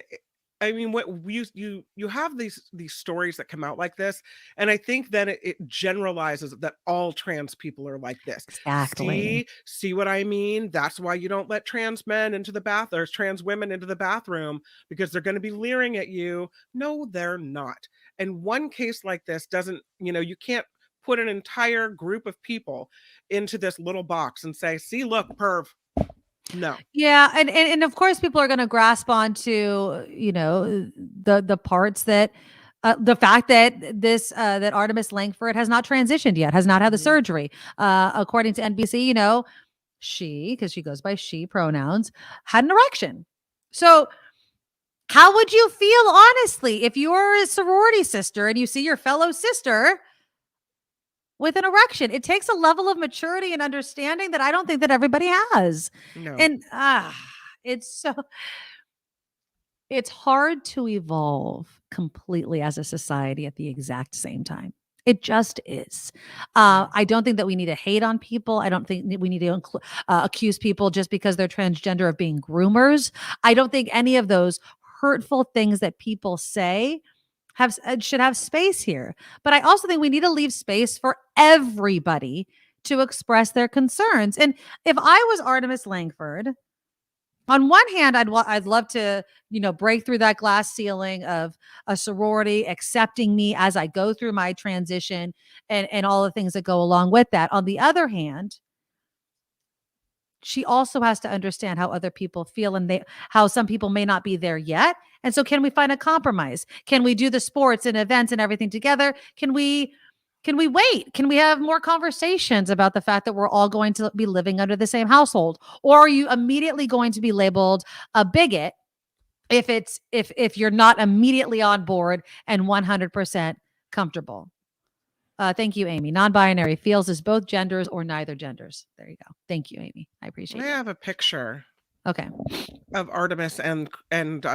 I mean, what you have these stories that come out like this, and I think then it generalizes that all trans people are like this. Exactly. See what I mean? That's why you don't let trans men into the bath or trans women into the bathroom, because they're going to be leering at you. No, they're not. And one case like this doesn't, you can't put an entire group of people into this little box and say, see, look, perv. No. Yeah. And of course people are going to grasp onto, the parts that, the fact that that Artemis Langford has not transitioned yet, has not had the surgery. According to NBC, she, because she goes by she pronouns, had an erection. So how would you feel, honestly, if you're a sorority sister and you see your fellow sister with an erection? It takes a level of maturity and understanding that I don't think that everybody has. No. And it's hard to evolve completely as a society at the exact same time. It just is. I don't think that we need to hate on people. I don't think that we need to accuse people just because they're transgender of being groomers. I don't think any of those hurtful things that people say should have space here. But I also think we need to leave space for everybody to express their concerns. And if I was Artemis Langford, on one hand, I'd love to, break through that glass ceiling of a sorority accepting me as I go through my transition and all the things that go along with that. On the other hand, she also has to understand how other people feel and how some people may not be there yet. And so can we find a compromise? Can we do the sports and events and everything together? Can we wait? Can we have more conversations about the fact that we're all going to be living under the same household? Or are you immediately going to be labeled a bigot if you're not immediately on board and 100% comfortable? Thank you, Amy. Non-binary feels as both genders or neither genders. There you go. Thank you, Amy. I appreciate it. I have a picture. Okay. Of Artemis and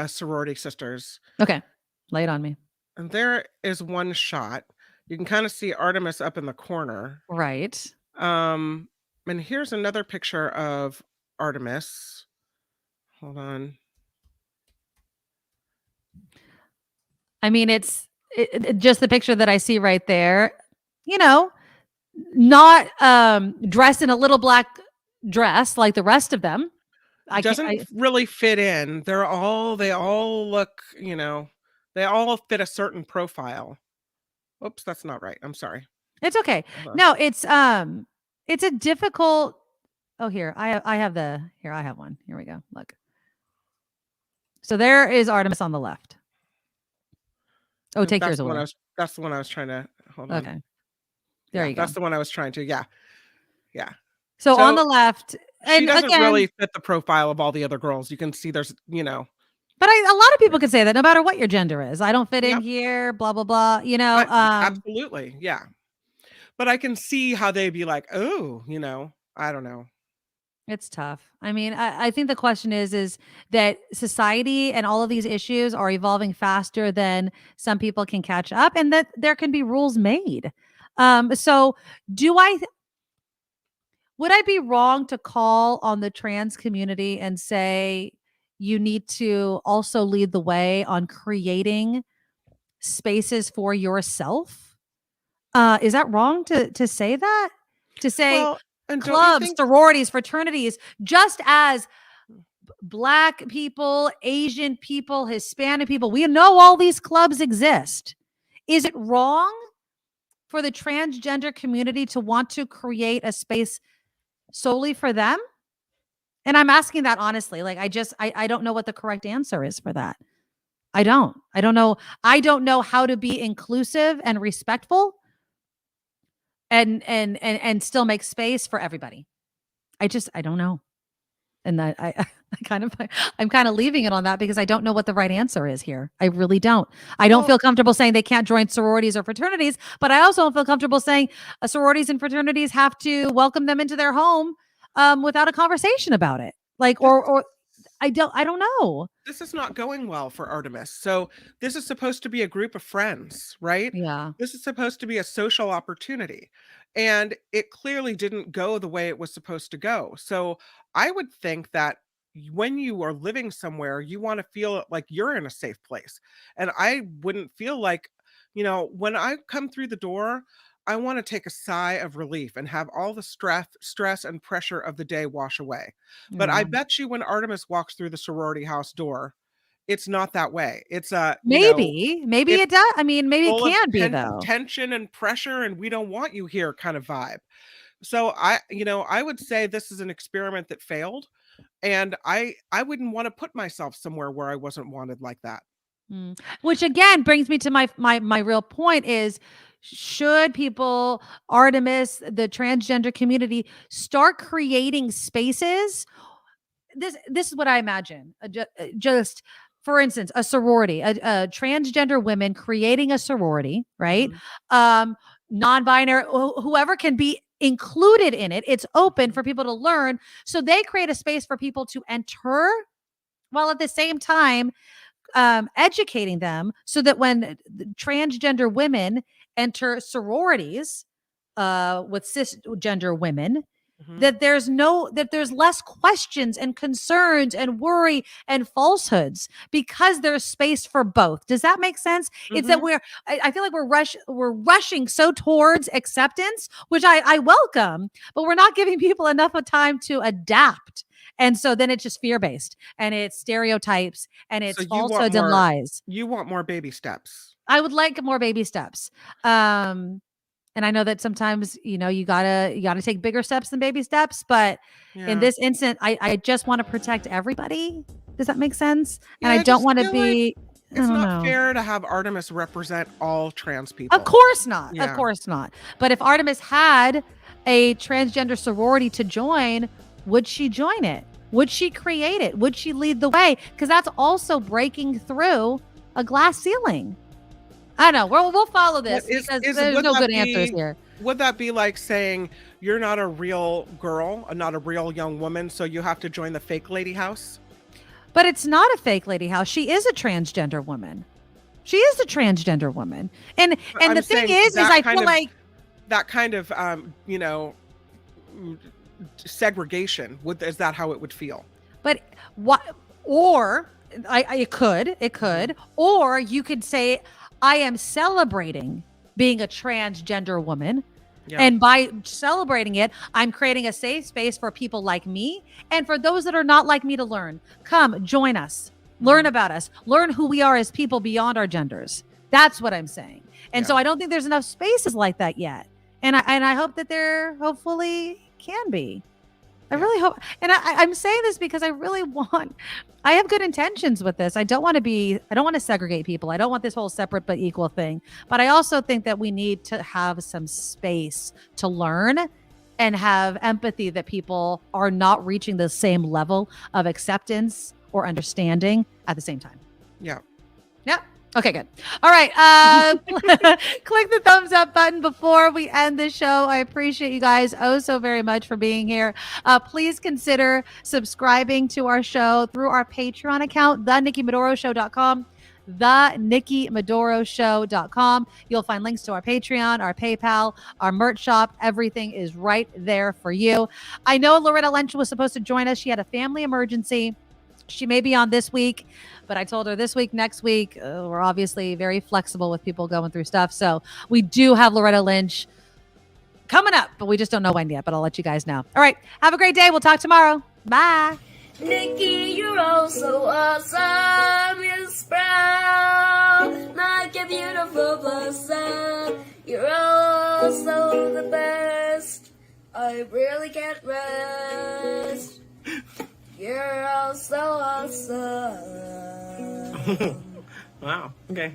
sorority sisters. Okay. Lay it on me. And there is one shot. You can kind of see Artemis up in the corner. Right. And here's another picture of Artemis. Hold on. I mean, it's just the picture that I see right there. Not dressed in a little black dress like the rest of them. doesn't really fit in. They all look, they all fit a certain profile. Oops, that's not right. I'm sorry. It's okay. No, it's a difficult. Oh, here I have one. Here we go. Look. So there is Artemis on the left. Oh, take yours away. That's the one I was trying to hold on. Okay. There you go. That's the one I was trying to. Yeah. So on the left, and she doesn't again, really fit the profile of all the other girls. You can see there's, But a lot of people can say that no matter what your gender is. I don't fit in here, blah, blah, blah. Absolutely. Yeah. But I can see how they'd be like, oh, I don't know. It's tough. I mean, I think the question is that society and all of these issues are evolving faster than some people can catch up, and that there can be rules made. So would I be wrong to call on the trans community and say you need to also lead the way on creating spaces for yourself? Is that wrong to say that? To say clubs, sororities, fraternities, just as Black people, Asian people, Hispanic people, we know all these clubs exist. Is it wrong for the transgender community to want to create a space solely for them? And I'm asking that honestly. Like, I don't know what the correct answer is for that. I don't know. I don't know how to be inclusive and respectful and still make space for everybody. I don't know. And that I'm kind of leaving it on that because I don't know what the right answer is here. I really don't. I don't feel comfortable saying they can't join sororities or fraternities, but I also don't feel comfortable saying sororities and fraternities have to welcome them into their home without a conversation about it. Like, or I don't know. This is not going well for Artemis. So this is supposed to be a group of friends, right? Yeah. This is supposed to be a social opportunity. And it clearly didn't go the way it was supposed to go. So I would think that when you are living somewhere, you want to feel like you're in a safe place. And I wouldn't feel like, when I come through the door, I want to take a sigh of relief and have all the stress and pressure of the day wash away. But I bet you when Artemis walks through the sorority house door, it's not that way. It's maybe it does. I mean, maybe it can be though. Tension and pressure, and we don't want you here kind of vibe. So I would say this is an experiment that failed, and I wouldn't want to put myself somewhere where I wasn't wanted like that. Which again brings me to my real point is, should people, Artemis, the transgender community, start creating spaces? This is what I imagine. Just for instance, a sorority, a transgender women creating a sorority, right? Non-binary, whoever can be included in it. It's open for people to learn. So they create a space for people to enter, while at the same time educating them so that when transgender women enter sororities with cisgender women, that there's less questions and concerns and worry and falsehoods because there's space for both. Does that make sense? It's that I feel like we're rushing so towards acceptance, which I welcome, but we're not giving people enough of time to adapt. And so then it's just fear-based and it's stereotypes and it's falsehoods and lies. You want more baby steps. I would like more baby steps. And I know that sometimes, you gotta take bigger steps than baby steps, but in this instant, I just want to protect everybody. Does that make sense? And I don't want to be. It's not fair to have Artemis represent all trans people. Of course not. Yeah. Of course not. But if Artemis had a transgender sorority to join, would she join it? Would she create it? Would she lead the way? Because that's also breaking through a glass ceiling. I don't know. We'll follow this because there's no good answers here. Would that be like saying you're not a real girl, not a real young woman, so you have to join the fake lady house? But it's not a fake lady house. She is a transgender woman. She is a transgender woman. And the thing is I feel like that kind of segregation, is that how it would feel? But what? Or it could, or you could say, I am celebrating being a transgender woman Yeah. And by celebrating it, I'm creating a safe space for people like me and for those that are not like me to learn. Come, join us. Learn about us. Learn who we are as people beyond our genders. That's what I'm saying. And so I don't think there's enough spaces like that yet. And I hope that there hopefully can be. I really hope. And I'm saying this because I have good intentions with this. I don't want to segregate people. I don't want this whole separate but equal thing. But I also think that we need to have some space to learn and have empathy that people are not reaching the same level of acceptance or understanding at the same time. Yeah. Yep. Okay, good. All right. Click the thumbs up button before we end the show. I appreciate you guys so very much for being here. Please consider subscribing to our show through our Patreon account, thenikkimedoroshow.com, thenikkimedoroshow.com. You'll find links to our Patreon, our PayPal, our merch shop. Everything is right there for you. I know Loretta Lynch was supposed to join us. She had a family emergency. She may be on this week, but I told her this week, next week. We're obviously very flexible with people going through stuff. So we do have Loretta Lynch coming up, but we just don't know when yet, but I'll let you guys know. All right. Have a great day. We'll talk tomorrow. Bye. Nikki, you're all so awesome. You're proud, like a beautiful blossom. You're also the best. I really can't rest. You're all so awesome. Wow. Okay.